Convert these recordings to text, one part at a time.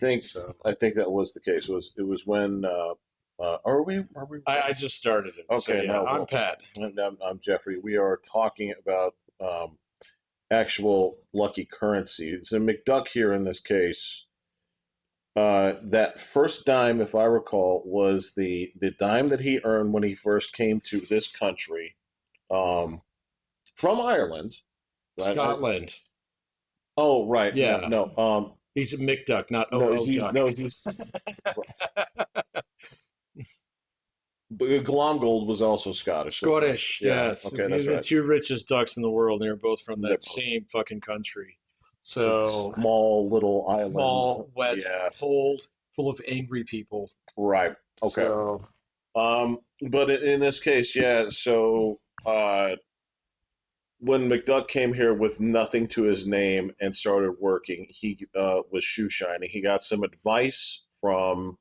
think So I think that was the case. It was when are we I just started it. So okay? yeah, No, I'm well, Pat. I'm Jeffrey. We are talking about actual lucky currency. So McDuck here in this case. That first dime, if I recall, was the dime that he earned when he first came to this country from Ireland, right? Scotland. Oh, right. No, Yeah. no, He's a McDuck, not no. OO He Duck. no. He's but Glomgold was also Scottish. That's right. Scottish, Yeah. yes. Okay, that's The right. two richest ducks in the world, and they're both from They're that both same fucking country. like So small little islands. small, wet, Yeah. cold, full of angry people. Right. Okay. So But in this case, yeah. So when McDuck came here with nothing to his name and started working, he was shoe shining. He got some advice from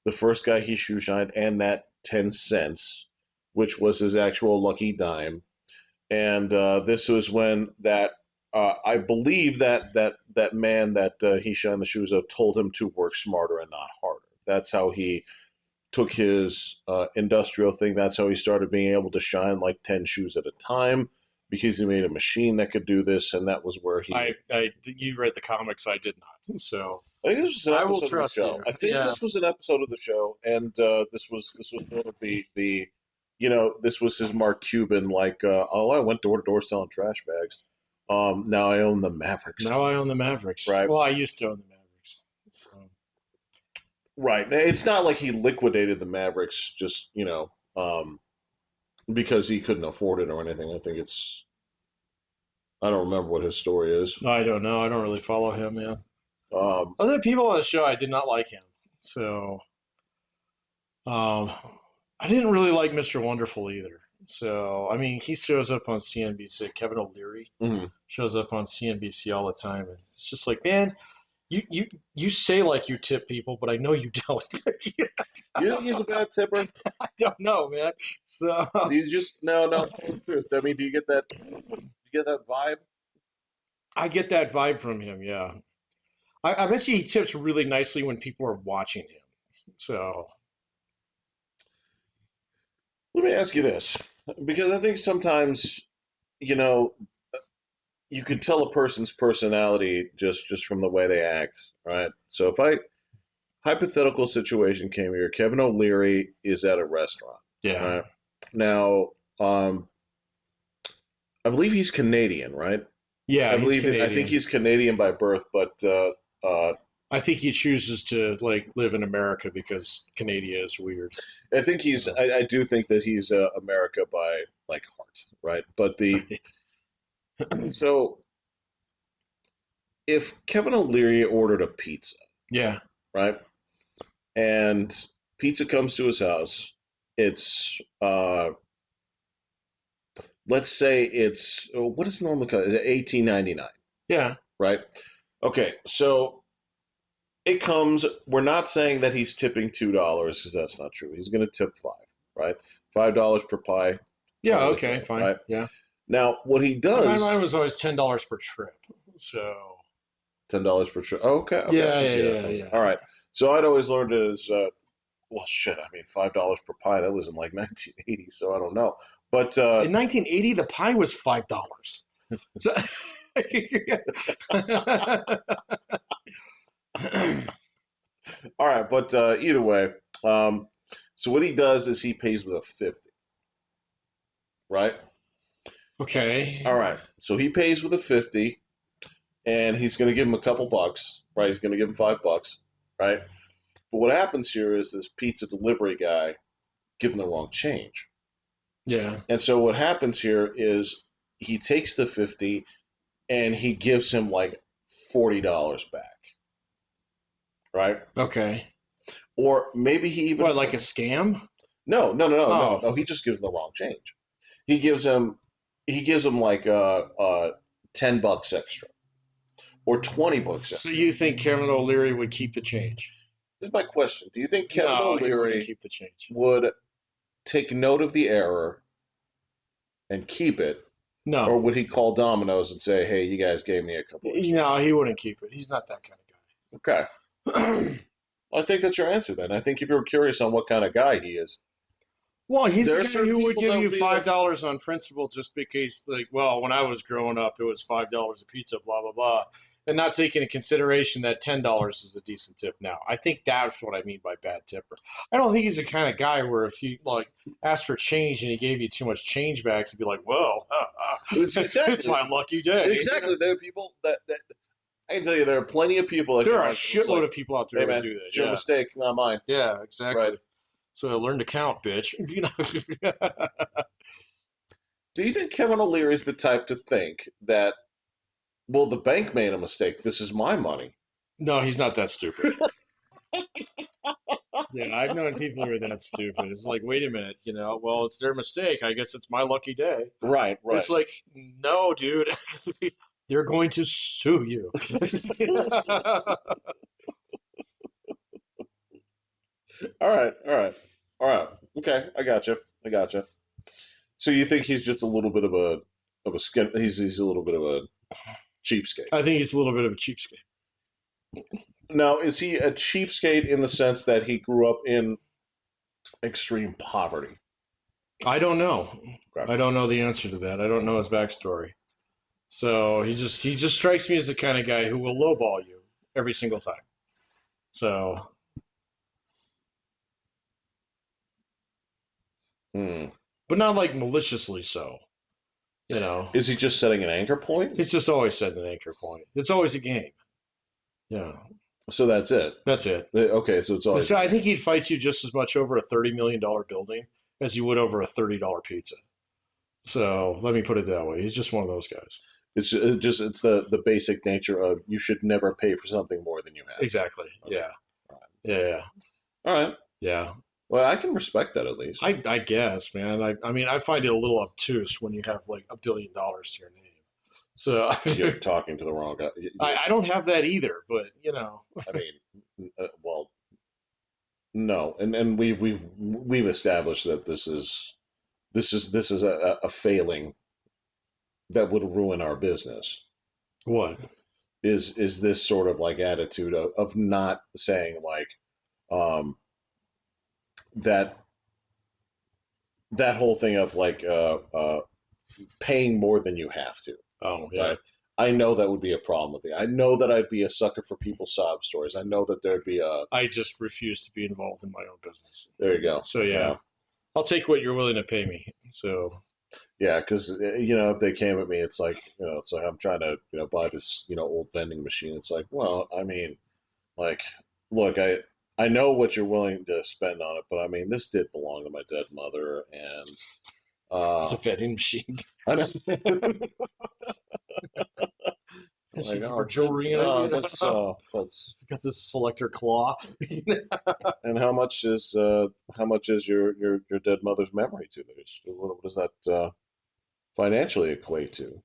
the first guy he shoe shined, and that 10 cents, which was his actual lucky dime. And this was when that I believe that man that he shined the shoes of told him to work smarter and not harder. That's how he took his industrial thing. That's how he started being able to shine like 10 shoes at a time because he made a machine that could do this, and that was where he. you read the comics, I did not. So I think this was an I will episode of the trust show. you. I think Yeah. this was an episode of the show, and this was one of the this was his Mark Cuban like oh, I went door to door selling trash bags. Now I own the Mavericks, Now I own the Mavericks. right? Well, I used to own the Mavericks. So Right. It's not like he liquidated the Mavericks just because he couldn't afford it or anything. I think it's I don't remember what his story is. I don't know. I don't really follow him, man. Um, Other people on the show, I did not like him. So um, I didn't really like Mr. Wonderful either. So I mean, he shows up on CNBC. Kevin O'Leary mhm. shows up on CNBC all the time, and it's just like, man, you say like you tip people, but I know you don't. You think he's a bad tipper? I don't know, man. So You just no. Tell the truth. I mean, do you get that? Do you get that vibe? I get that vibe from him. Yeah, I bet you he tips really nicely when people are watching him. So Let me ask you this, because I think sometimes you know you can tell a person's personality just from the way they act, right? So if I hypothetical situation came here, Kevin O'Leary is at a restaurant, yeah, right? Now, I believe he's Canadian, right? yeah, he's I think Canadian. he's Canadian by birth, but I think he chooses to like live in America because Canada is weird. I think he's. So I do think that he's America by like heart, right? But the right. so if Kevin O'Leary ordered a pizza, Yeah, right, and pizza comes to his house, it's let's say it's what is normally called 18.99, yeah. right? Okay, so it comes. We're not saying that he's tipping $2 because that's not true. He's going to tip five, right? $5 per pie, Yeah, totally okay, fair, fine. right? Yeah. Now, what he Mine does, was always $10 per trip. So $10 per trip. Oh, okay, okay, I yeah, can yeah, see that. yeah, All yeah. right. So I'd always learned it as well, shit. I mean, $5 per pie. That was in like 1980, so I don't know. But In 1980, the pie was $5. So all right, but either way, um, so what he does is he pays with a 50, right? All okay. right. So he pays with a 50, and he's going to give him a couple bucks, right? He's going to give him $5, right? But what happens here is this pizza delivery guy give him the wrong change. Yeah. And so what happens here is he takes the 50 and he gives him like $40 back, right? Okay. Or maybe he even What, like a scam? no. Oh, He just gives him the wrong change. He gives him like $10 extra or $20 so extra. you think Kevin O'Leary would keep the change? Here's my question: do you think Kevin No, he wouldn't O'Leary keep the change. would take note of the error and keep it, or No, would he call Domino's and say, "Hey, you guys gave me a couple extra"? no, he wouldn't keep it. He's not that kind of guy. Okay. I think that's your answer then. I think if you're curious on what kind of guy he is, Well, he's the there are guy certain who would people give that you would be like, $5 on principle just because, like, well, when I was growing up, it was $5 a pizza, blah blah blah, and not taking into consideration that $10 is a decent tip now. I think that's what I mean by bad tipper. I don't think he's the kind of guy where if you like asked for change and he gave you too much change back, you'd be like, well, it's it's exactly, my lucky day. exactly. There are people that I can tell you, there are plenty of people that There can are a like, it's shitload like, of people out there hey who would man, do that. it's your Yeah, mistake, not mine. yeah, Right. exactly. So I learned to count, bitch. You know. Do you think Kevin O'Leary is the type to think that, well, the bank made a mistake. This is my money. No, he's not that stupid. Yeah, I've known people who are that stupid. It's like, wait a minute, well, it's their mistake. I guess it's my lucky day. Right, right. It's like, no, dude, they're going to sue you. All right, all right, all right. Okay, I got you. I got you. So you think he's just a little bit of a skin? He's a little bit of a cheapskate. I think he's a little bit of a cheapskate. Now, is he a cheapskate in the sense that he grew up in extreme poverty? I don't know. Okay. I don't know the answer to that. I don't know his backstory. So he just strikes me as the kind of guy who will lowball you every single time. So Hmm. but not like maliciously so. You know, Is he just setting an anchor point? he's just always setting an anchor point. It's always a game. Yeah, So that's it. that's it. Okay, so it's always So a I think game. he'd fight you just as much over a $30 million building as you would over a $30 pizza. So let me put it that way. He's just one of those guys. It's the basic nature of you should never pay for something more than you have to. Exactly. Okay. Yeah. All right. Yeah. All right. Yeah. Well, I can respect that at least. I guess, man. I mean, I find it a little obtuse when you have like $1 billion to your name. So You're talking to the wrong guy. I don't have that either, but I mean, well, no, and we've established that this is a failing that would ruin our business. what? Is this sort of like attitude of not saying like um, that that whole thing of like paying more than you have to, Oh, yeah. right? I know that would be a problem with it. I know that I'd be a sucker for people's sob stories. I know that there'd be a I just refuse to be involved in my own business. there you go. So yeah, I'll take what you're willing to pay me. So Yeah, because if they came at me, it's like I'm trying to buy this old vending machine. It's like, well, I mean, like, look, I know what you're willing to spend on it, but I mean, this did belong to my dead mother, and it's uh, a vending machine. I know. Has she Like, keep her oh, jewelry in it? that's It's got this selector claw. and how much is your dead mother's memory to this? What does that financially equate to?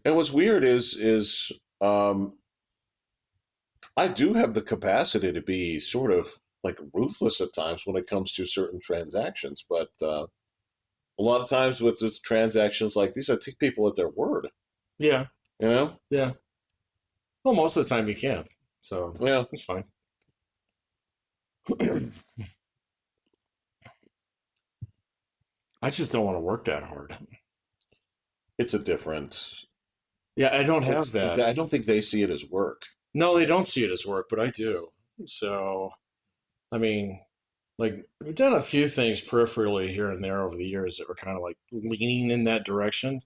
And what's weird is I do have the capacity to be sort of like ruthless at times when it comes to certain transactions, but a lot of times with transactions like these, I take people at their word. Yeah, You know? yeah. Well, most of the time you can. So Yeah, it's fine. I just don't want to work that hard. it's a different. Yeah, I don't have It's that. I don't think they see it as work. No, they don't see it as work, but I do. So, I mean, like we've done a few things peripherally here and there over the years that were kind of like leaning in that direction.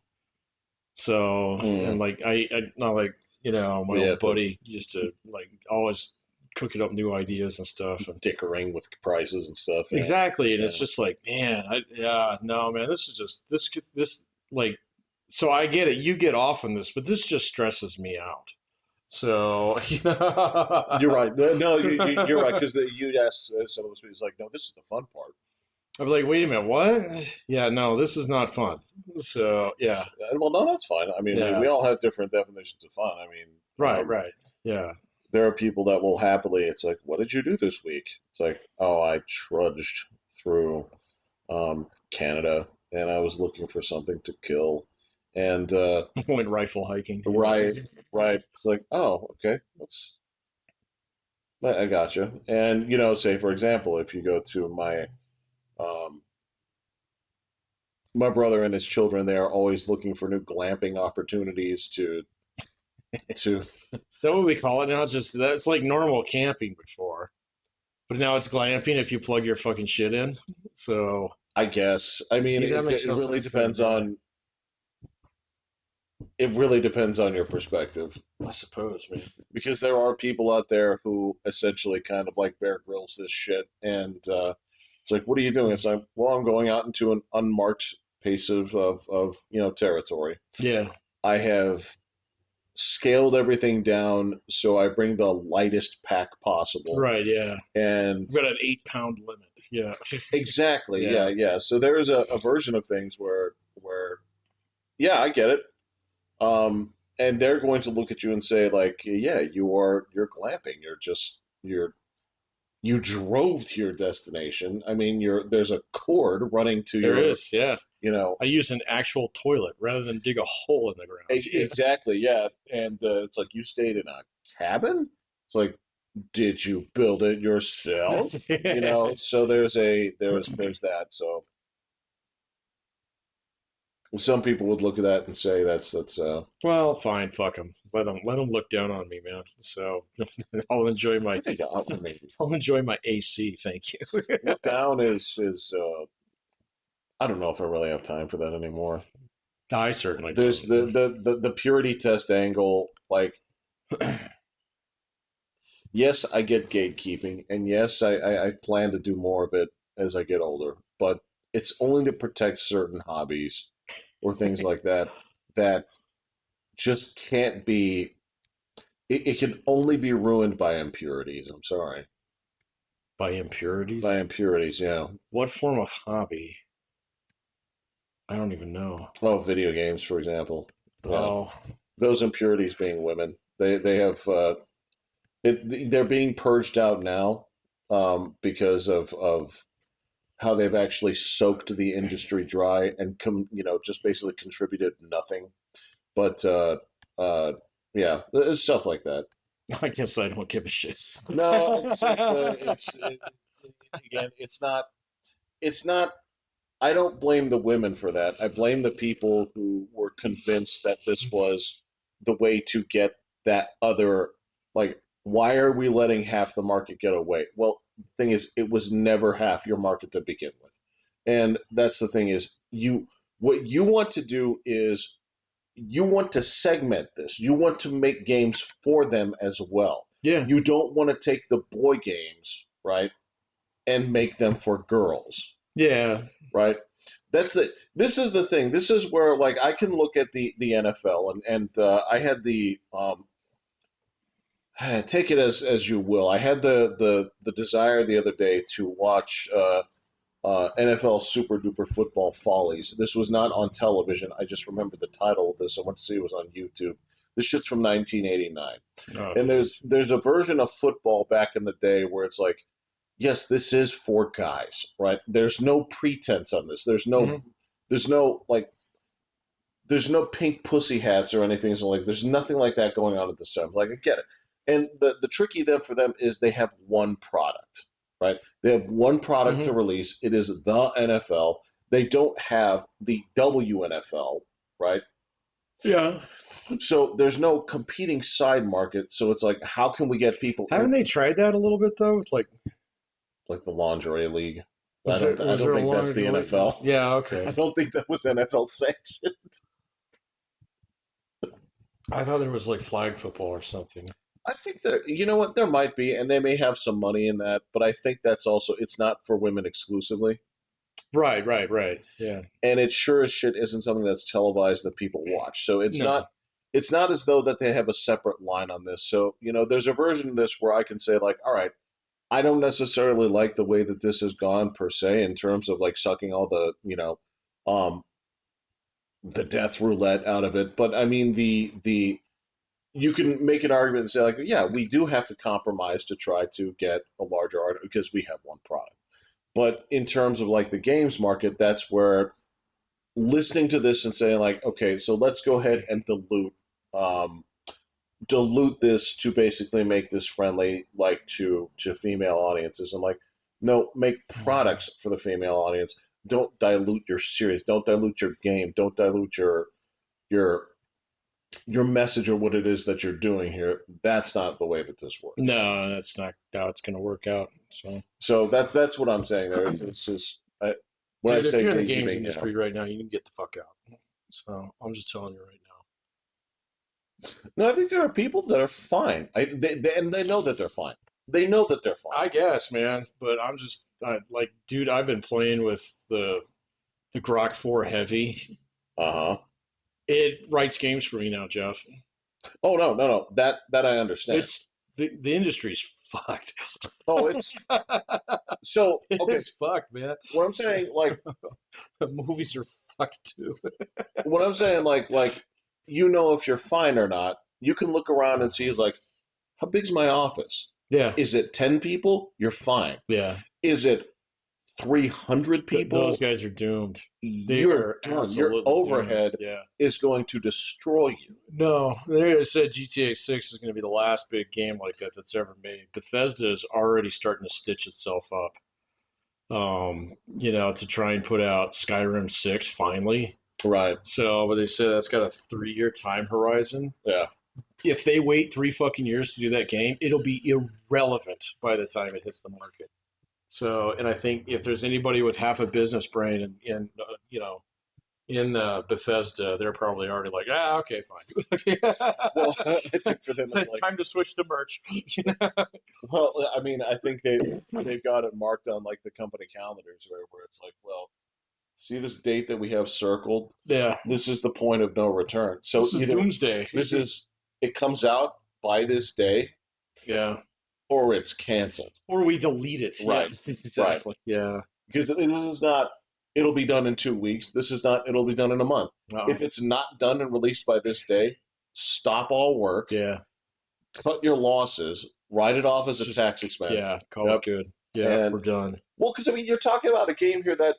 So, and Mm. like I not like my We old have to buddy used to like always cooking up new ideas and stuff, and dickering with prices and stuff. Yeah, exactly, and it's yeah. just like, man, yeah, no, man, this is just this like, so I get it, you get off on this, but this just stresses me out. So, You're right. No, you're right because you'd ask some of those people, it's like, no, this is the fun part. I'm like, wait a minute, what? Yeah, no, this is not fun. So, yeah, Well, no, that's fine. I mean, we yeah, all have different definitions of fun. I mean, right, right, yeah, there are people that will happily, it's like, what did you do this week? It's like, oh, I trudged through Canada and I was looking for something to kill. And Went rifle hiking. Yeah. right, right. It's like, oh, okay, that's I gotcha. And say for example, if you go to um, my brother and his children, they are always looking for new glamping opportunities to. So what we call it now? Just that's like normal camping before, but now it's glamping if you plug your fucking shit in. So I guess. I mean, see, that makes it no really sense to me. depends Yeah, on your perspective, I suppose, man. because there are people out there who essentially kind of like Bear Grylls this shit, and it's like, what are you doing? It's like, well, I'm going out into an unmarked piece of territory. Yeah, I have scaled everything down so I bring the lightest pack possible, right. Yeah, and we've got an 8 pound limit. Yeah, exactly, yeah, yeah. yeah. So there is a version of things where yeah, I get it. And they're going to look at you and say, like, yeah, you're glamping. You drove to your destination. I mean, there's a cord running to There your, is. Yeah, you know, I use an actual toilet rather than dig a hole in the ground. exactly, yeah. And it's like, you stayed in a cabin. It's like, did you build it yourself? Yeah. So there's that. So some people would look at that and say that's Well, fine, fuck them. Let them look down on me, man. So I'll enjoy my I think maybe I'll enjoy my AC. Thank you. look down is I don't know if I really have time for that anymore. I certainly There's don't. the purity test angle. Like, yes, I get gatekeeping, and yes, I plan to do more of it as I get older. But it's only to protect certain hobbies or things like that that just can't be. It can only be ruined by impurities. I'm sorry, By impurities? by impurities. Yeah. What form of hobby? I don't even know. Oh, video games, for example. Yeah, Oh, those impurities being women. They have they're being purged out now, because of how they've actually soaked the industry dry and just basically contributed nothing. But yeah, stuff like that. I guess I don't give a shit. No, again, it's not. I don't blame the women for that. I blame the people who were convinced that this was the way to get that other, like, why are we letting half the market get away? Well, the thing is, it was never half your market to begin with. And that's the thing is, what you want to do is you want to segment this. You want to make games for them as well. Yeah, You don't want to take the boy games, right, and make them for girls, yeah. right? That's it. This is the thing. This is where, like, I can look at the NFL, and I had the take it as you will. I had the desire the other day to watch NFL Super Duper Football Follies. This was not on television. I just remember the title of this. I went to see it was on YouTube. This shit's from 1989, Oh, and there's geez. there's a version of football back in the day where it's like, yes, this is for guys, right? There's no pretense on this. Hmm. There's no like, there's no pink pussy hats or anything. So like, there's nothing like that going on at this time. Like, I get it. And the tricky them for them is they have one product, right? They have one product to Hmm. release. It is the NFL. They don't have the WNFL, right? Yeah. So there's no competing side market. So it's like, how can we get people Haven't in, they tried that a little bit though? It's like, like the lingerie league? was there I was don't there a think that's the longer? NFL. Yeah. I Okay. don't think that was NFL sanctioned. I thought there was like flag football or something. I think that, you know what, there might be, and they may have some money in that, but I think that's also, it's not for women exclusively, Right. Right. Right. Yeah. and it sure as shit isn't something that's televised that people watch. So No. it's not as though that they have a separate line on this. So there's a version of this where I can say, like, all right, I don't necessarily like the way that this has gone per se in terms of like sucking all um the death roulette out of it, but I mean the you can make an argument and say, like, yeah, we do have to compromise to try to get a larger art because we have one product. But in terms of like the games market, that's where listening to this and saying like, okay, so let's go ahead and um, dilute this to basically make this friendly like to female audiences. I'm like, no, make products for the female audience. Don't dilute your series. Don't dilute your game. Don't dilute your your message or what it is that you're doing here. That's not the way that this works. No, that's not how it's going to work out. So, So that's what I'm saying there. It's just when I dude, if say you're in the games gatekeeping, industry right now, you can get the fuck out. So, I'm just telling you right now. no, I think there are people that are fine. And they know that they're fine. They know that they're fine. I guess, man, but like, dude, I've been playing with the Grok 4 Heavy. Uh huh. It writes games for me now, Jeff. Oh no, no, no. That I understand. It's the industry's fucked. Oh, it's so okay. It's fucked, man. What I'm saying, like, Movies are fucked too. what I'm saying, like, you know, if you're fine or not, you can look around and see, is like, how big's my office? Yeah, Is it 10 people? You're fine. yeah. Is it 300 Those people? guys are doomed. They You're are done. Your absolutely doomed. overhead Yeah. is going to destroy you. No, they said GTA 6 is going to be the last big game like that that's ever made. Bethesda is already starting to stitch itself up, to try and put out Skyrim 6 finally. Right. So, but they said that's got a 3-year time horizon. Yeah. If they wait 3 fucking years to do that game, it'll be irrelevant by the time it hits the market. So, and I think if there's anybody with half a business brain in Bethesda, they're probably already like, okay, fine. Well, I think for them it's like, Time to switch to merch. well, I mean, I think they've got it marked on like the company calendars where it's like, well, see this date that we have circled? Yeah, This is the point of no return. So this is either doomsday. this is it comes out by this day Yeah, or it's canceled. or we delete it. Right. Yeah, exactly. Yeah. Because this is not it'll be done in 2 weeks. This is not it'll be done in a month. Uh-oh. If it's not done and released by this day, stop all work, Yeah. cut your losses, write it off as a Just- tax expense. Yeah. Call Yep. it good. Yeah, And we're done. well, because I mean, you're talking about a game here that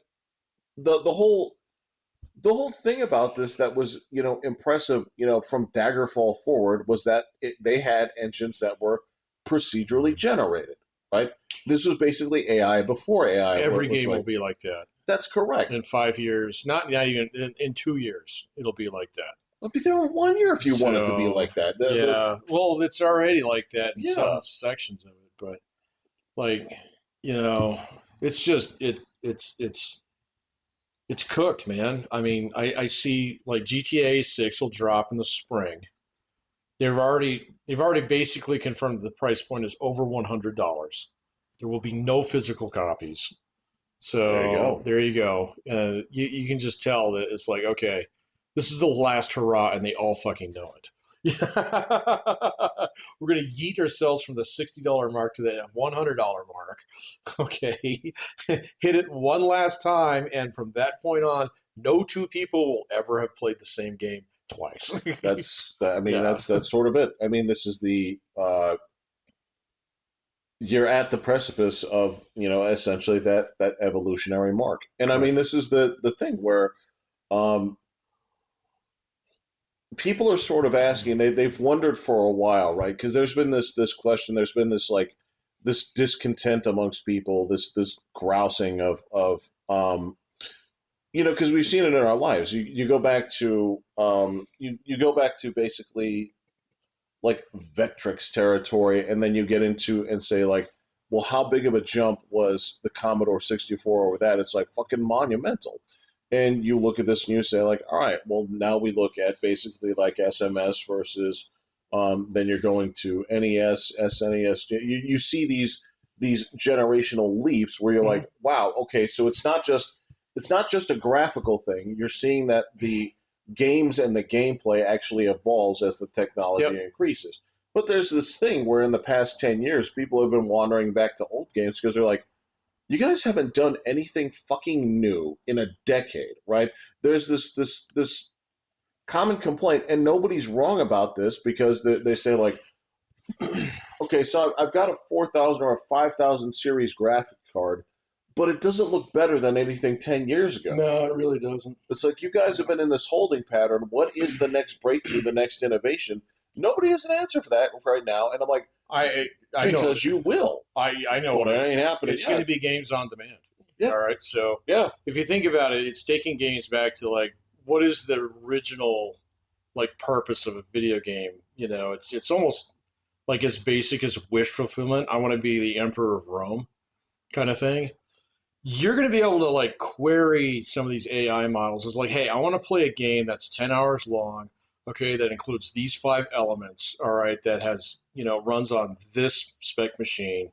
the whole thing about this that was impressive from Daggerfall forward was that they had engines that were procedurally generated, right? This was basically AI before AI. Every was game like, will be like that that's correct. in 5 years. Not even in 2 years. It'll be like that. It'll be there in 1 year if you want it to be So, like that. Yeah. Well, it's already like that in Yeah. some sections of it, but like, it's just it's cooked, man. I mean, I see like GTA 6 will drop in the spring. They've already basically confirmed that the price point is over $100. There will be no physical copies. There you So go. there you go. You can just tell that it's like, okay, this is the last hurrah, and they all fucking know it. We're gonna yeet ourselves from the $60 mark to the $100 mark. Okay, hit it one last time, and from that point on, no two people will ever have played the same game twice. I mean, Yeah. that's sort of it. I mean, this is the you're at the precipice of essentially that evolutionary mark. And I mean, this is the thing where um, people are sort of asking. They've wondered for a while, right? Because there's been this question. There's been this like this discontent amongst people. This grousing of because we've seen it in our lives. You go back to you go back to basically like Vectrix territory, and then you get into and say like, well, how big of a jump was the Commodore 64 over that? It's like fucking monumental. And you look at this and you say like, all right, well now we look at basically like SMS versus then you're going to NES, SNES. You see these generational leaps where you're like, wow, okay, so it's not just a graphical thing. You're seeing that the games and the gameplay actually evolves as the technology Yep. increases. But there's this thing where in the past 10 years, people have been wandering back to old games because they're like, you guys haven't done anything fucking new in a decade, right? There's this common complaint, and nobody's wrong about this because they say like, okay, so I've got a 4,000 or a 5,000 series graphic card. but it doesn't look better than anything 10 years ago. No, it really doesn't. It's like you guys have been in this holding pattern. What is the next breakthrough, the next innovation? Nobody has an answer for that right now. And I'm like, I know. because you will. I know But what it ain't happening it's yet. going to be games on demand. Yeah. All right. So Yeah. if you think about it, it's taking games back to like what is the original like purpose of a video game? You know, it's almost like as basic as wish fulfillment. I want to be the emperor of Rome, kind of thing. You're going to be able to like query some of these AI models. It's like, hey, I want to play a game that's 10 hours long. Okay, that includes these 5 elements. All right, that has runs on this spec machine.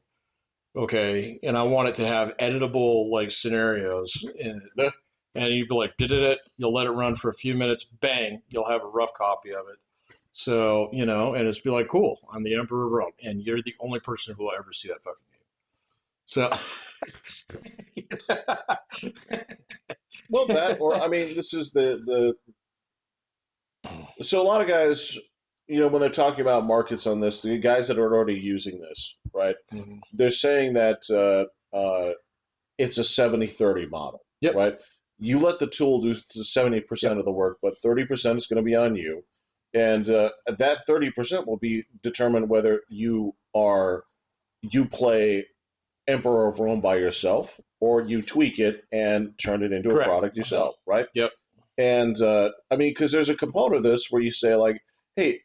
Okay, and I want it to have editable like scenarios in it. And you'd be like, did it? You'll let it run for a few minutes. Bang, you'll have a rough copy of it. So and it's be like, cool. I'm the emperor of Rome, and you're the only person who will ever see that fucking game. So. Well, that, or I mean, this is the. So a lot of guys, when they're talking about markets on this, the guys that are already using this, right? Mhm. They're saying that it's a 70-30 model, Yep. right? You let the tool do 70% of the work, but 30% is going to be on you, and that 30% will be determined whether you play Emperor of Rome by yourself, or you tweak it and turn it into a Correct. product yourself, right? Yep. And I mean, because there's a component of this where you say like, hey,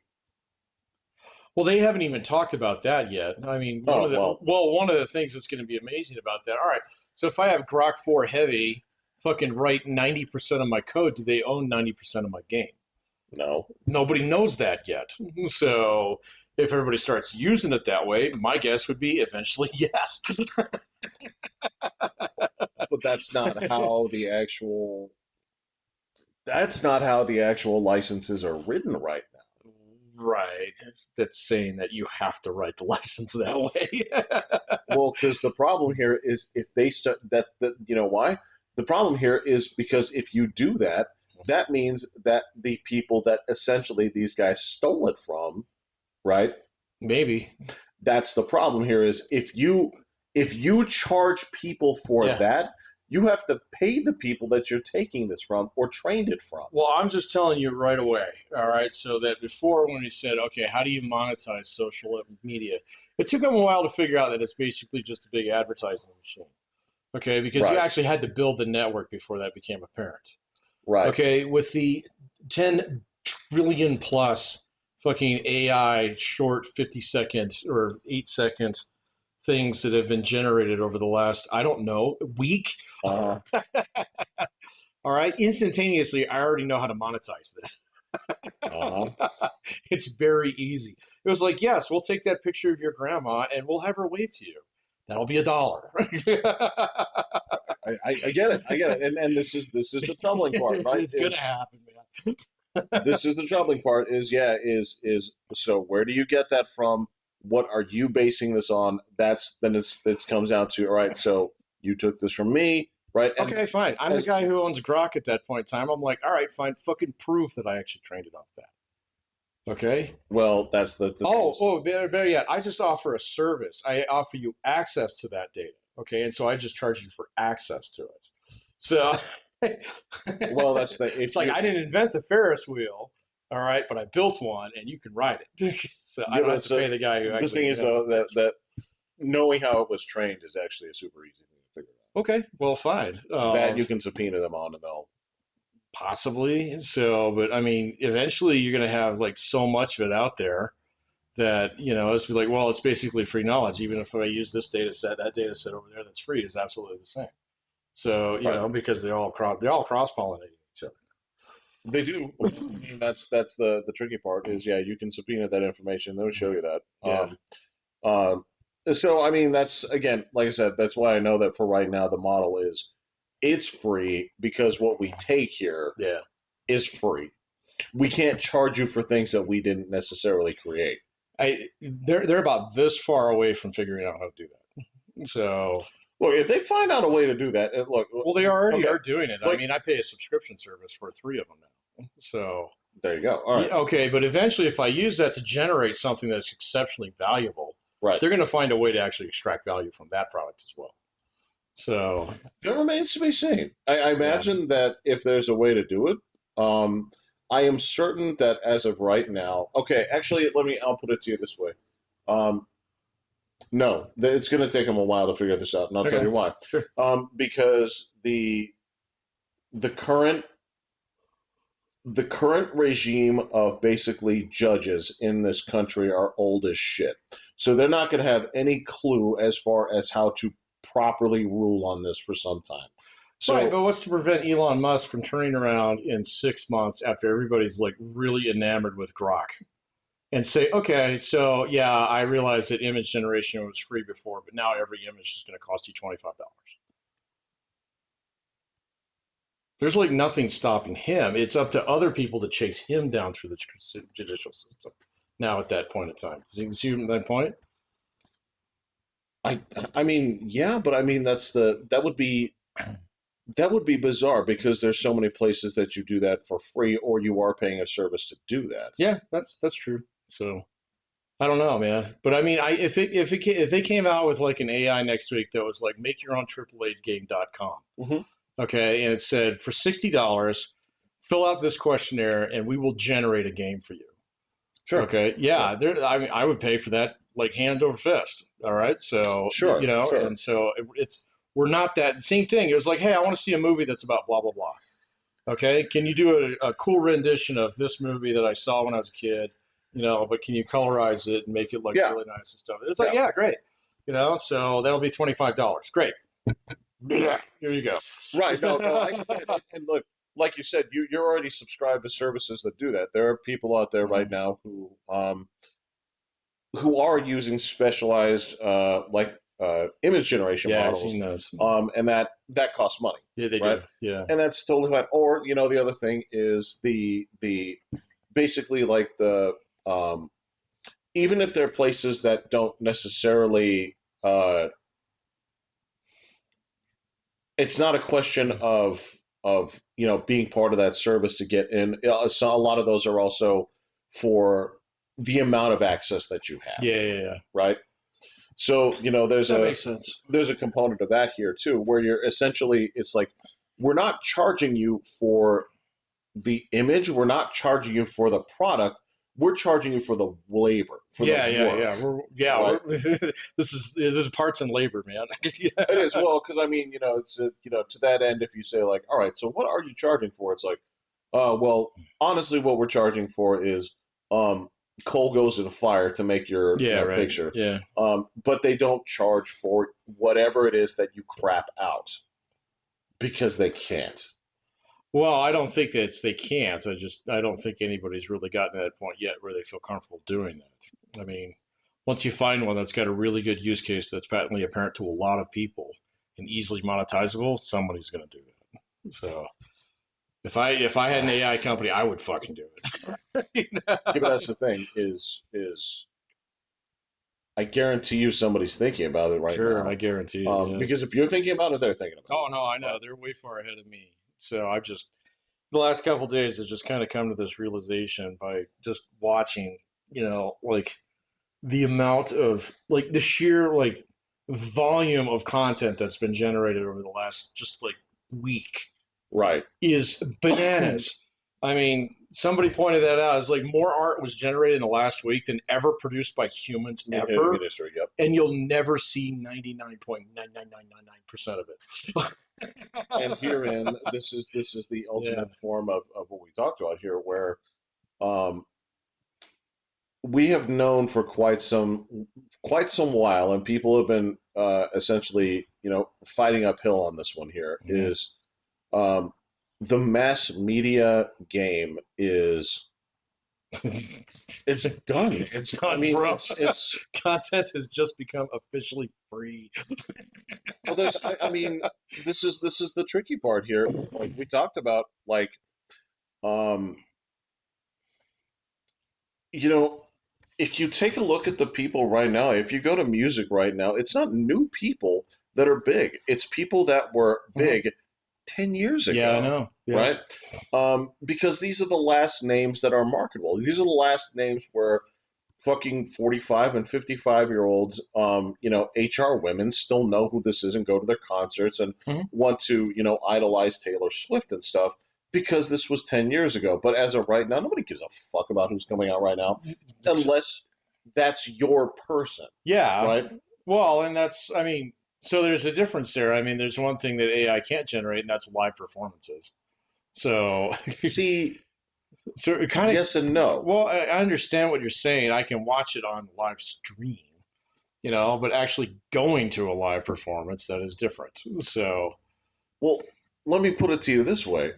Well, they haven't even talked about that yet. I mean, one of the things that's going to be amazing about that. All right, so if I have Grok 4 Heavy, fucking write 90% of my code, do they own 90% of my game? no. Nobody knows that yet. So if everybody starts using it that way, my guess would be eventually yes. But that's not how the actual. That's not how the actual licenses are written right now. Right. That's saying that you have to write the license that way. Well, because the problem here is if they start why? The problem here is because if you do that, that means that the people that essentially these guys stole it from, right? Maybe. That's the problem here is if you charge people for that, you have to pay the people that you're taking this from or trained it from. Well, I'm just telling you right away, all right? So that before when we said, okay, how do you monetize social media? It took them a while to figure out that it's basically just a big advertising machine. Okay, because you actually had to build the network before that became apparent. Right. Okay, with the 10 trillion plus fucking AI short 50-second or 8-second things that have been generated over the last, I don't know, week. Uh-huh. All right, instantaneously, I already know how to monetize this. Uh-huh. It's very easy. It was like, yes, we'll take that picture of your grandma and we'll have her wave to you. That'll be $1. I get it. I get it. And this is the troubling part, right? It's gonna happen, man. This is the troubling part is so where do you get that from? What are you basing this on? It comes down to, all right, so you took this from me, right? And okay, fine. I'm the guy who owns Grok at that point in time. I'm like, all right, fine, fucking prove that I actually trained it off that. Okay? Well, that's the better yet, I just offer a service. I offer you access to that data. Okay, and so I just charge you for access to it. So well, that's it's like I didn't invent the Ferris wheel, all right, but I built one and you can ride it. So I don't have to pay the guy who actually. The thing is though that knowing how it was trained is actually a super easy thing to figure out. Okay, well, fine. That you can subpoena them on and they'll possibly. So, but I mean, eventually you're going to have like so much of it out there that it's be like, well, it's basically free knowledge. Even if I use this data set, that data set over there that's free is absolutely the same. So because they're all cross pollinating each other. They do. I mean, that's the tricky part is you can subpoena that information. They'll show you that. Yeah. So I mean, that's again, like I said, that's why I know that for right now the model is it's free because what we take here is free. We can't charge you for things that we didn't necessarily create. They're about this far away from figuring out how to do that. So look, if they find out a way to do that, well, they already are doing it. I mean, I pay a subscription service for 3 of them now. So there you go. All right. Okay, but eventually, if I use that to generate something that's exceptionally valuable, right, they're going to find a way to actually extract value from that product as well. So That remains to be seen. I yeah, imagine that if there's a way to do it, um, I am certain that as of right now, okay, actually, I'll put it to you this way. Um, no, it's going to take them a while to figure this out, and I'll tell okay, you why. sure. Because the current the current regime of basically judges in this country are old as shit. So they're not going to have any clue as far as how to properly rule on this for some time. Right, So but what's to prevent Elon Musk from turning around in 6 months after everybody's like really enamored with Grok and say, okay, so yeah, I realize that image generation was free before, but now every image is going to cost you $25. There's like nothing stopping him. It's up to other people to chase him down through the judicial system. Now, at that point in time, you see that point? I I mean, yeah, but I mean that would be bizarre because there's so many places that you do that for free or you are paying a service to do that. Yeah, that's true. So I don't know, man. But I mean, if they came out with like an AI next week that was like make your own AAAgame.com, Hmm. okay, and it said for $60, fill out this questionnaire and we will generate a game for you. Sure, Okay, sure, yeah, there. I mean, I would pay for that like hand over fist. All right, so sure, sure. and so it's we're not that same thing. It was like, hey, I want to see a movie that's about blah blah blah. Okay, can you do a cool rendition of this movie that I saw when I was a kid? But can you colorize it and make it look Yeah, really nice and stuff? It's like, yeah. yeah, great. So that'll be $25. Great. Here you go. Right. No, no, I get it. And look, like you said, you're already subscribed to services that do that. There are people out there right Mhm. now who are using specialized image generation Yeah, I've models, seen those. and that costs money, Yeah, they right? do. Yeah. And that's totally fine. Or the other thing is the basically like the even if there are places that don't necessarily it's not a question of being part of that service to get in. So a lot of those are also for the amount of access that you have, Yeah, yeah, yeah. right? So That makes sense. there's a component of that here too, where you're essentially it's like we're not charging you for the image, we're not charging you for the product, we're charging you for the labor, for the Yeah, yeah, work, yeah. We're right? this is parts and labor, man. It Yeah. is well because I mean it's to that end if you say like all right so what are you charging for it's like well honestly what we're charging for is um coal goes in fire to make your Yeah, right. picture Yeah. but they don't charge for whatever it is that you crap out because they can't. Well, I don't think they can't. I don't think anybody's really gotten to that point yet where they feel comfortable doing that. I mean, once you find one that's got a really good use case that's patently apparent to a lot of people and easily monetizable, somebody's going to do that. So if I had an AI company, I would fucking do it. Yeah, but that's the thing is I guarantee you somebody's thinking about it right Sure, I now guarantee it. Yeah. because if you're thinking about it they're thinking about Oh it, no, I know right? they're way far ahead of me. So I've just the last couple of days have just kind of come to this realization by just watching, like the amount of like the sheer like volume of content that's been generated over the last just like week Right. is bananas. I mean, somebody pointed that out. It's like more art was generated in the last week than ever produced by humans ever, Ministry, yep. and you'll never see 99.99999% of it. And herein this is the Yeah. ultimate form of what we talked about here where um, we have known for quite some while and people have been essentially fighting uphill on this one here Yeah. is um, the mass media game is it's done. It's I done, mean bro. it's Content has just become officially free. well there's I mean this is the tricky part here like we talked about like um you know, if you take a look at the people right now, if you go to music right now, it's not new people that are big. It's people that were Mhm. big 10 years Yeah, I ago, know. Yeah. right? Because these are the last names that are marketable. These are the last names where fucking 45 and 55-year-olds, HR women still know who this is and go to their concerts and Mhm. want to, idolize Taylor Swift and stuff because this was 10 years ago. But as of right now, nobody gives a fuck about who's coming out right now unless that's your person, Yeah. right? Well, and that's, I mean, so there's a difference there. I mean, there's one thing that AI can't generate, and that's live performances. So, See, so it kind of, yes and no. well, I understand what you're saying. I can watch it on live stream, but actually going to a live performance, that is different. So, Well, let me put it to you this way.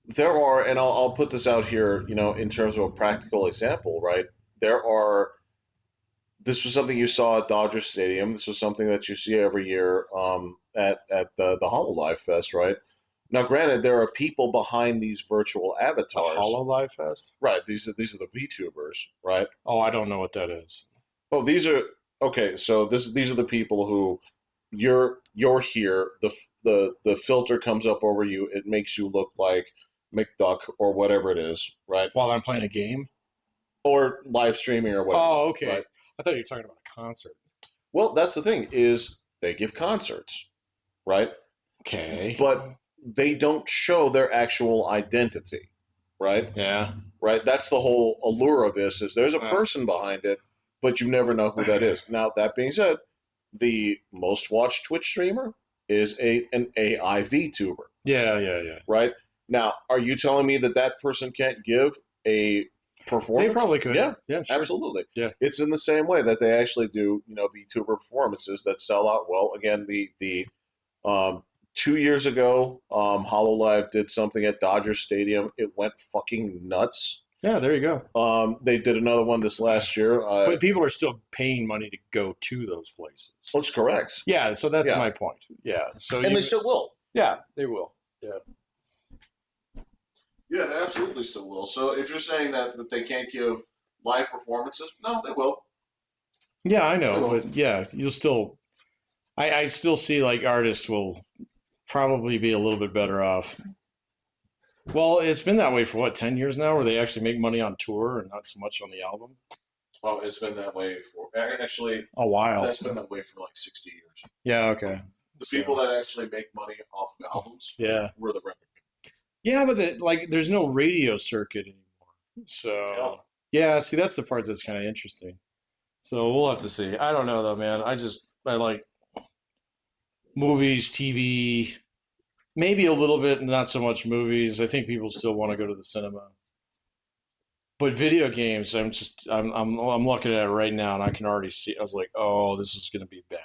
There are, and I'll put this out here, in terms of a practical example, right? There are This was something you saw at Dodger Stadium. This was something that you see every year at the Hololive Fest, right? Now, granted, there are people behind these virtual the avatars, Hololive Fest? right? These are the VTubers, right? Oh, I don't know what that is. Oh, these are okay. So these are the people who you're here. The filter comes up over you. It makes you look like McDuck or whatever it is, right? While I'm playing a game? Or live streaming or whatever, Oh, okay. right? I thought you were talking about a concert. Well, that's the thing is they give concerts, right? Okay. But they don't show their actual identity, right? Yeah. Right. That's the whole allure of this is there's a Uh, person behind it, but you never know who that is. Now that being said, the most watched Twitch streamer is an AI VTuber, yeah, yeah, yeah. right? Now, are you telling me that that person can't give a They performance? probably could. Yeah, Yeah, sure. absolutely. Yeah. It's in the same way that they actually do, VTuber performances that sell out well. Again, the 2 years ago, Hololive did something at Dodger Stadium. It went fucking nuts. Yeah, there you go. They did another one this last year. But people are still paying money to go to those places. That's correct. Yeah, so that's Yeah, my point. Yeah. So and they still will. yeah, they will. Yeah. Yeah, they absolutely still will. So if you're saying that they can't give live performances, no, they will. Yeah, I They know, will. but yeah, you'll still I still see like artists will probably be a little bit better off. Well, it's been that way for what, 10 years now, where they actually make money on tour and not so much on the album? Well, it's been that way for actually. A while. That's been that way for like 60 years. Yeah, okay. The So, people that actually make money off of albums yeah. were the record. Yeah, but there's no radio circuit anymore. Yeah. So, yeah, see, that's the part that's kind of interesting. So we'll have to see. I don't know though, man. I like movies, TV, maybe a little bit, not so much movies. I think people still want to go to the cinema. But video games, I'm looking at it right now, and I can already see. I was like, oh, this is gonna be bad.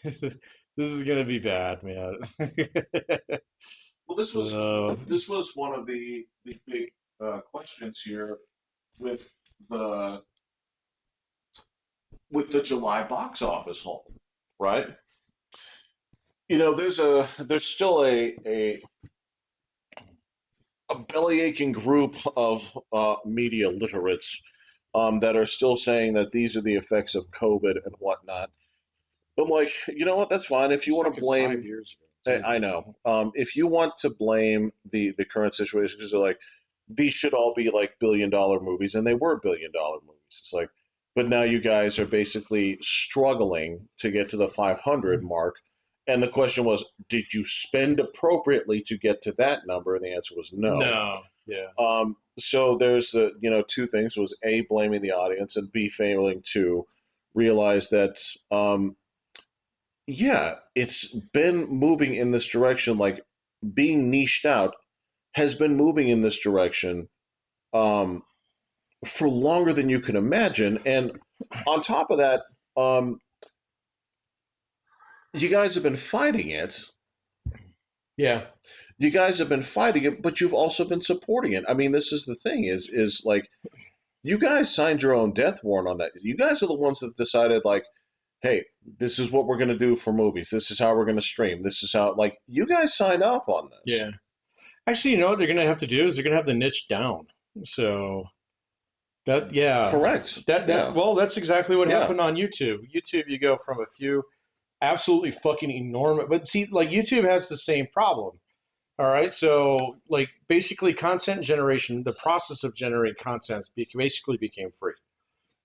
this is this is gonna be bad, man. Well, this was So this was one of the big questions here with the July box office haul, right? There's still a belly aching group of media literates that are still saying that these are the effects of COVID and whatnot. I'm like, you know what? That's fine. If you want to fucking 5 years blame, ago. I Jesus. know. If you want to blame the current situation because they're like, these should all be like $1 billion movies, and they were $1 billion movies. It's like, but now you guys are basically struggling to get to the 500 mark. And the question was, did you spend appropriately to get to that number? And the answer was no. No. Yeah. So there's two things: was A, blaming the audience, and B, failing to realize that yeah, it's been moving in this direction. Like being niched out has been moving in this direction um, for longer than you can imagine. And on top of that, um, you guys have been fighting it. Yeah. You guys have been fighting it, but you've also been supporting it. I mean, this is the thing: is like you guys signed your own death warrant on that. You guys are the ones that decided, like, hey, this is what we're going to do for movies. This is how we're going to stream. This is how, like, you guys signed up on this. Yeah. Actually, you know what they're gonna have to do is they're gonna have the niche down. So that yeah. Correct. That Yeah. well, that's exactly what Yeah. happened on YouTube. YouTube, you go from a few absolutely fucking enormous, but see, like YouTube has the same problem. All right, so like basically content generation, the process of generating content basically became free.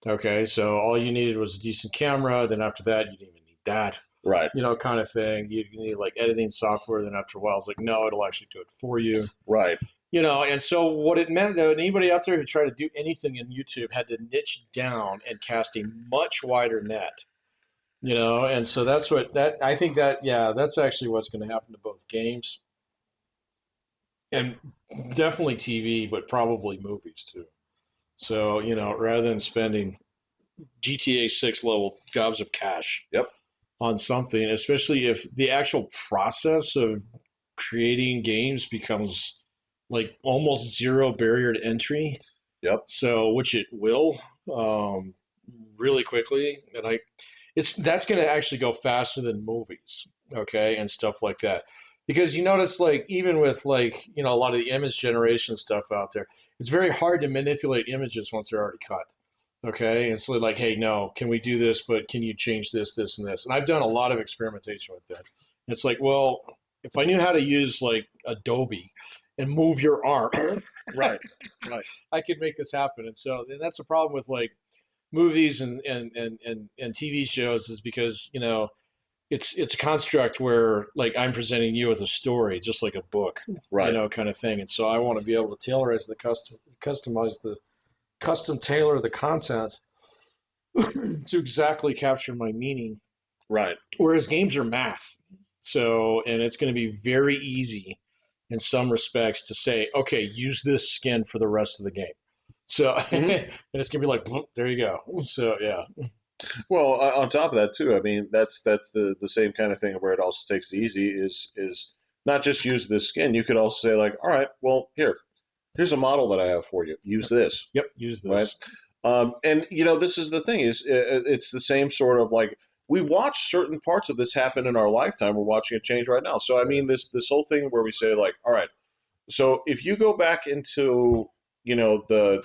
Okay, so all you needed was a decent camera. Then after that, you didn't even need that, Right. kind of thing. You need like editing software. Then after a while, it's like, no, it'll actually do it for you. Right. And so what it meant that anybody out there who tried to do anything in YouTube had to niche down and cast a much wider net. And so that's what that I think that yeah, that's actually what's going to happen to both games and definitely TV, but probably movies too. So, rather than spending GTA 6 level gobs of cash Yep. on something, especially if the actual process of creating games becomes like almost zero barrier to entry. Yep. So, which it will um, really quickly, and that's going to actually go faster than movies, okay, and stuff like that. Because you notice, like, even with like a lot of the image generation stuff out there, it's very hard to manipulate images once they're already cut. Okay, and so like, hey, no, can we do this? But can you change this, this, and this? And I've done a lot of experimentation with that. And it's like, well, if I knew how to use like Adobe and move your arm, Right. Right. I could make this happen. And that's the problem with like movies and TV shows is because it's a construct where like I'm presenting you with a story just like a book, Right. kind of thing. And so I want to be able to tailorize the customize the custom tailor the content to exactly capture my meaning. Right. Whereas games are math. So, and it's going to be very easy in some respects to say, okay, use this skin for the rest of the game. So, and it's going to be like, there you go. So, yeah. Well, on top of that too, I mean, that's the same kind of thing where it also takes the easy is not just use this skin. You could also say like, all right, well, here's a model that I have for you. Use this. Yep, use Right. this. And this is the thing is it's the same sort of like we watch certain parts of this happen in our lifetime. We're watching it change right now. So I mean, this whole thing where we say like, all right, so if you go back into the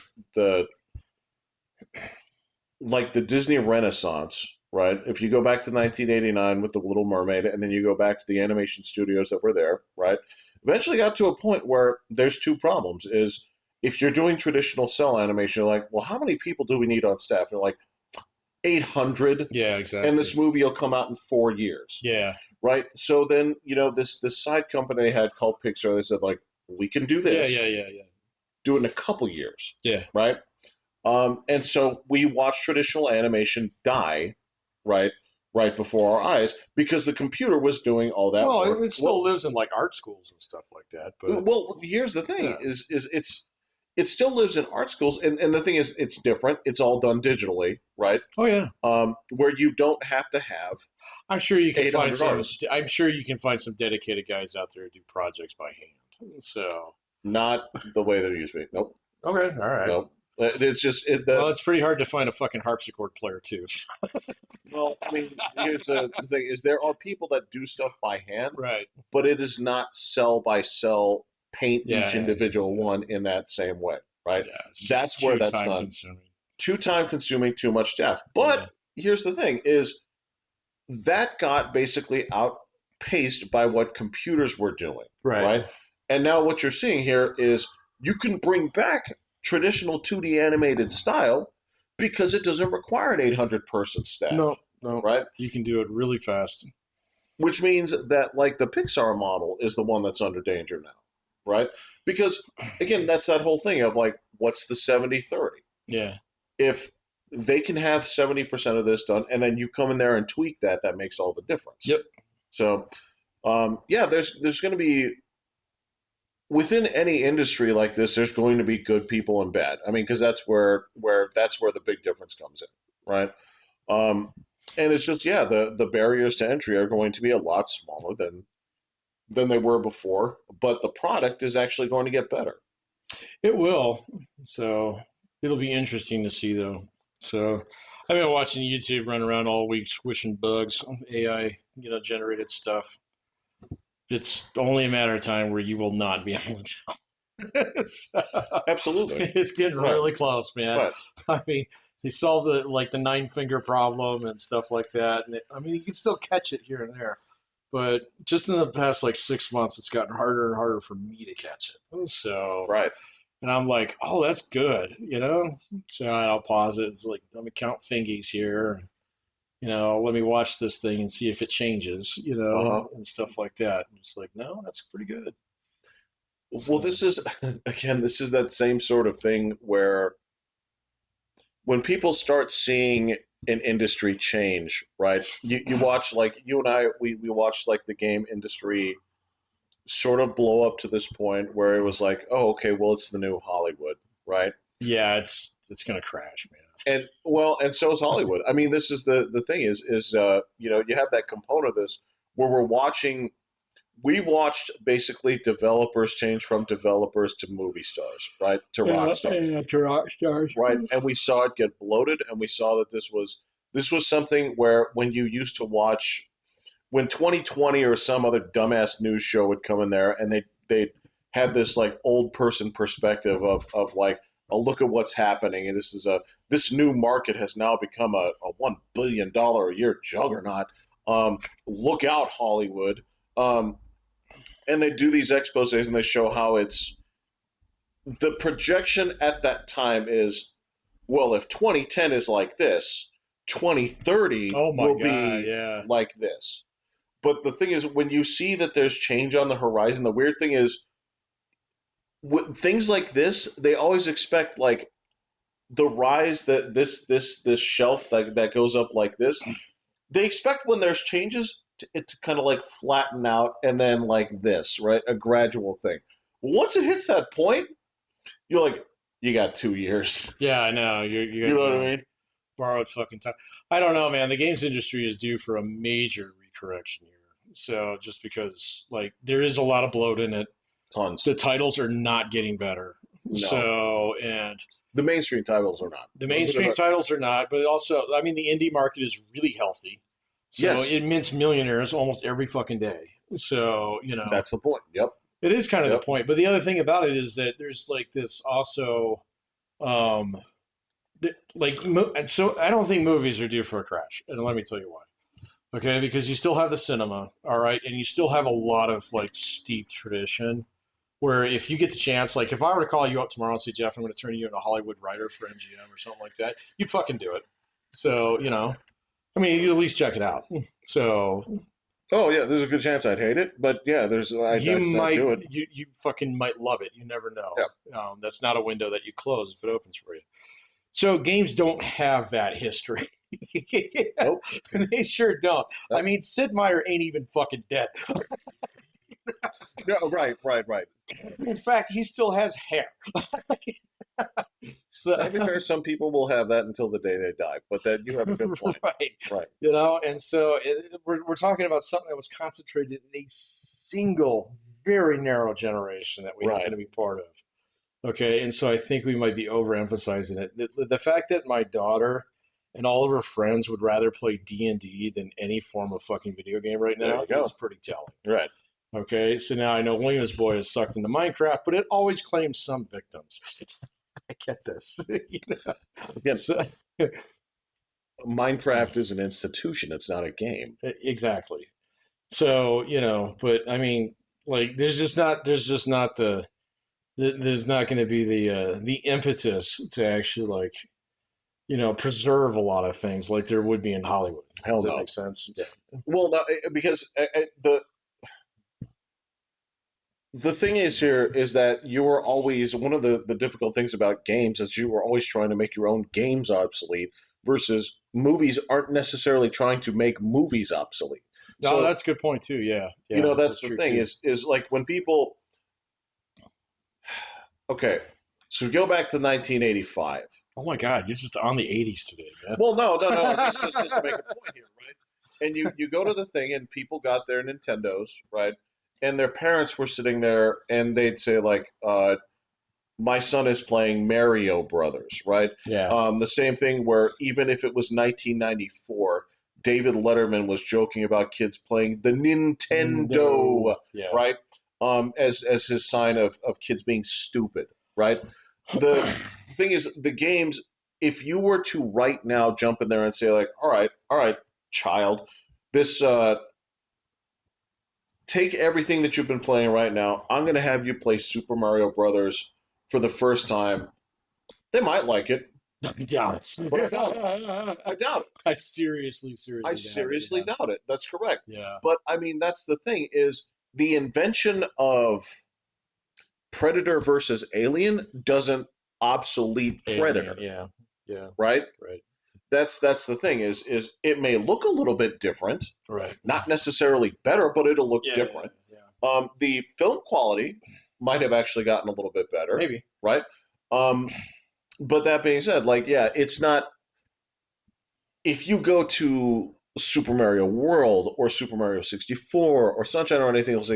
like the Disney Renaissance, right? If you go back to 1989 with The Little Mermaid, and then you go back to the animation studios that were there, right? Eventually got to a point where there's two problems. Is if you're doing traditional cell animation, you're like, well, how many people do we need on staff? And you're like, 800, Yeah, exactly. and this movie will come out in 4 years, Yeah. right? So then, this side company they had called Pixar, they said, like, we can do Yeah, this. yeah. Do it in a couple years. Yeah. Right? And so we watch traditional animation die, right before our eyes because the computer was doing all that Well, work. it still lives in like art schools and stuff like that. But Well, here's the thing: yeah. is it still lives in art schools, and the thing is, it's different. It's all done digitally, right? Oh yeah. Where you don't have to have I'm sure you can find 800 some. artists. I'm sure you can find some dedicated guys out there who do projects by hand. So Not the way they're used to be. Nope. okay, all right. Nope. It's just Well, it's pretty hard to find a fucking harpsichord player too. well, I mean, here's the thing: is there are people that do stuff by hand, Right. but it is not cell by cell paint Yeah, each yeah, individual yeah. one in that same way, right? Yeah. It's That's just where too that's time done. consuming. Too time consuming, too much staff. But here's the thing: is that got basically outpaced by what computers were doing, right? And now what you're seeing here is you can bring back traditional 2D animated style because it doesn't require an 800 person staff. No. Right? You can do it really fast. Which means that like the Pixar model is the one that's under danger now, right? Because again, that's that whole thing of like, what's the 70-30? Yeah. If they can have 70% of this done, and then you come in there and tweak that, that makes all the difference. Yep. So, there's going to be within any industry like this, there's going to be good people and bad. I mean, because that's where the big difference comes in, right? And it's just the barriers to entry are going to be a lot smaller than they were before, but the product is actually going to get better. It will. So it'll be interesting to see though. So I've been watching YouTube run around all week squishing bugs, AI, generated stuff. It's only a matter of time where you will not be able to tell. So, Absolutely. it's getting Right. really close, man. Right. I mean, they solved the 9 finger problem and stuff like that. And I mean, you can still catch it here and there. But just in the past like 6 months, it's gotten harder and harder for me to catch it. So, Right. and I'm like, oh, that's good, you know? So I'll pause it. It's like, let me count fingies here. You know, let me watch this thing and see if it changes, you Uh-huh. know, and stuff like that. And it's like, no, that's pretty good. Well, So, this is again, this is that same sort of thing where when people start seeing an industry change, right? You watch like you and I we watched like the game industry sort of blow up to this point where it was like, oh, okay, well, it's the new Hollywood, right? yeah, it's gonna crash, man. And well, and so is Hollywood. I mean, this is the thing is you know, you have that component of this where we watched basically developers change from developers to movie stars, right? To rock Yeah, stars, yeah, to rock stars. right? And we saw it get bloated, and we saw that this was something where when you used to watch when 2020 or some other dumbass news show would come in there and they have this like old person perspective of like, oh, look at what's happening, and this new market has now become a $1 billion a year juggernaut. Look out, Hollywood. Um, and they do these exposés and they show how it's the projection at that time is, well, if 2010 is like this, 2030 Oh my will god, be yeah. like this. But the thing is, when you see that there's change on the horizon, the weird thing is, with things like this, they always expect like the rise that this shelf that goes up like this. They expect when there's changes it to kind of like flatten out and then like this, right? A gradual thing. Once it hits that point, you're like, you got 2 years. Yeah, I know. You You know what I know, mean? borrowed fucking time. I don't know, man. The games industry is due for a major recorrection here. So just because like there is a lot of bloat in it, Tons. the titles are not getting better. No, So and the mainstream titles are not. the Those are mainstream the titles are not, but also I mean the indie market is really healthy. So yes. it mints millionaires almost every fucking day. So, you know, That's the point. Yep. it is kind of the Yep. point. But the other thing about it is that there's like this also um like and so I don't think movies are due for a crash. And let me tell you why. Okay, because you still have the cinema, all right, and you still have a lot of like steep tradition. Where if you get the chance, like if I were to call you up tomorrow and say, Jeff, I'm going to turn you into a Hollywood writer for MGM or something like that, you'd fucking do it. So you know, I mean, you at least check it out. So Oh yeah, there's a good chance I'd hate it, but yeah, you I'd might, do it. you fucking might love it. You never know. Yeah. That's not a window that you close if it opens for you. So games don't have that history. Nope. They sure don't. I Nope. mean, Sid Meier ain't even fucking dead. No, right, right, right. In fact, he still has hair. So, To be fair, some people will have that until the day they die, but that you have a good point. right. Right. You know, and so we're talking about something that was concentrated in a single, very narrow generation that we happen Right. to be part of. Okay, and so I think we might be overemphasizing it. The fact that my daughter and all of her friends would rather play D&D than any form of fucking video game right There now you go. is pretty telling. Right. Okay, so now I know William's boy is sucked into Minecraft, but it always claims some victims. I get this. You know? Again, So, Minecraft is an institution, it's not a game. exactly. So, you know, but I mean, like, there's not going to be the impetus to actually like preserve a lot of things like there would be in Hollywood. Hell Does that no. make sense? Yeah. Well, no, because the thing is here is that you were always one of the difficult things about games is you were always trying to make your own games obsolete versus movies aren't necessarily trying to make movies obsolete. No, So that's a good point too. Yeah, you yeah, know that's that's the true thing too. is like when people okay, so go back to 1985. Oh my God, you're just on the '80s today, man. Well, no, just to make a point here, right? And you go to the thing, and people got their Nintendos, right? And their parents were sitting there, and they'd say like, "My son is playing Mario Brothers," right? Yeah, The same thing where even if it was 1994, David Letterman was joking about kids playing the Nintendo, no, yeah. right? As his sign of kids being stupid, right? The thing is, the games. If you were to right now jump in there and say like, all right, child, this take everything that you've been playing right now. I'm going to have you play Super Mario Brothers for the first time. They might like it, I doubt but I it. doubt it. I doubt it. I seriously I doubt it. seriously doubt it. That's correct. Yeah. But I mean, that's the thing is the invention of Predator versus Alien doesn't obsolete Alien. Predator, Yeah. Yeah. right? Right. That's the thing is it may look a little bit different, Right. not necessarily better, but it'll look Yeah. Yeah. different. Yeah. The film quality might have actually gotten a little bit better, Maybe. right? Um, but that being said, like, yeah, it's not. If you go to Super Mario World or Super Mario 64 or Sunshine or anything else,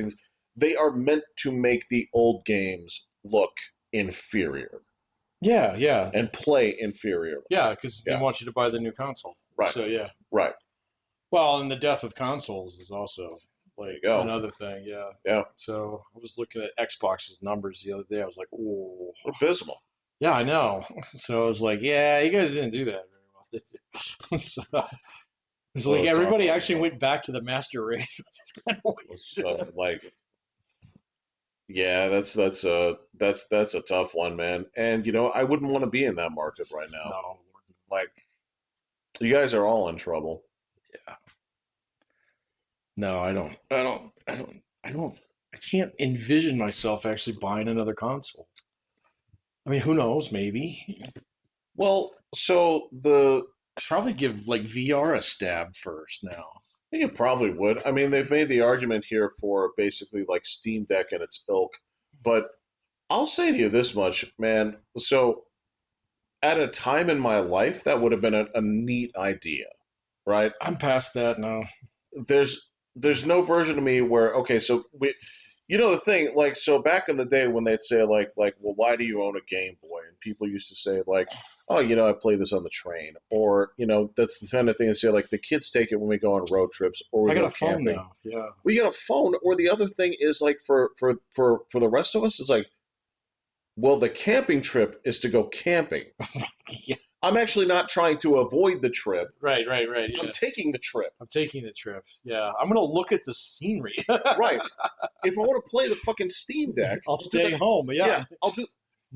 they are meant to make the old games look inferior Yeah. Yeah. and play inferior. Yeah. Because they Yeah, want you to buy the new console. right, So yeah. right. Well, and the death of consoles is also There you like go. another thing. Yeah. Yeah, So I was looking at Xbox's numbers the other day. I was like, oh, abysmal. yeah, I know. So I was like, yeah, you guys didn't do that very well, did you? So it's Well, like it's everybody awful. actually went back to the master race, which is kind of weird. Like, yeah, that's a tough one, man. And I wouldn't want to be in that market right now. No, Like, you guys are all in trouble. yeah, no, I can't envision myself actually buying another console. I mean, who knows? Maybe Well, so the probably give like VR a stab first now. you probably would. I mean, they've made the argument here for basically like Steam Deck and its ilk, but I'll say to you this much, man. So at a time in my life, that would have been a neat idea, right? I'm past that now. There's no version of me where okay, so the thing like so back in the day when they'd say like well why do you own a Game Boy and people used to say like oh I play this on the train or that's the kind of thing they say like the kids take it when we go on road trips or we I got go a phone camping. now. Yeah. We got a phone or the other thing is like for the rest of us it's like well the camping trip is to go camping. Yeah. I'm actually not trying to avoid the trip. Right. Yeah. I'm taking the trip. I'm taking the trip. Yeah. I'm gonna look at the scenery. Right. If I want to play the fucking Steam Deck, I'll stay home. Yeah. I'll do.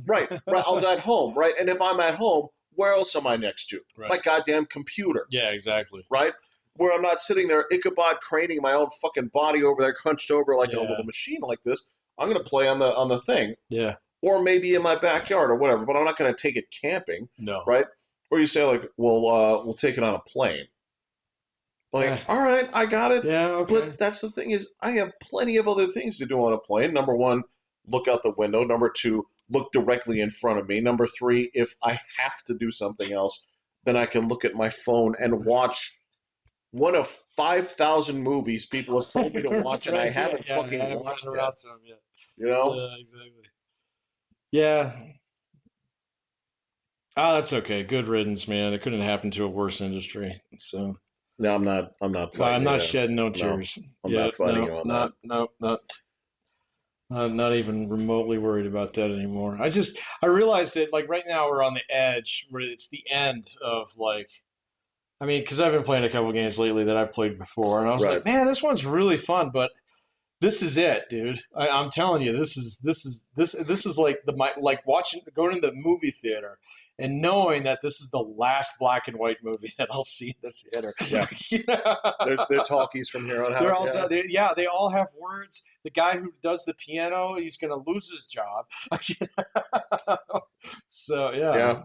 Right. I'll be at home. Right. And if I'm at home, where else am I next to? Right. My goddamn computer. Yeah. Exactly. Right. Where I'm not sitting there Ichabod craning my own fucking body over there, hunched over like in a Yeah. little machine like this. I'm gonna play on the thing, Yeah. or maybe in my backyard or whatever. But I'm not gonna take it camping. No. Right. Or you say like, well, we'll take it on a plane. Like, Yeah. all right, I got it. Yeah. Okay. But that's the thing is, I have plenty of other things to do on a plane. Number one, look out the window. Number two, look directly in front of me. Number three, if I have to do something else, then I can look at my phone and watch one of 5,000 movies people have told me to watch, and I haven't fucking I haven't watched gotten yet. around to 'em yet. You know? Yeah. Exactly. Yeah. Ah, that's okay. Good riddance, man. It couldn't happen to a worse industry. So No, I'm not. I'm not fighting. I'm not you. shedding no tears. I'm Yeah, not fighting no, you on not, no, not, not even remotely worried about that anymore. I realized that like right now we're on the edge where it's the end of like, I mean, because I've been playing a couple games lately that I've played before, and I was Right. like, man, this one's really fun, but this is it, dude. I'm telling you, this is like like watching going to the movie theater and knowing that this is the last black and white movie that I'll see in the theater. Yeah. They're talkies from here on out. They're all done. They all have words. The guy who does the piano, he's going to lose his job. So yeah,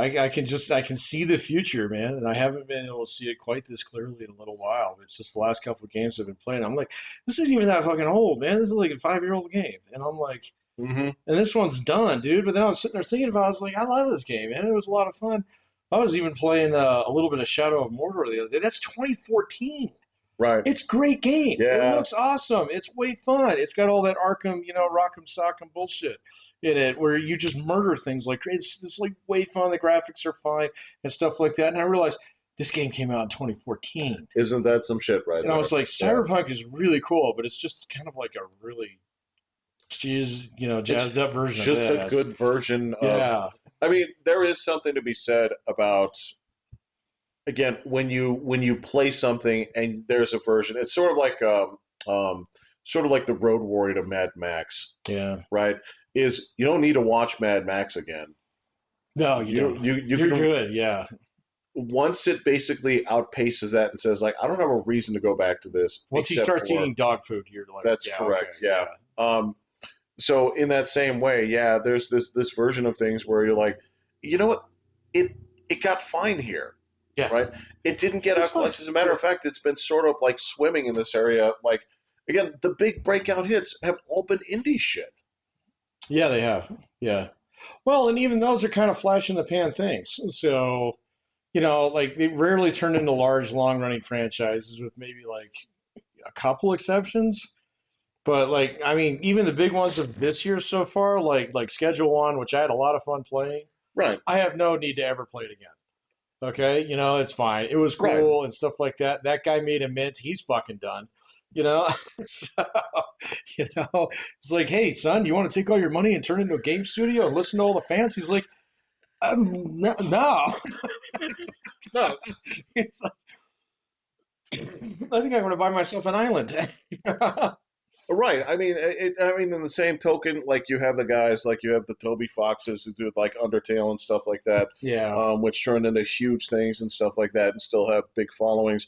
I can see the future, man, and I haven't been able to see it quite this clearly in a little while. It's just the last couple of games I've been playing. I'm like, this isn't even that fucking old, man. This is like a 5-year-old game, and I'm like, and this one's done, dude. But then I was sitting there thinking about, it, I was like, I love this game, man. It was a lot of fun. I was even playing a little bit of Shadow of Mordor the other day. That's 2014. Right. It's a great game. Yeah. It looks awesome. It's way fun. It's got all that Arkham, Rock'em Sock'em bullshit in it, where you just murder things like it's like way fun. The graphics are fine and stuff like that. And I realized this game came out in 2014. Isn't that some shit right And there? I was like, Cyberpunk is really cool, but it's just kind of like a really jazzed up version just of a that. good version of. Yeah. I mean, there is something to be said about. Again, when you play something and there's a version, it's sort of like um, sort of like the Road Warrior to Mad Max, Yeah. right? Is you don't need to watch Mad Max again. No, you You don't. you You're can good. Yeah. once it basically outpaces that and says like I don't have a reason to go back to this Once he except starts for eating dog food, you're like, that's yeah, okay, correct. Yeah. yeah, So in that same way, yeah, there's this version of things where you're like, you know what, it it got fine here, yeah. right? It didn't get It's out. fun. As a matter Yeah. of fact, it's been sort of like swimming in this area. Like again, the big breakout hits have all been indie shit. Yeah, they have. Yeah. Well, and even those are kind of flash in the pan things. So, like they rarely turn into large, long running franchises with maybe like a couple exceptions. But like, I mean, even the big ones of this year so far, like Schedule One, which I had a lot of fun playing, Right, I have no need to ever play it again. Okay, it's fine. It was right. cool and stuff like that. That guy made a mint. He's fucking done. You know, so it's like, hey, son, do you want to take all your money and turn it into a game studio and listen to all the fans? He's like, no, no. No. It's like, I think I'm going to buy myself an island. Right. I mean, I mean, in the same token, like you have the guys, like you have the Toby Foxes who do like Undertale and stuff like that, Yeah, which turned into huge things and stuff like that, and still have big followings.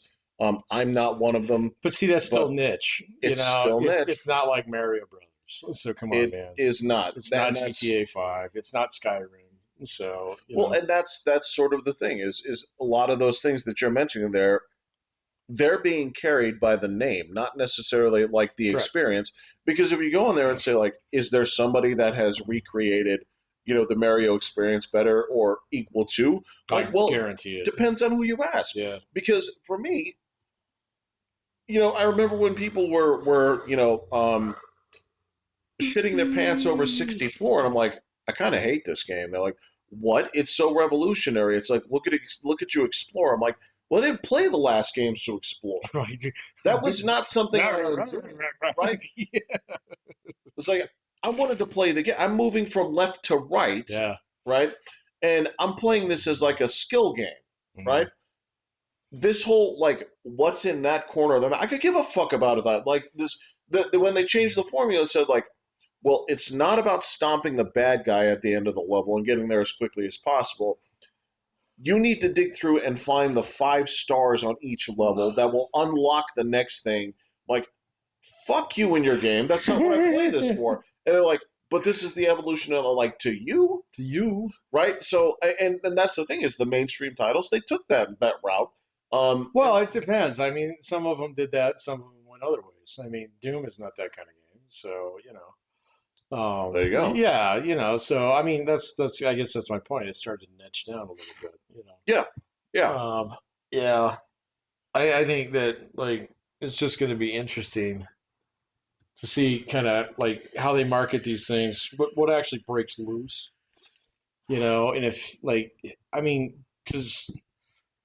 I'm not one of them, but see, that's still but niche. it's still niche. It's not like Mario Brothers. So come on, It man. is not It's that, not and that's GTA 5. It's not Skyrim. So well, and that's sort of the thing is a lot of those things that you're mentioning there, they're being carried by the name, not necessarily like the correct. experience. Because if you go in there and say like, is there somebody that has recreated, the Mario experience better or equal to? Like, I well, guarantee it. depends on who you ask. Yeah. Because for me, I remember when people were shitting their pants over 64, and I'm like, I kind of hate this game. They're like, what? It's so revolutionary. It's like look at you explore. I'm like, well, I didn't play the last games to explore. Right. That was not something I Right. enjoyed, right? It's like I wanted to play the game. I'm moving from left to right, Yeah. right? And I'm playing this as like a skill game, Mhm. right? This whole like what's in that corner of the map, I could give a fuck about it. Like this, when they changed the formula, it said like, well, it's not about stomping the bad guy at the end of the level and getting there as quickly as possible. You need to dig through and find the 5 stars on each level that will unlock the next thing. Like, fuck you in your game. That's not what I play this for. And they're like, but this is the evolution of like to you, To you. right? So, and that's the thing is the mainstream titles they took that route. Well, it depends. I mean, some of them did that. Some of them went other ways. I mean, Doom is not that kind of game. So, there you go. yeah, so I mean, that's I guess that's my point. It started to niche down a little bit. Yeah, yeah. Yeah, I think that like it's just going to be interesting to see kind of like how they market these things, what actually breaks loose, and if like I mean, because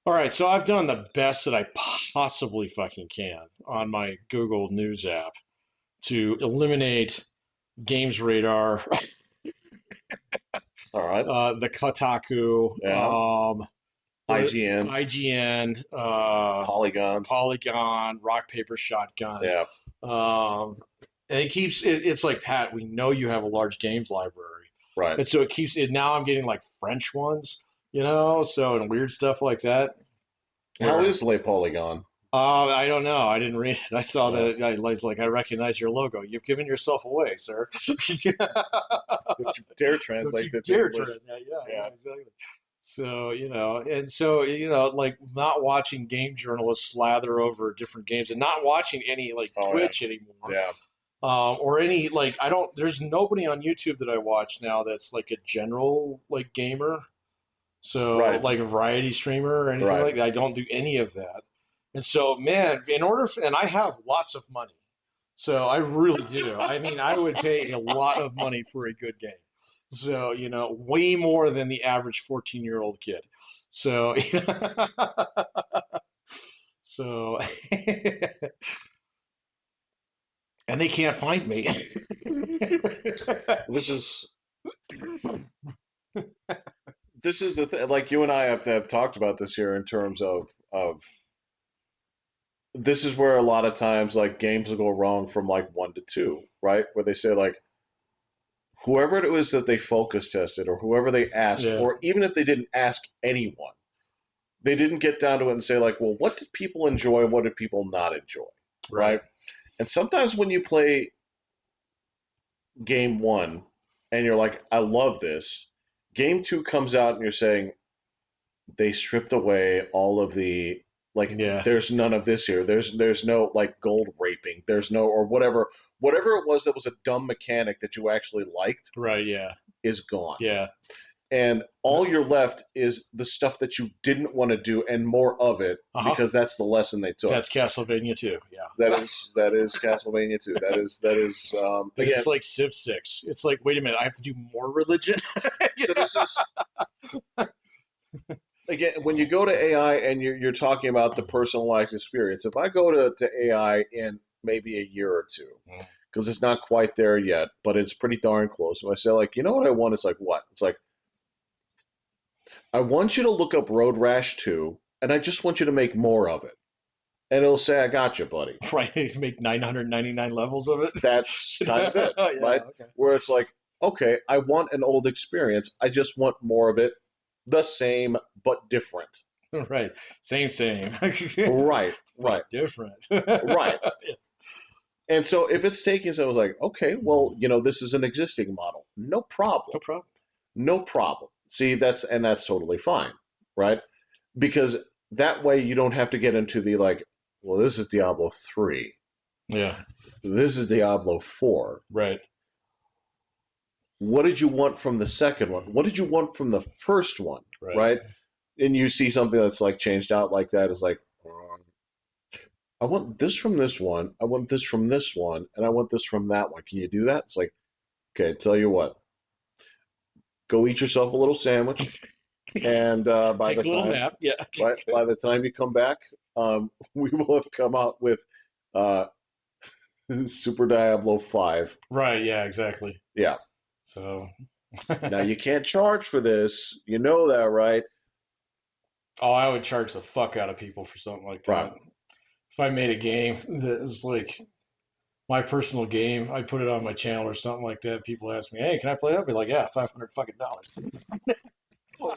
all right, so I've done the best that I possibly fucking can on my Google News app to eliminate Games Radar, All right. the Kotaku, Yeah. IGN, IGN, Polygon. Polygon, Rock Paper Shotgun. Yeah. Um, and it's like, Pat, we know you have a large games library. Right. And so it keeps it. Now I'm getting like French ones, so and weird stuff like that. How Where is Le Polygon? I don't know. I didn't read it. I saw Yeah. that. I was like, I recognize your logo. You've given yourself away, sir. Don't you dare Don't translate you that to dare English. try it. Yeah, Yeah. exactly. So, and so, like not watching game journalists slather over different games and not watching any like Oh yeah. Twitch anymore. Yeah. Or any like there's nobody on YouTube that I watch now that's like a general like gamer. So Right. like a variety streamer or anything Right. like that. I don't do any of that. And so, man, and I have lots of money. So I really do. I mean, I would pay a lot of money for a good game. So, way more than the average 14-year-old kid. So, so, and they can't find me. This is this is the thing. Like you and I have to have talked about this here in terms of this is where a lot of times like games will go wrong from like 1 to 2, right? Where they say like whoever it was that they focus tested or whoever they asked, Yeah. or even if they didn't ask anyone, they didn't get down to it and say like, well, what did people enjoy? What did people not enjoy? Right. Right. And sometimes when you play game one and you're like, I love this, game two comes out and you're saying, they stripped away all of the like Yeah. there's none of this here. There's no like gold raping. There's no or whatever it was that was a dumb mechanic that you actually liked Right. Yeah. is gone. Yeah. And all you're left is the stuff that you didn't want to do and more of it Uh-huh. because that's the lesson they took. That's Castlevania too. Yeah. That is Castlevania too. That is But again. it's like Civ 6. It's like, wait a minute, I have to do more religion? So this is again when you go to AI and you're talking about the personalized experience. If I go to AI in maybe a year or two, because it's not quite there yet, but it's pretty darn close. If I say like, you know what I want, it's like what? It's like I want you to look up Road Rash 2, and I just want you to make more of it. And it'll say, I got you, buddy. Right. To make 999 levels of it. That's kind of it, Yeah, right? okay. Where it's like, okay, I want an old experience. I just want more of it, the same but different. Right. Same. Right, right, Different. right. And so if it's taking something like, okay, well, this is an existing model. No problem. No problem. No problem. See, that's totally fine, right? Because that way you don't have to get into the like, well, this is Diablo 3. Yeah. This is Diablo 4. Right. What did you want from the second one? What did you want from the first one? Right? And you see something that's like changed out like that is like, I want this from this one, I want this from this one, and I want this from that one. Can you do that? It's like, okay, tell you what, go eat yourself a little sandwich, and by Take the a little time, nap. Yeah. right, by the time you come back, we will have come out with uh, Super Diablo 5. Right. Yeah. Exactly. Yeah. So. Now you can't charge for this. You know that, right? Oh, I would charge the fuck out of people for something like that. Right. If I made a game that was like my personal game, I put it on my channel or something like that. People ask me, "Hey, can I play that?" I'd be like, "Yeah, $500 fucking dollars." Well,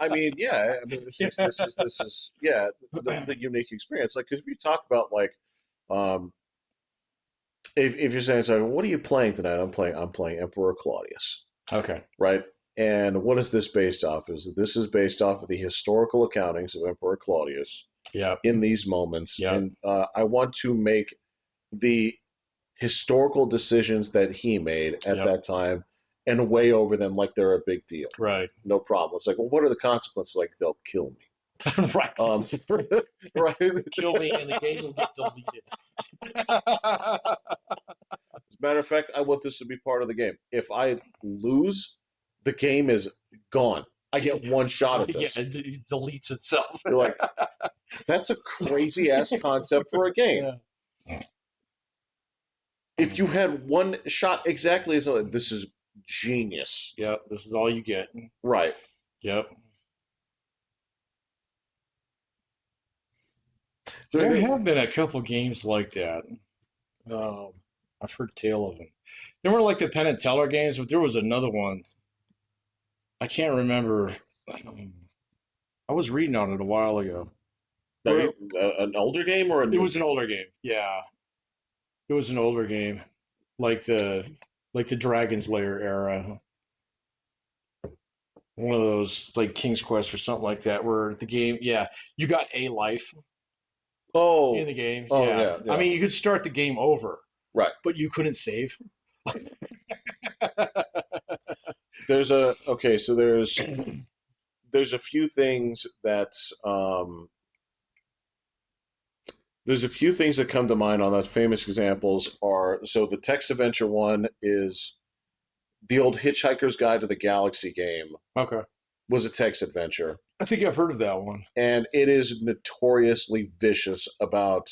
I mean, yeah. I mean, this is yeah, the unique experience. Like, because if you talk about like, um, if you're saying so, what are you playing tonight? I'm playing Emperor Claudius, Okay. right? And what is this based off? This is based off of the historical accountings of Emperor Claudius Yeah. in these moments, Yeah. and I want to make the historical decisions that he made at Yep. that time and weigh over them like they're a big deal. Right. No problem. It's like, well, what are the consequences? Like, they'll kill me. Right. Right. Kill me and the game will get deleted. As a matter of fact, I want this to be part of the game. If I lose, the game is gone. I get one shot at this. Yeah, it deletes itself. You're like, that's a crazy ass concept for a game. Yeah. If you had one shot exactly as this is genius. Yep. This is all you get. Right. Yep. So There have been a couple games like that. I've heard tale of them. They were like the Penn and Teller games, but there was another one. I can't remember. I was reading on it a while ago. an older game or a It new? was an older game. Yeah, it was an older game, like the Dragon's Lair era. One of those like King's Quest or something like that, where the game, yeah, you got a life Oh, in the game. oh Yeah. yeah. I mean, you could start the game over, Right. but you couldn't save. There's a okay. So there's a few things that there's a few things that come to mind on those famous examples are so the text adventure one is the old Hitchhiker's Guide to the Galaxy game Okay. was a text adventure, I think I've heard of that one. and it is notoriously vicious about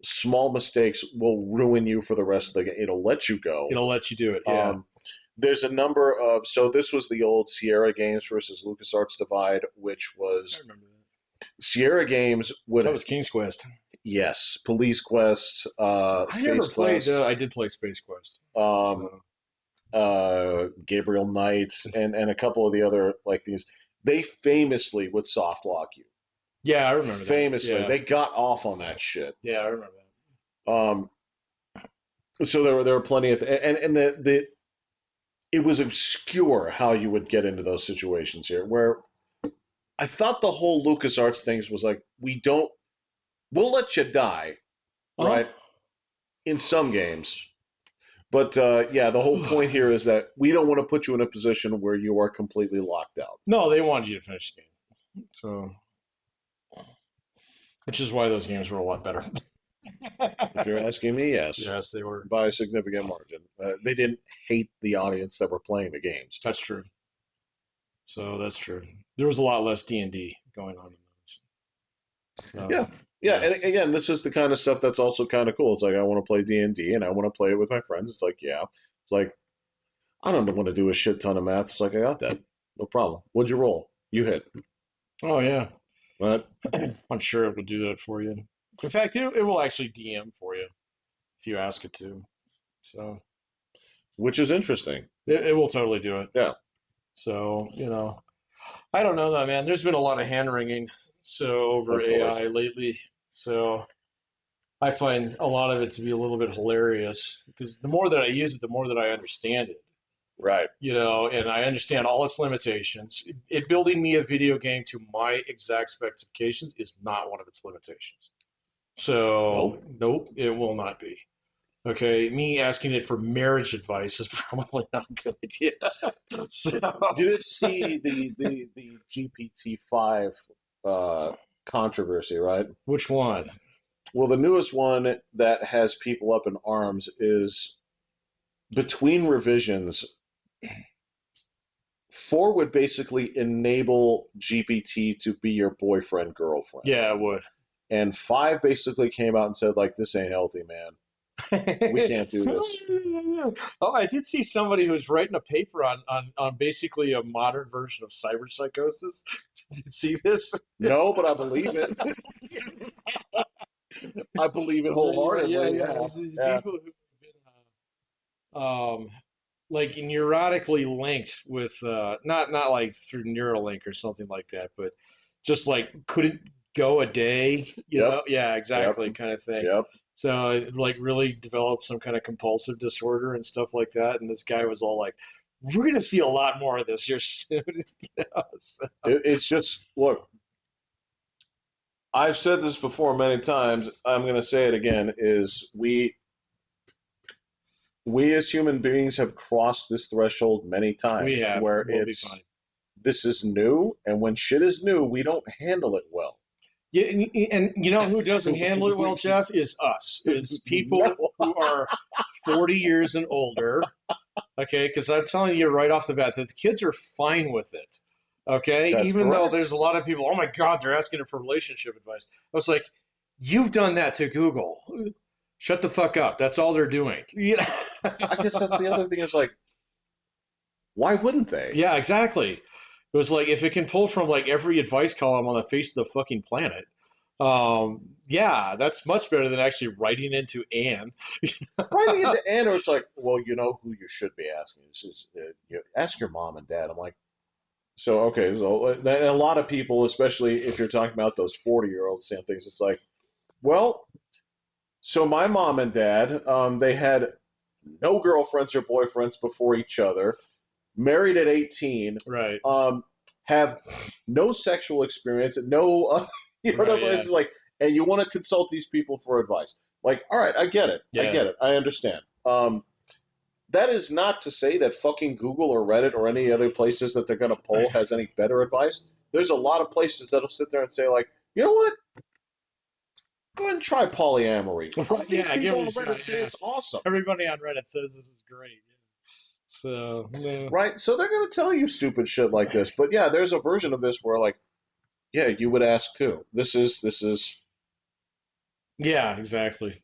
small mistakes will ruin you for the rest of the game. It'll let you go. It'll let you do it. Yeah. There's a number of so this was the old Sierra Games versus LucasArts divide, which I was remember that. Sierra Games would That was King's Quest. Yes, Police Quest, I never Space played. Quest, I did play Space Quest. um, So Gabriel Knight, and a couple of the other like these. They famously would soft lock you. yeah, I remember that. Famously, Yeah, they got off on that shit. yeah, I remember that. Um, so there were plenty of and the it was obscure how you would get into those situations here. Where I thought the whole LucasArts things was like, we'll let you die, Uh right? In some games. But yeah, the whole point huh. here is that we don't want to put you in a position where you are completely locked out. No, they wanted you to finish the game. So, which is why those games were a lot better. If you're asking me, yes, Yes, they were. by a significant margin. They didn't hate the audience that were playing the games. That's true. So that's true. There was a lot less D&D going on in those. Yeah, yeah, Yeah, and again, this is the kind of stuff that's also kind of cool. It's like I want to play D&D and I want to play it with my friends. It's like, yeah, it's like I don't want to do a shit ton of math. It's like I got that, no problem. What'd you roll? You hit. oh yeah. Right? I'm sure it will do that for you. In fact, it will actually DM for you if you ask it to. So Which is interesting. it will totally do it. Yeah, So, I don't know though, man. There's been a lot of hand wringing over of course. AI lately. So I find a lot of it to be a little bit hilarious because the more that I use it, the more that I understand it. Right. And I understand all its limitations. It building me a video game to my exact specifications is not one of its limitations. So, Nope. nope, it will not be. Okay, me asking it for marriage advice is probably not a good idea. So, You did see the GPT-5 controversy, right? which one? Well, the newest one that has people up in arms is between revisions. 4 would basically enable GPT to be your boyfriend, girlfriend. Yeah, it would. And 5 basically came out and said, like, this ain't healthy, man. We can't do this. Oh, I did see somebody who was writing a paper on basically a modern version of cyberpsychosis. Did you see this? No, but I believe it. I believe it Yeah, wholeheartedly. yeah. Yeah. This is Yeah. people who've been like neurotically linked with not like through Neuralink or something like that, but just like couldn't go a day, Yep. Yeah, Yep. exactly, kind of thing. Yep. So it like really developed some kind of compulsive disorder and stuff like that. And this guy was all like, "We're gonna see a lot more of this here soon." So, It's just, look, I've said this before many times. I'm going to say it again: is we as human beings have crossed this threshold many we times have, where we'll be it's fine. this is new, and when shit is new, we don't handle it well. Yeah, and you know who doesn't handle it well, Jeff, is us, is No, people who are 40 years and older. Okay, because I'm telling you right off the bat that the kids are fine with it. Okay, that's even though there's correct. a lot of people, oh my God, they're asking it for relationship advice. I was like, you've done that to Google. Shut the fuck up. That's all they're doing. I guess that's the other thing. Is like, why wouldn't they? Yeah, exactly. It was like if it can pull from like every advice column on the face of the fucking planet. Yeah, that's much better than actually writing into Anne. Writing into Anna, it's like, well, you know who you should be asking. This is you ask your mom and dad. I'm like, so okay, so a lot of people, especially if you're talking about those 40-year-olds saying things, it's like, well, so my mom and dad, they had no girlfriends or boyfriends before each other, married at 18, Right. have no sexual experience, no, Right. Yeah. it's like, and you want to consult these people for advice. Like, all right, I get it, Yeah. I understand. That is not to say that fucking Google or Reddit or any other places that they're going to poll has any better advice. There's a lot of places that'll sit there and say, like, you know what? Go ahead and try polyamory. All these Yeah. Give people it on a Reddit shot. say Yeah. it's awesome, Everybody on Reddit says this is great. Yeah. So, yeah. right? So they're going to tell you stupid shit like this. But yeah, there's a version of this where, like, yeah, you would ask too. This is. Yeah, exactly.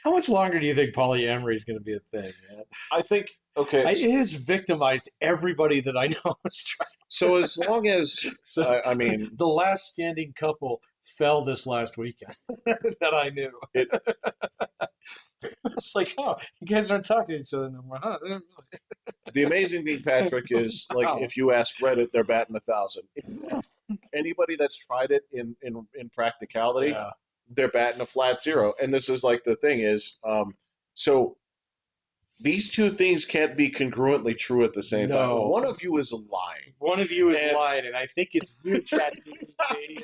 How much longer do you think polyamory is going to be a thing, man? I think okay. It has victimized everybody that I know is trying. So as long as So I mean, the last standing couple fell this last weekend that I knew. It It's like, oh, you guys aren't talking to each other no more, huh? the amazing thing, Patrick, is like Wow. if you ask Reddit, they're batting 1,000. If you ask anybody that's tried it in practicality, Yeah. they're batting a flat zero. And this is like the thing is, so these two things can't be congruently true at the same time. No. One of you is lying. One of you is And lying, and I think it's you, ChatGPT.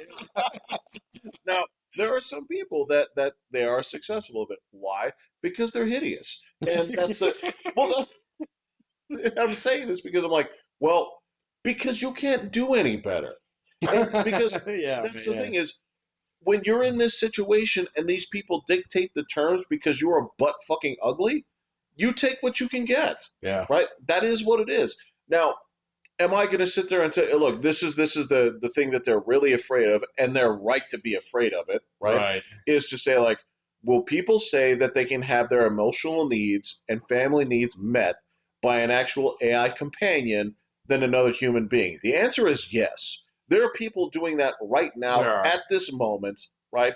now there are some people that they are successful with it. Why? Because they're hideous, and that's the well. I'm saying this because I'm like, well, because you can't do any better. And because Yeah, that's the yeah, thing is when you're in this situation and these people dictate the terms because you're a butt fucking ugly, you take what you can get. yeah. Right? That is what it is. Now, am I going to sit there and say, look, this is the thing that they're really afraid of, and they're right to be afraid of it, right? Right. Is to say like, will people say that they can have their emotional needs and family needs met by an actual AI companion than another human being? The answer is yes. There are people doing that right now There are. at this moment, right?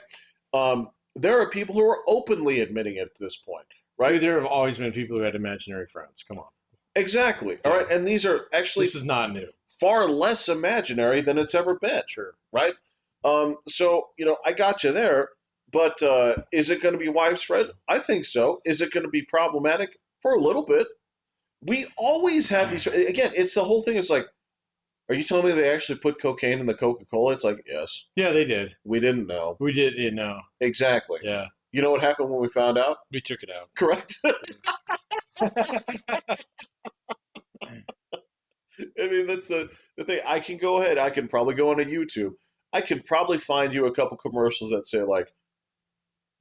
There are people who are openly admitting it at this point, right? Dude, there have always been people who had imaginary friends. Come on. Exactly. All Yeah. right, and these are actually This is not new. far less imaginary than it's ever been. Sure. Right? So I got you there, but is it going to be widespread? I think so. Is it going to be problematic for a little bit? We always have these. Again, it's the whole thing. It's like, are you telling me they actually put cocaine in the Coca-Cola? It's like, yes. Yeah, they did. We didn't know. We did, you know. Exactly. Yeah. You know what happened when we found out? We took it out. Correct. I mean, that's the thing. I can go ahead. I can probably go onto YouTube. I can probably find you a couple commercials that say like,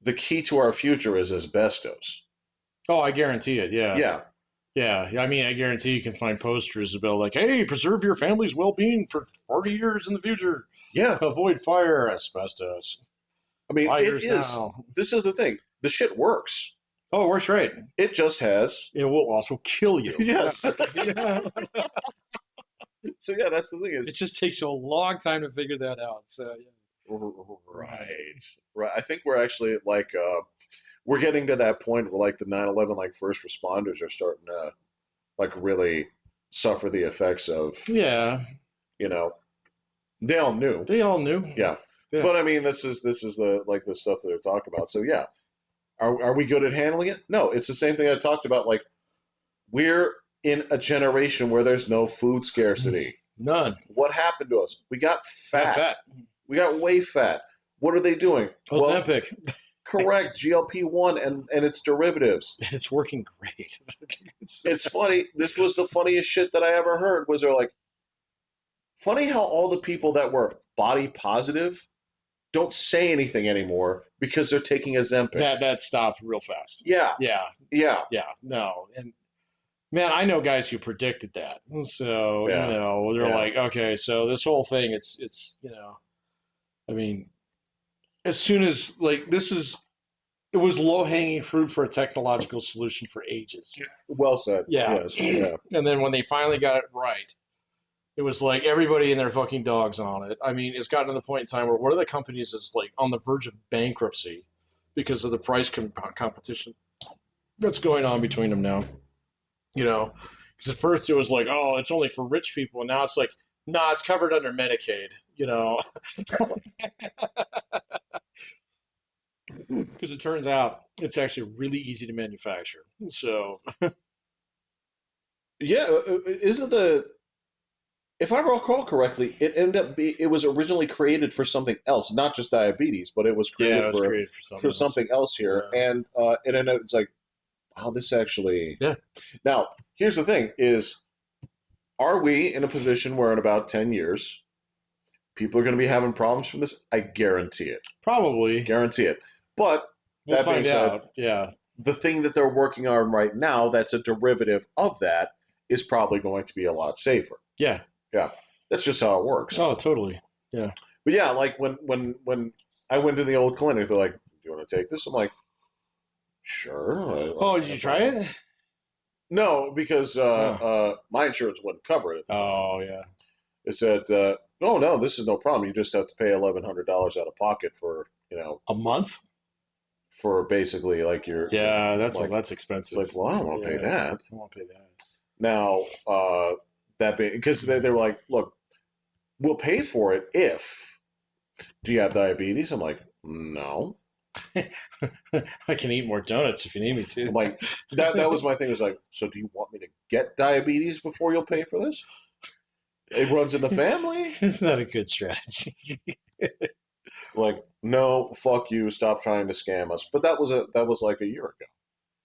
the key to our future is asbestos. Oh, I guarantee it. Yeah. Yeah. Yeah. I mean, I guarantee you can find posters about like, hey, preserve your family's well-being for 40 years in the future. Yeah. Avoid fire, asbestos. I mean, it Fires is. now. This is the thing. The shit works. Oh, it works right. It just has. It will also kill you. Yes. Yeah. So yeah, that's the thing It is just takes you a long time to figure that out. So yeah. right. I think we're actually like we're getting to that point where like the 9/11 like first responders are starting to like really suffer the effects of Yeah. you know they all knew. They all knew. Yeah. Yeah. But I mean this is the like the stuff that they're talking about. So yeah. Are we good at handling it? No, it's the same thing I talked about. Like we're in a generation where there's no food scarcity. None. What happened to us? We got fat. Fat. We got way fat. What are they doing? Ozempic. Correct. GLP-1 and its derivatives. It's working great. It's funny. This was the funniest shit that I ever heard. Was they're like, funny how all the people that were body positive don't say anything anymore because they're taking Ozempic. that stopped real fast. Yeah. Yeah. Yeah. Yeah. No. And man, I know guys who predicted that. So, Yeah. they're Yeah. like, okay, so this whole thing, it's, I mean, as soon as like it was low hanging fruit for a technological solution for ages. Well said. Yeah. Yes. Yeah. And then when they finally got it right, it was like everybody and their fucking dogs on it. I mean, it's gotten to the point in time where one of the companies is like on the verge of bankruptcy because of the price competition that's going on between them now. Because at first it was like, oh, it's only for rich people, and now it's like, nah, it's covered under Medicaid. Because it turns out it's actually really easy to manufacture. So Yeah. Isn't the if I recall correctly, it was originally created for something else, not just diabetes, but it was created it was for created for something else here, Yeah. and then it's like, wow, this actually. Yeah. Now, here's the thing: is are we in a position where in about 10 years, people are going to be having problems from this? I guarantee it. Probably. Guarantee it. But We'll that being find said, out. Yeah. the thing that they're working on right now, that's a derivative of that, is probably going to be a lot safer. Yeah. Yeah, that's just how it works. Oh, totally. Yeah. But yeah, like when I went to the old clinic, they're like, "Do you want to take this?" I'm like, "Sure." Oh, did you try it? No, because my insurance wouldn't cover it. At the time. Oh, yeah. It said, Oh no, this is no problem. You just have to pay $1,100 out of pocket for A month? for basically like your Yeah, like that's it's like, expensive. well, I don't want to pay Yeah, that. I won't pay that. Now, that being because they were like, look, we'll pay for it if do you have diabetes? I'm like, no. I can eat more donuts if you need me I'm to. like that was my thing. Was like, so do you want me to get diabetes before you'll pay for this? It runs in the family. It's not a good strategy. Like, no, fuck you. Stop trying to scam us. But that was like a year ago,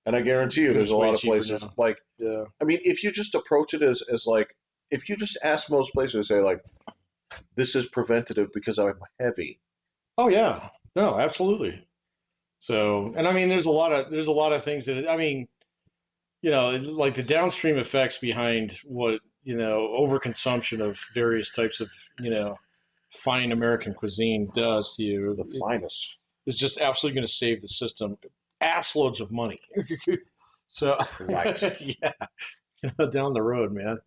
and I guarantee you, there's a It's way lot of cheaper places now. like, Yeah. I mean, if you just approach it as like, if you just ask most places, say like, this is preventative because I'm heavy. Oh yeah. No, absolutely. So, and I mean, there's a lot of things that I mean, like the downstream effects behind what overconsumption of various types of you know fine American cuisine does to The you finest. is just absolutely going to save the system ass loads of money. So, Correct. yeah, down the road, man.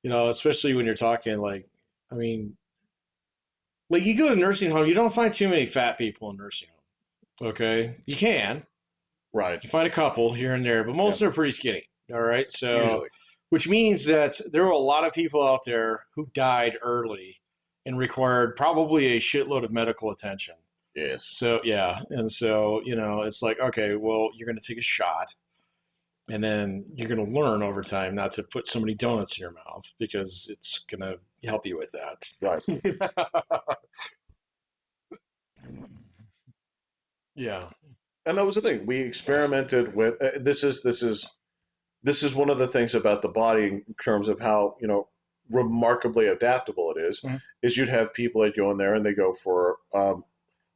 Especially when you're talking like, I mean, like you go to nursing home, you don't find too many fat people in nursing home. Okay, you can. Right. You find a couple here and there, but Yeah. most are pretty skinny. All right, so Usually. which means that there were a lot of people out there who died early and required probably a shitload of medical attention. Yes. So yeah, and so it's like, okay, well, you're going to take a shot, and then you're going to learn over time not to put so many donuts in your mouth because it's going to help you with Right. that. Yeah. And that was the thing. We experimented with this is one of the things about the body in terms of how remarkably adaptable it Mhm. is you'd have people that go in there and they go for look,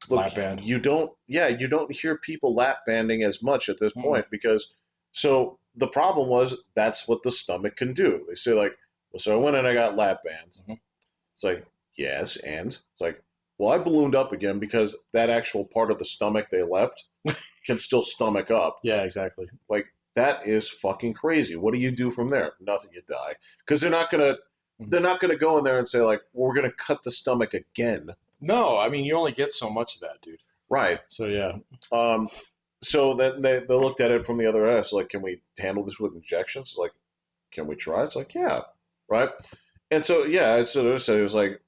Lap band. you don't hear people lap banding as much at this Mm-mm. point because so the problem was that's what the stomach can do. They say like, well, so I went and I got lap band. Mhm. It's like, yes, and it's like, well, I ballooned up again because that actual part of the stomach they left can still stomach up. Yeah, exactly. Like, that is fucking crazy. What do you do from there? Nothing, you die. Because they're not gonna go in there and say like, well, we're gonna cut the stomach again. No, I mean you only get so much of that, dude. Right. So yeah. Um, so then they looked at it from the other end. So like, can we handle this with injections? Like, can we try? It's like, yeah, right. And so yeah, so it was like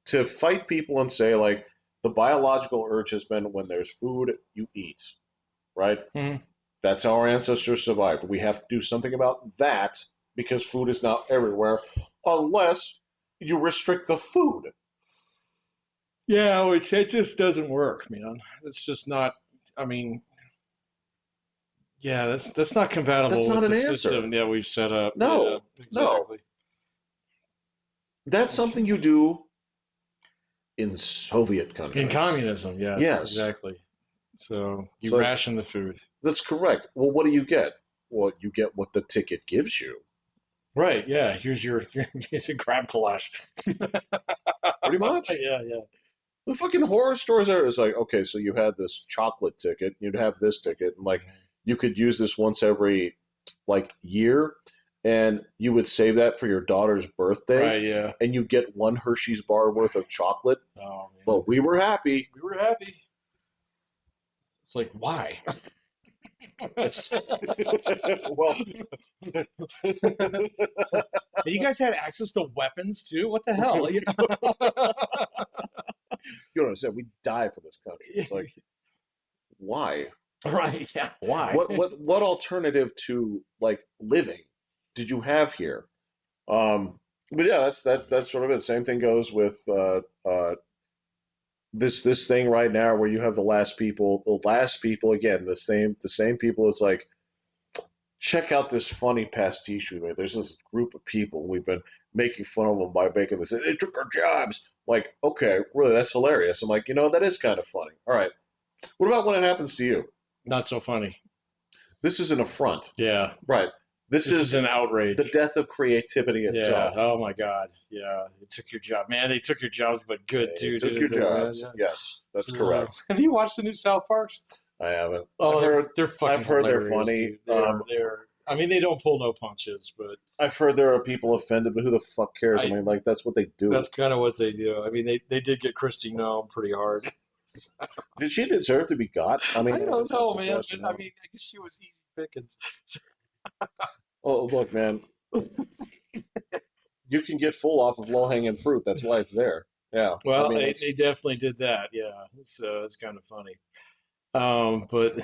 to fight people and say like the biological urge has been when there's food you eat, right? Mhm. That's how our ancestors survived. We have to do something about that because food is not everywhere unless you restrict the food. Yeah, which it just doesn't work, man. It's just not. I mean, yeah, that's not That's compatible not with an the answer. system that we've set up. Yeah, No, no. exactly. That's something you do in Soviet In countries. communism, yes, Yes. exactly. So you So ration the food. that's correct. Well, what do you get? Well, you get what the ticket gives you. Right, yeah. Here's your crab collage. Pretty much. Yeah, yeah. The fucking horror stores are is like, okay, so you had this chocolate ticket, you'd have this ticket, and like you could use this once every like year, and you would save that for your daughter's birthday, Right, yeah. and you get one Hershey's bar worth of chocolate. Oh man. Well, we were happy. We were happy. It's like, why? Well, And you guys had access to weapons too? What the hell? you know what I said? We die for this country. It's like, why? Right, yeah. Why? What alternative to like living did you have here? But yeah, that's sort of it. Same thing goes with this thing right now where you have the last people. The last people again, the same people. It's like check out this funny pastiche we made. There's this group of people we've been making fun of them by making this. They took our jobs. Like, okay, really, that's hilarious. I'm like, that is kind of funny. All right, what about when it happens to you? Not so funny. This is an affront, Yeah. right? This This is is an outrage. the death of creativity Yeah. itself. Oh my God. Yeah. They took your job, man. They took your jobs, but good They too, took didn't your they, man? jobs. Yeah. Yes, that's So, correct. have you watched the new South Parks? I haven't. Oh, they're fucking I've heard they're hilarious, funny. dude. They're. I mean, they don't pull no punches, but I've heard there are people offended, but who the fuck cares? I I mean, like that's what they do. that's kind of what they do. I mean, they did get Christy Nome pretty hard. Did she deserve to be got? I I mean, I don't guess know, that's the man, but question. I mean, I guess she was easy pickings. Oh, look, man, you can get full off of low hanging fruit. That's why it's there. Yeah, I Well, mean, they it's definitely did that. Yeah, so it's kind of funny. But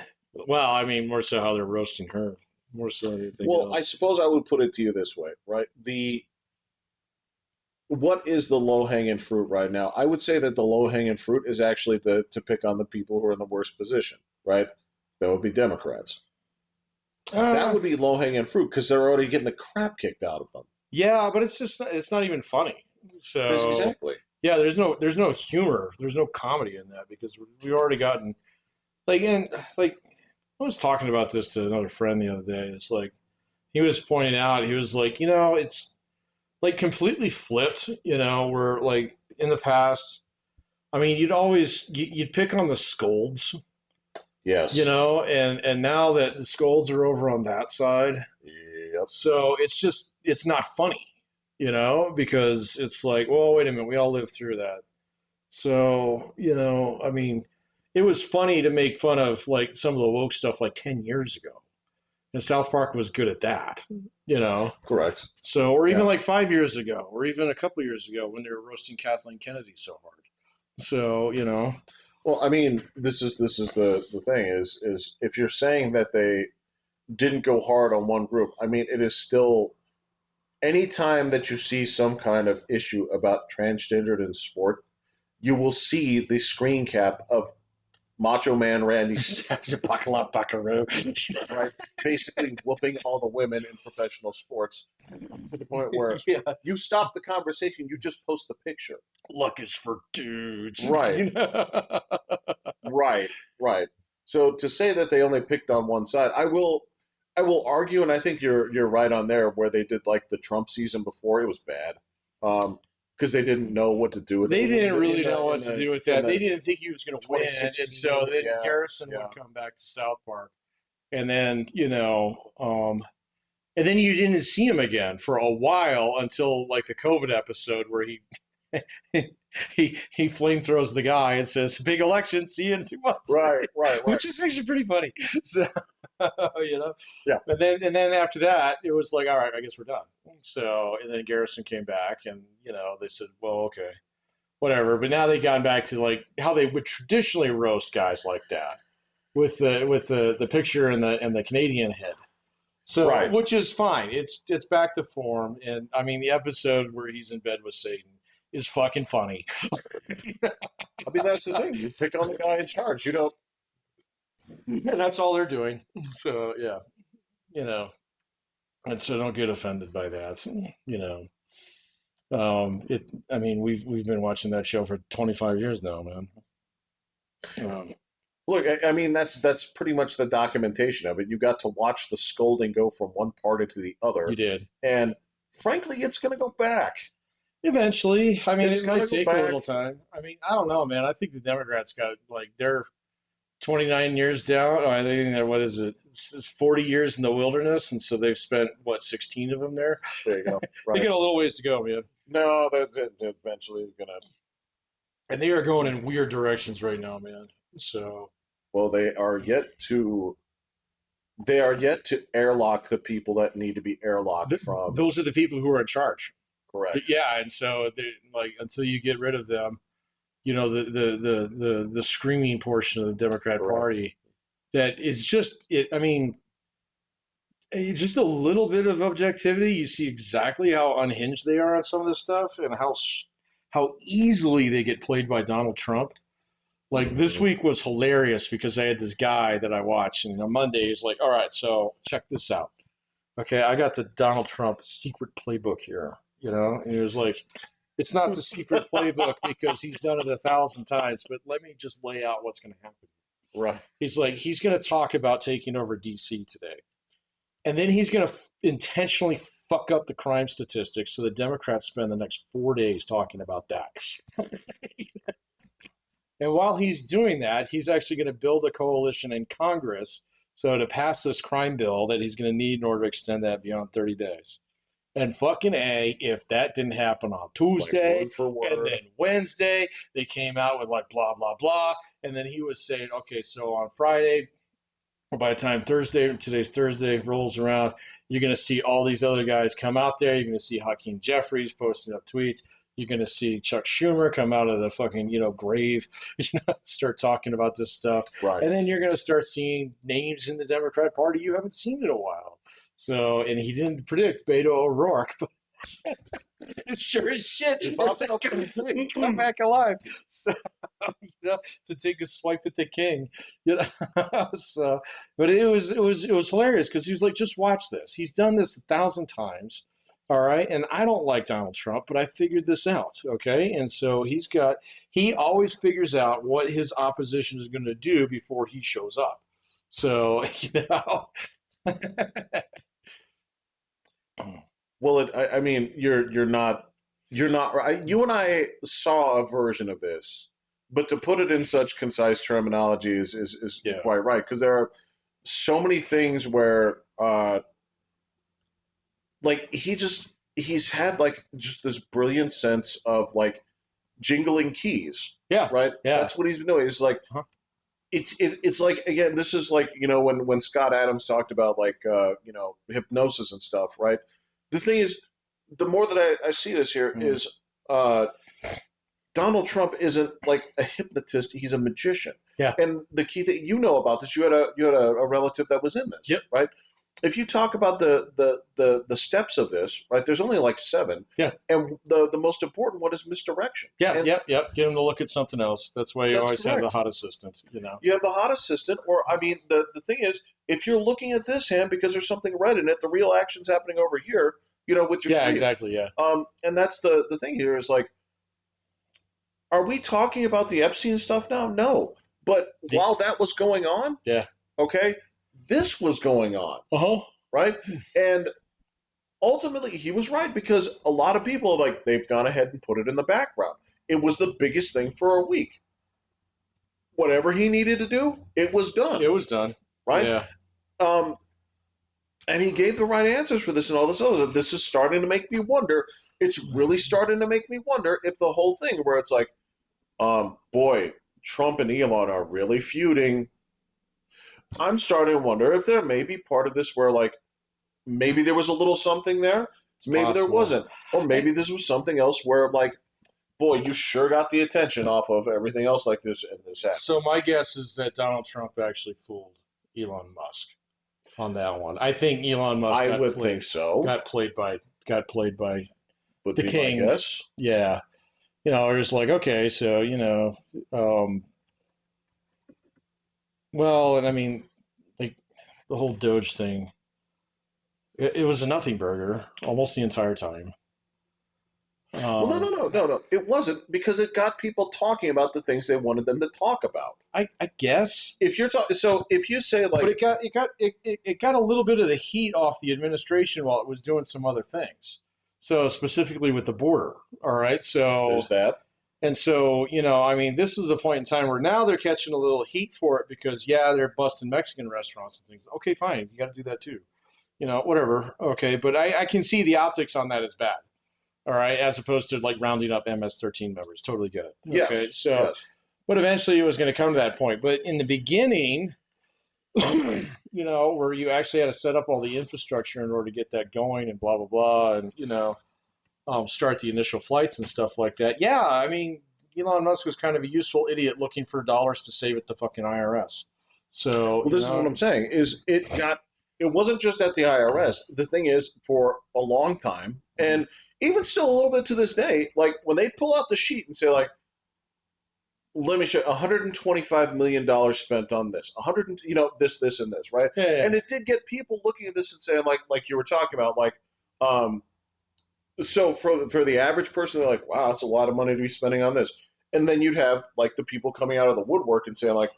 well, I mean, more so how they're roasting her, more so than anything well, I else. suppose I would put it to you this way, right? The what is the low hanging fruit right now? I would say that the low hanging fruit is actually to pick on the people who are in the worst position, right? That would be Democrats. That Uh, would be low hanging fruit because they're already getting the crap kicked out of them. yeah, but it's just it's not even funny. That's So exactly yeah, there's no humor, there's no comedy in that because we've already gotten and like I was talking about this to another friend the other day. It's like he was pointing out, he was like, it's like completely flipped, where like in the past, I mean, you'd pick on the scolds, yes. and now that the scolds are over on that side, Yep. so it's not funny, because it's like, well, wait a minute, we all lived through that. So, I mean, it was funny to make fun of like some of the woke stuff like 10 years ago. And South Park was good at that, you know. Correct. So, or even Yeah. like 5 years ago, or even a couple years ago when they were roasting Kathleen Kennedy so hard. So, Well, I mean, this is the thing is if you're saying that they didn't go hard on one group, I mean, it is still anytime that you see some kind of issue about transgendered in sport, you will see the screen cap of Macho Man Randy Savage, buckle up, buckaroo. right? Basically whooping all the women in professional sports to the point where Yeah, you stop the conversation, you just post the picture. luck is for dudes. Right, right, right. So to say that they only picked on one side, I will argue, and I think you're right on there, where they did like the Trump season before, it was bad. Because they didn't know what to do with it. They didn't In really the know in what to the do with in that. They the didn't think he was going to win, and 2016, so then yeah, Garrison yeah, would come back to South Park, and then and then you didn't see him again for a while until like the COVID episode where he he flame throws the guy and says, "Big election, see you in 2 months," right, right, right, which is actually pretty funny. So you know, yeah. and then after that, it was like, all right, I guess we're done. So and then Garrison came back, and they said, well, okay, whatever. But now they've gone back to like how they would traditionally roast guys like that with the picture and the Canadian head. So, Right. which is fine. It's back to form, and I mean the episode where he's in bed with Satan is fucking funny, I mean, that's the thing. You pick on the guy in charge. You don't. and that's all they're doing. So yeah, you know, and so don't get offended by that. It. I mean, we've been watching that show for 25 years now, man. Um, Look, I mean, that's pretty much the documentation of it. You got to watch the scolding go from one party to the you other, did. and frankly, it's going to go back. Eventually, I mean, It's it going might to go take a back. little time. I mean, I don't know, man. I think the Democrats got like they're 29 years down. I think they're, what is it? It's 40 years in the wilderness, and so they've spent what 16 of them there. There you go. They Right. got a little ways to go, man. No, they're eventually going to. And they are going in weird directions right now, man. So Well, they are yet to airlock the people that need to be airlocked from. those are the people who are in charge. Correct. Yeah, and so they like until you get rid of them, the screaming portion of the Democrat Correct. Party that is just it. I mean, just a little bit of objectivity, you see exactly how unhinged they are on some of this stuff, and how easily they get played by Donald Trump. Like this Mm-hmm. week was hilarious because I had this guy that I watched, and on Monday he's like, "All right, so check this out. Okay, I got the Donald Trump secret playbook here, and he was like, it's not the secret playbook because he's done it 1,000 times, but let me just lay out what's going to happen. Right. He's like, he's going to talk about taking over DC today. And then he's going to intentionally fuck up the crime statistics so the Democrats spend the next 4 days talking about that. And while he's doing that, he's actually going to build a coalition in Congress So to pass this crime bill that he's going to need in order to extend that beyond 30 days. And fucking A, if that didn't happen on Like Tuesday word for and word. then Wednesday, they came out with like blah, blah, blah. And then he was saying, okay, so on Friday, or by the time today's Thursday rolls around, you're going to see all these other guys come out there. You're going to see Hakeem Jeffries posting up tweets. You're going to see Chuck Schumer come out of the fucking, grave, start talking about this stuff. Right. And then you're going to start seeing names in the Democrat Party you haven't seen in a while. So, and he didn't predict Beto O'Rourke, but sure as shit, he popped up and come back alive. So, to take a swipe at the king, So, but it was hilarious because he was like, just watch this. He's done this 1,000 times. All right. And I don't like Donald Trump, but I figured this out. Okay. And so he always figures out what his opposition is going to do before he shows up. So, Well, I mean, you're not right. You and I saw a version of this, but to put it in such concise terminology is yeah. quite right because there are so many things where, like he's had like just this brilliant sense of like jingling keys, Yeah. right? Yeah. That's what he's been doing. It's like Uh-huh. it's like again, this is like when Scott Adams talked about like hypnosis and stuff, right? The thing is, the more that I see this here is Donald Trump isn't like a hypnotist; he's a magician. Yeah. And the key thing about this, you had a relative that was in this, Yep. right? If you talk about the steps of this, right? There's only like 7. Yeah. And the most important one is misdirection. Yeah, And yep. Get him to look at something else. That's why you that's always have the correct. hot assistant, You have the hot assistant, or I mean, the thing is, if you're looking at this hand because there's something red in it, the real action's happening over here, with your Yeah, sleeve. exactly, yeah. And that's the thing here is like, are we talking about the Epstein stuff now? No. But while that was going on, Yeah. okay, this was going on, Uh-huh. right? And ultimately, he was right because a lot of people like they've gone ahead and put it in the background. It was the biggest thing for a week. Whatever he needed to do, it was done. It was done. Right? Yeah. And he gave the right answers for this and all this other. This is starting to make me wonder. It's really starting to make me wonder if the whole thing where it's like, boy, Trump and Elon are really feuding. I'm starting to wonder if there may be part of this where like maybe there was a little something there, maybe there wasn't, or maybe this was something else where like, boy, you sure got the attention off of everything else like this and this happened. So my guess is that Donald Trump actually fooled Elon Musk on that one. I think Elon Musk I would think so. got played by Would the be king. my guess. Yeah. It was like, okay, so, well, and I mean, like the whole Doge thing, it was a nothing burger almost the entire time. Well, no. It wasn't because it got people talking about the things they wanted them to talk about. I guess If you're talking, so if you say like, but it got a little bit of the heat off the administration while it was doing some other things. So specifically with the border, all right. So there's that, and so I mean, this is a point in time where now they're catching a little heat for it because they're busting Mexican restaurants and things. Okay, fine, you got to do that too, whatever. Okay, but I can see the optics on that as bad. All right, as opposed to like rounding up MS-13 members. Totally get it. yes, Okay, so, yes. but eventually it was going to come to that point. But in the beginning, where you actually had to set up all the infrastructure in order to get that going and blah, blah, blah, and, start the initial flights and stuff like that. Yeah, I mean, Elon Musk was kind of a useful idiot looking for dollars to save at the fucking IRS. So, Well, this is what I'm saying, is it wasn't just at the IRS. The thing is, for a long time, and even still a little bit to this day, like when they pull out the sheet and say like, let me show you, $125 million spent on this, this, and this, right? Yeah. And it did get people looking at this and saying like you were talking about, like, so for the average person, they're like, wow, that's a lot of money to be spending on this. And then you'd have like the people coming out of the woodwork and saying like,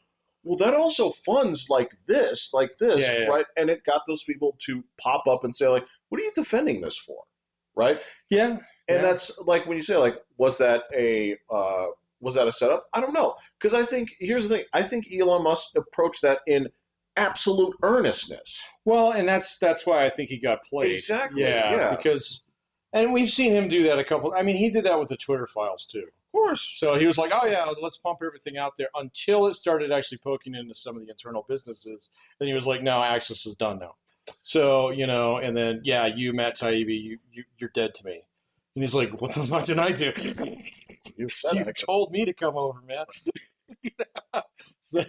well, that also funds like this, Yeah. right? And it got those people to pop up and say like, what are you defending this for? Right? Yeah. And that's like when you say like, was that a setup? I don't know, because I think here's the thing. I think Elon Musk approached that in absolute earnestness. Well, and that's why I think he got played. Exactly. Yeah, Yeah. Of because, and we've seen him do that a couple. I mean, he did that with the Twitter files too. course. So he was like, "Oh yeah, let's pump everything out there," until it started actually poking into some of the internal businesses. Then he was like, "No, Access is done now." So and then yeah, you Matt Taibbi, you're dead to me. And he's like, "What the fuck did I do? You said You I could. told me to come over, man." So,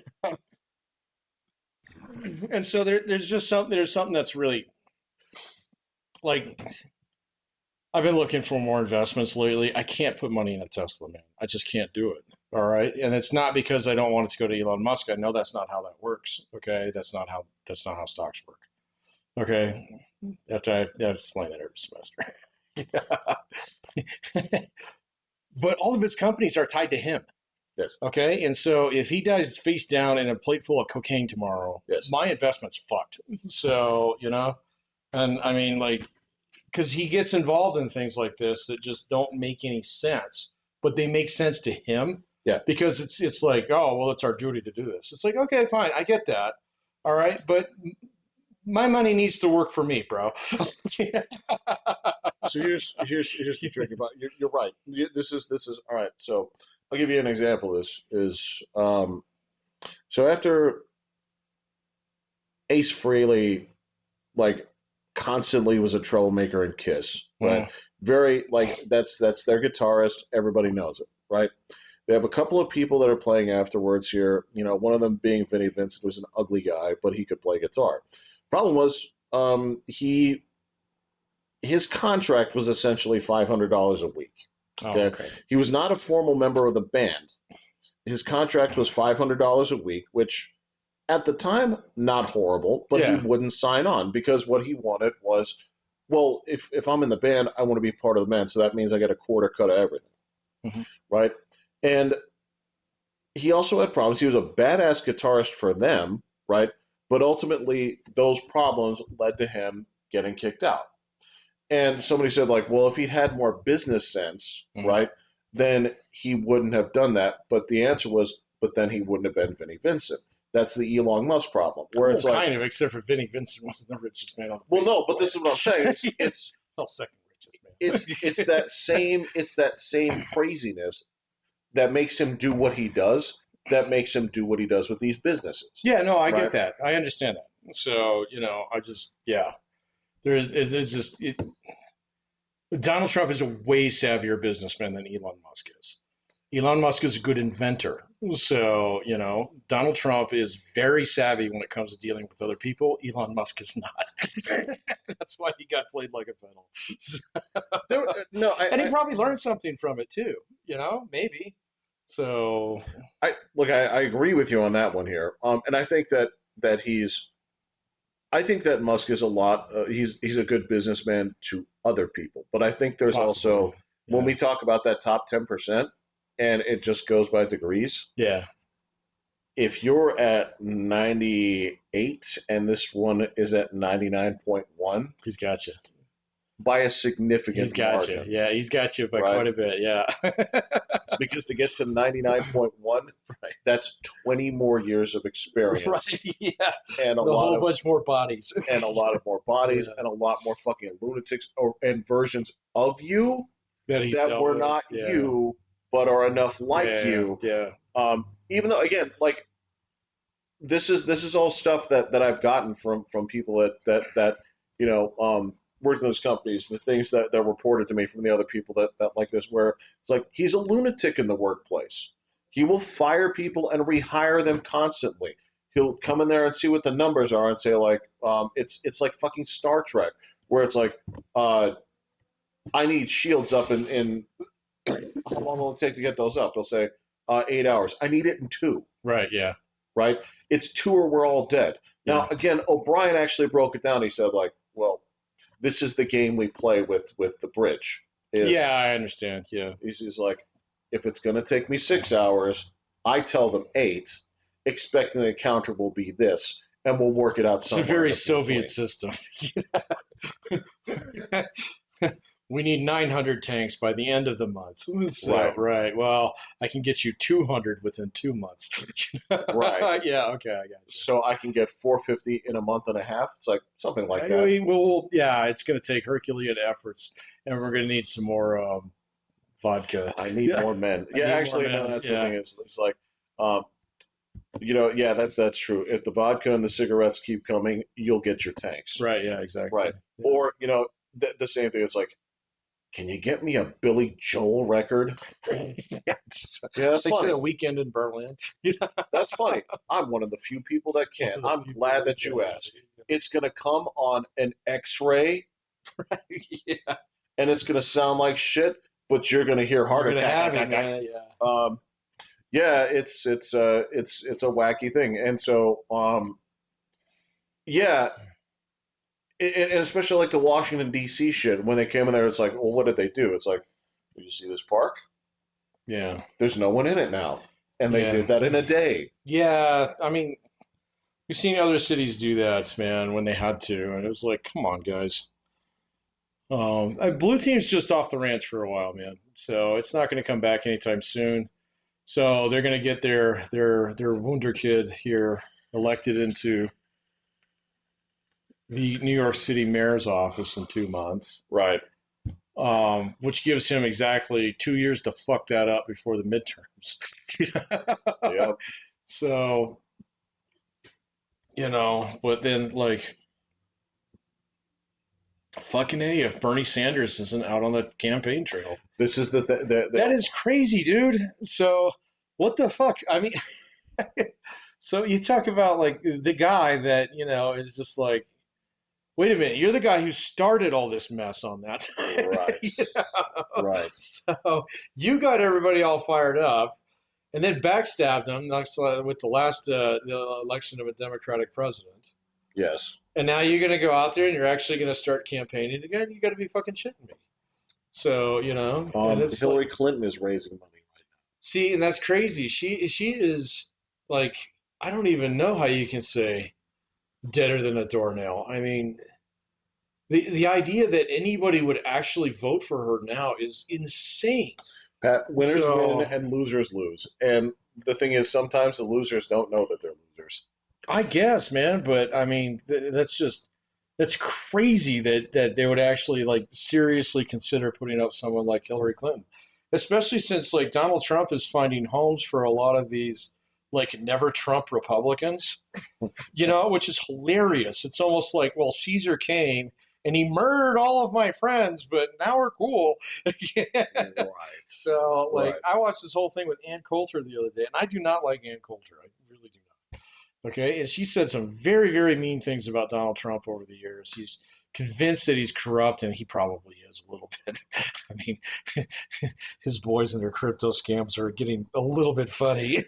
and so there's something that's really like I've been looking for more investments lately. I can't put money in a Tesla, man. I just can't do it. All right, and it's not because I don't want it to go to Elon Musk. I know that's not how that works. Okay, that's not how stocks work. Okay, after I have to explain that every semester. But all of his companies are tied to him. Yes. Okay, and so if he dies face down in a plate full of cocaine tomorrow, Yes. my investment's fucked. So and I mean like because he gets involved in things like this that just don't make any sense, but they make sense to him. Yeah. Because it's like, oh well, it's our duty to do this. It's like, okay, fine, I get that. All right, but my money needs to work for me, bro. So here's the tricky part. You're right. This is all right. So I'll give you an example. This is so after Ace Frehley like constantly was a troublemaker in Kiss, right? Very like that's their guitarist. Everybody knows it, right? They have a couple of people that are playing afterwards here. One of them being Vinnie Vincent, was an ugly guy, but he could play guitar. Problem was, his contract was essentially $500 a week. Okay? Oh, okay. He was not a formal member of the band. His contract was $500 a week, which at the time, not horrible, but Yeah. he wouldn't sign on because what he wanted was, well, if I'm in the band, I want to be part of the band, so that means I get a quarter cut of everything, right? And he also had problems. He was a badass guitarist for them, right? But ultimately, those problems led to him getting kicked out. And somebody said, like, well, if he'd had more business sense, right, then he wouldn't have done that. But the answer was, but then he wouldn't have been Vinnie Vincent. That's the Elon Musk problem, where it's like, kind of, except for Vinnie Vincent wasn't the richest man on the well, no, but this is what I'm saying. It's well, second richest man. it's that same craziness that makes him do what he does. That makes him do what he does with these businesses. Yeah, no, I right? get that. I understand that. So I just there's just Donald Trump is a way savvier businessman than Elon Musk is. Elon Musk is a good inventor. So, Donald Trump is very savvy when it comes to dealing with other people. Elon Musk is not. That's why he got played like a fiddle. And he probably learned something from it too, maybe. So I agree with you on that one here. And I think that I think that Musk is a lot. He's a good businessman to other people, but I think there's possibly, also when we talk about that top 10%, and it just goes by degrees. Yeah. If you're at 98 and this one is at 99.1, he's got you by a significant He's got margin. you. Yeah, he's got you by quite a bit. Yeah. Because to get to 99.1, right. that's 20 more years of experience. Right. Yeah. And a whole bunch more bodies. And a lot of more bodies and a lot more fucking lunatics and versions of you that were not you, but are enough like you. Yeah. Even though, again, like, this is all stuff that I've gotten from people that worked in those companies, the things that reported to me from the other people that like this, where it's like, he's a lunatic in the workplace. He will fire people and rehire them constantly. He'll come in there and see what the numbers are and say, like, it's like fucking Star Trek, where it's like, I need shields up in how long will it take to get those up? They'll say 8 hours. I need it in 2. Right, yeah. Right? It's 2 or we're all dead. Now, again, O'Brien actually broke it down. He said, like, well, this is the game we play with the bridge. Yeah, I understand. Yeah. He's like, if it's going to take me 6 hours, I tell them 8, expecting the counter will be this, and we'll work it out somewhere. It's a very Soviet system. we need 900 tanks by the end of the month. So, Right, right. Well, I can get you 200 within 2 months. right. Yeah. Okay. I got you. So I can get 450 in a month and a half. It's like something like that. Well, yeah, it's going to take Herculean efforts, and we're going to need some more vodka. I need Yeah. more men. I Yeah, need more actually, no, men. that's the Yeah. thing. It's like, um, yeah, that's true. If the vodka and the cigarettes keep coming, you'll get your tanks. Right. Yeah. Exactly. Right. Yeah. Or, the same thing. It's like, can you get me a Billy Joel record? Yeah. Yeah, that's They get funny. a weekend in Berlin. You know, That's funny. I'm one of the few people that one can. of the I'm few glad people who that can. you asked. It's going to come on an X-ray Yeah. and it's going to sound like shit, but you're going to hear You're heart gonna attack. have it, man. Yeah. Yeah, it's a wacky thing, and so yeah, and especially like the Washington D.C. shit when they came in there, it's like, well, what did they do? It's like, did you see this park? Yeah. There's no one in it now, and they Yeah. did that in a day. Yeah. I mean, we've seen other cities do that, man, when they had to, and it was like, come on, guys. Blue team's just off the ranch for a while, man. So it's not going to come back anytime soon. So they're going to get their wunderkid here elected into the New York City mayor's office in 2 months, Right. which gives him exactly 2 years to fuck that up before the midterms. Yeah. So, but then like fucking A if Bernie Sanders isn't out on the campaign trail. This is the thing. That is crazy, dude. So what the fuck? I mean, so you talk about like the guy that, is just like, wait a minute, you're the guy who started all this mess on that. Right. You know? Right. So you got everybody all fired up and then backstabbed them with the election of a Democratic president. Yes. And now you're going to go out there and you're actually going to start campaigning again. You got to be fucking shitting me. So, and it's Hillary like, Clinton is raising money right see, and that's crazy. She is like, I don't even know how you can say deader than a doornail. I mean, the idea that anybody would actually vote for her now is insane. now. Pat, winners win So and losers lose. And the thing is, sometimes the losers don't know that they're losers. I guess, man, but I mean, that's crazy that they would actually like seriously consider putting up someone like Hillary Clinton, especially since like Donald Trump is finding homes for a lot of these like never Trump Republicans, which is hilarious. It's almost like, well, Caesar came and he murdered all of my friends, but now we're cool. Right. So, like, Right. I watched this whole thing with Ann Coulter the other day, and I do not like Ann Coulter. I really do not. Okay, and she said some very, very mean things about Donald Trump over the years. He's convinced that he's corrupt, and he probably is a little bit. I mean, his boys and their crypto scams are getting a little bit funny.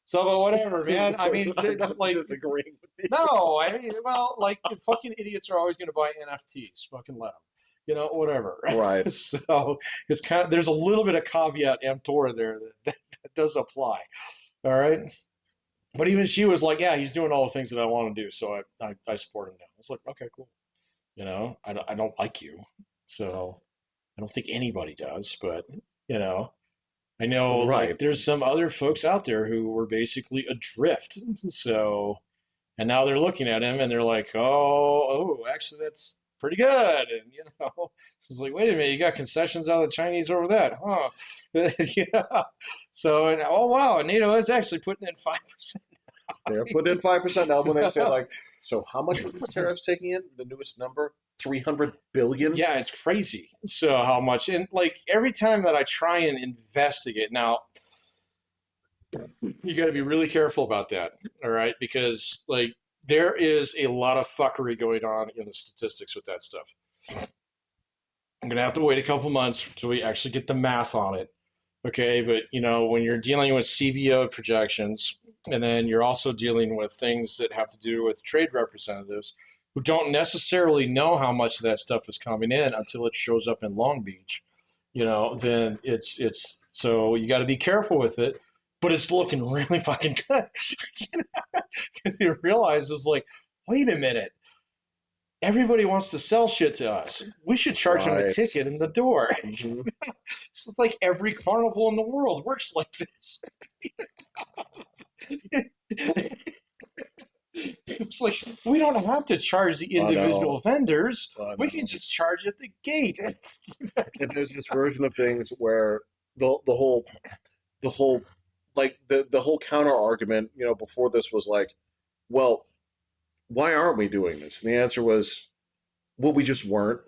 So, but whatever, man. I mean, I'm not like, disagreeing with you. no, I mean, well, like, fucking idiots are always going to buy NFTs. Fucking let them. Whatever. Right. So it's kind of, there's a little bit of caveat emptor there that does apply. All right. But even she was like, yeah, he's doing all the things that I want to do. So I support him now. I was like, okay, cool. I don't like you. So I don't think anybody does, but, you know, I know like Right. there's some other folks out there who were basically adrift. So, and now they're looking at him and they're like, actually, that's pretty good. And, it's like, wait a minute, you got concessions out of the Chinese over that, huh? Yeah. So, and, oh, wow, NATO is actually putting in 5%. They're putting in 5% now when they say like, so how much are these tariffs taking in? The newest number, 300 billion. Yeah, it's crazy. So, how much? And, like, every time that I try and investigate, now, you got to be really careful about that, all right? Because, like, there is a lot of fuckery going on in the statistics with that stuff. I'm gonna have to wait a couple months until we actually get the math on it. Okay, but when you're dealing with CBO projections, and then you're also dealing with things that have to do with trade representatives who don't necessarily know how much of that stuff is coming in until it shows up in Long Beach, then it's so you got to be careful with it. But it's looking really fucking good because you realize it's like, wait a minute, everybody wants to sell shit to us. We should charge them a Right. ticket in the door. Hmm. It's like every carnival in the world works like this. It's like we don't have to charge the I know. individual vendors. I We can know. just charge at the gate. And there's this version of things where the whole like the whole counter argument, before this was like, well, why aren't we doing this? And the answer was, well, we just weren't.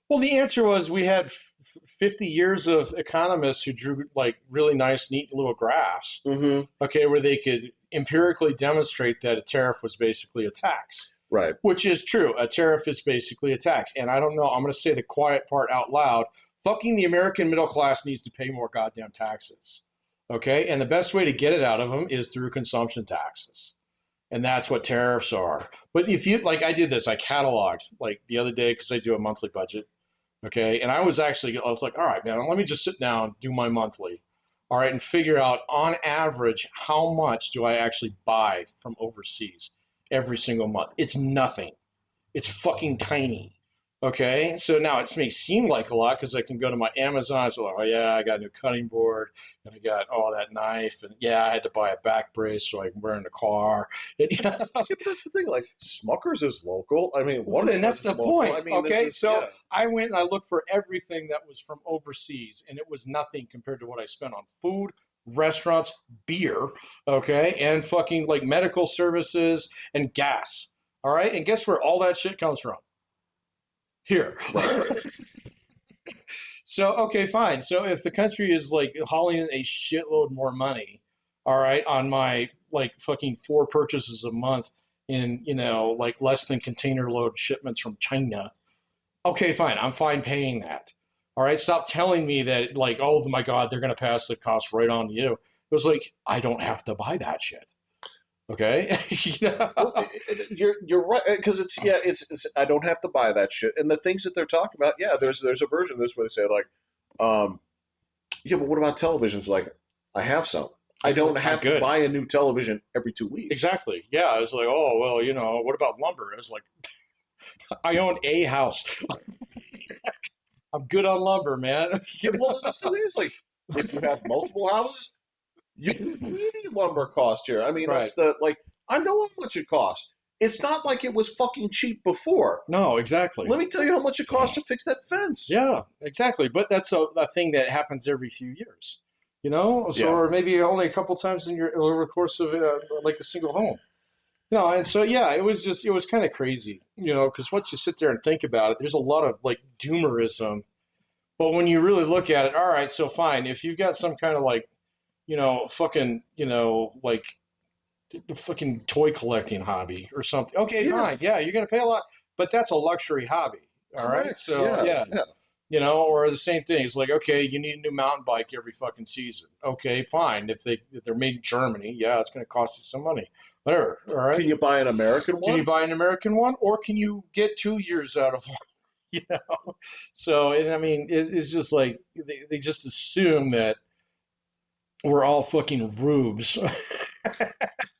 Well, the answer was we had 50 years of economists who drew like really nice, neat little graphs, Hmm. okay, where they could empirically demonstrate that a tariff was basically a tax, Right. which is true. A tariff is basically a tax. And I don't know, I'm going to say the quiet part out loud. Fucking the American middle class needs to pay more goddamn taxes. Okay. And the best way to get it out of them is through consumption taxes. And that's what tariffs are. But if you, like, I did this, I cataloged like the other day because I do a monthly budget. Okay. And I was like, all right, man, let me just sit down, do my monthly. All right. And figure out on average, how much do I actually buy from overseas every single month? It's nothing. It's fucking tiny. Okay, so now it may seem like a lot because I can go to my Amazon. So, oh yeah, I got a new cutting board, and I got that knife, and yeah, I had to buy a back brace so I can wear in the car. And, Yeah, but that's the thing. Like Smucker's is local. I mean, well, One then Punch that's is the local. point. I mean, this Okay, is so yeah. I went and I looked for everything that was from overseas, and it was nothing compared to what I spent on food, restaurants, beer, okay, and fucking like medical services and gas. All right, and guess where all that shit comes from? Here. Right. So, okay, fine. So if the country is like hauling in a shitload more money, all right, on my like fucking four purchases a month in, like less than container load shipments from China, okay, fine. I'm fine paying that. All right, stop telling me that like, oh my God, they're going to pass the cost right on to you. It was like, I don't have to buy that shit. Okay. Well, you're right because it's I don't have to buy that shit. And the things that they're talking about, yeah, there's a version of this where they say like, um, yeah, but what about televisions? Like, I have some. I don't I'm have to good. buy a new television every 2 weeks. Exactly. Yeah. I was like, oh, well, what about lumber? I was like, I own a house. I'm good on lumber, man. Well, that's the thing. It's like if you have multiple houses, you need lumber cost here. I mean, Right. that's the like. I know how much it costs. It's not like it was fucking cheap before. No, exactly. Let me tell you how much it costs to fix that fence. Yeah, exactly. But that's a thing that happens every few years, so Yeah. or maybe only a couple times in your over the course of like a single home. And so yeah, it was kind of crazy, because once you sit there and think about it, there's a lot of like doomerism. But when you really look at it, all right, so fine, if you've got some kind of like, fucking, like the fucking toy collecting hobby or something. Okay, Yeah. fine. Yeah, you're going to pay a lot, but that's a luxury hobby. All right. Correct. So, Yeah. yeah, Yeah. or the same thing. It's like, okay, you need a new mountain bike every fucking season. Okay, fine. If they're made in Germany, yeah, it's going to cost you some money. Whatever. All right. Can you buy an American Can you one? buy an American one, or can you get 2 years out of one? You know. So, and I mean, it's just like they just assume that we're all fucking rubes.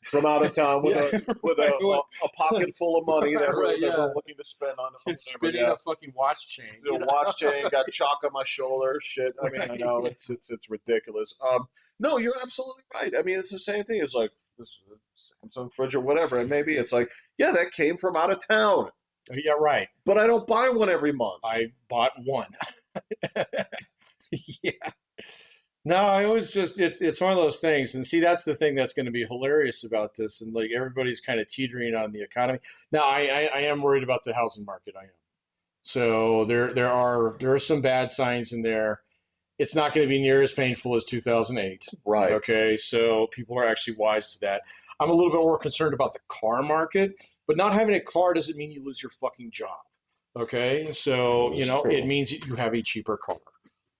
From out of town with Yeah, a with right. a pocket full of money that Right, we're yeah. looking to spend on It's whatever. spinning Yeah. a fucking watch chain. The watch chain got chalk on my shoulder. Shit. I mean, I Right. know it's ridiculous. No, you're absolutely right. I mean, it's the same thing. It's like this Samsung fridge or whatever, and maybe it's like, yeah, that came from out of town, Yeah, right. but I don't buy one every month. I bought one. Yeah. No, it was just it's one of those things. And see, that's the thing that's going to be hilarious about this. And like everybody's kind of teetering on the economy. Now, I am worried about the housing market. I am. So there are some bad signs in there. It's not going to be near as painful as 2008. Right. Okay, so people are actually wise to that. I'm a little bit more concerned about the car market, but not having a car doesn't mean you lose your fucking job. Okay, so That's true. it means you have a cheaper car.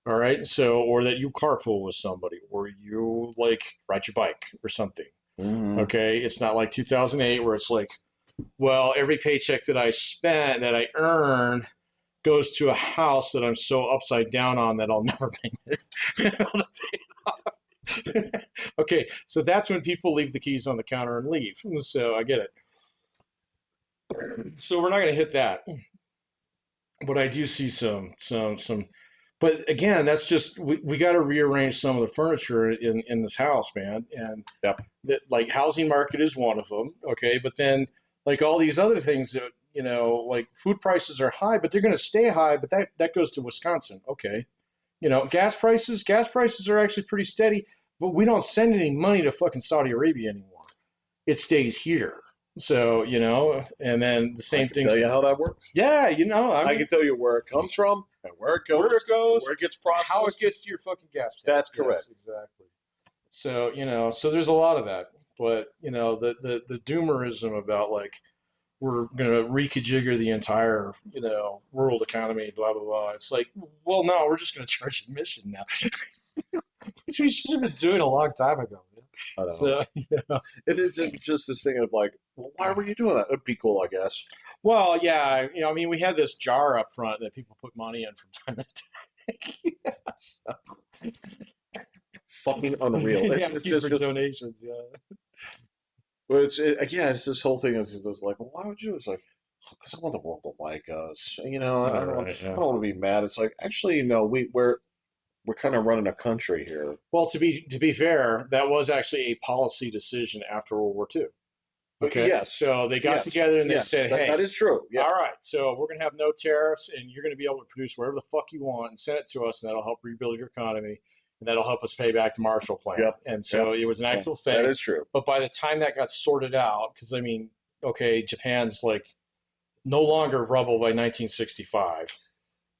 All right, so or that you carpool with somebody, or you like ride your bike or something. Mhm. Okay, it's not like 2008 where it's like, well, every paycheck that I earn goes to a house that I'm so upside down on that I'll never be able to pay it off. Okay, so that's when people leave the keys on the counter and leave. So I get it. So we're not going to hit that, but I do see some. But again, that's just we got to rearrange some of the furniture in this house, man. And Yep. that like housing market is one of them, okay. But then like all these other things that like food prices are high, but they're going to stay high. But that goes to Wisconsin, okay. Gas prices are actually pretty steady, but we don't send any money to fucking Saudi Arabia anymore. It stays here. So, and then the I same can tell things. you how that works. Yeah, I I mean, can tell you where it comes from and where it goes, where it gets how it processed. gets to your fucking gas tank. That's Yes, correct. exactly. So, so there's a lot of that. But, the doomerism about like we're gonna reconfigure the entire, world economy, blah blah blah. It's like, well, no, we're just gonna charge admission now, which we should have been doing a long time ago. Man. I don't know. So, It is just this thing of like, well, why were you doing that? It'd be cool, I guess. well, yeah, I mean, we had this jar up front that people put money in from time to time. Yeah, so- Fucking unreal. yeah, It's for just, donations. Yeah. but again, it's this whole thing is just like, well, why would you? It's like, because I want the world to like us. All right. I Yeah. don't want to be mad. It's like, actually, no, we're kind of running a country here. Well, to be fair, that was actually a policy decision after World War II. But Okay, yes, so they got yes, together and they yes, said, that "Hey, is true. Yeah, all right, so we're going to have no tariffs, and you're going to be able to produce whatever the fuck you want and send it to us, and that'll help rebuild your economy, and that'll help us pay back the Marshall Plan." yep, And yep, so it was an yeah, actual that thing. is true. But by the time that got sorted out, because I mean, okay, Japan's like no longer rubble by 1965,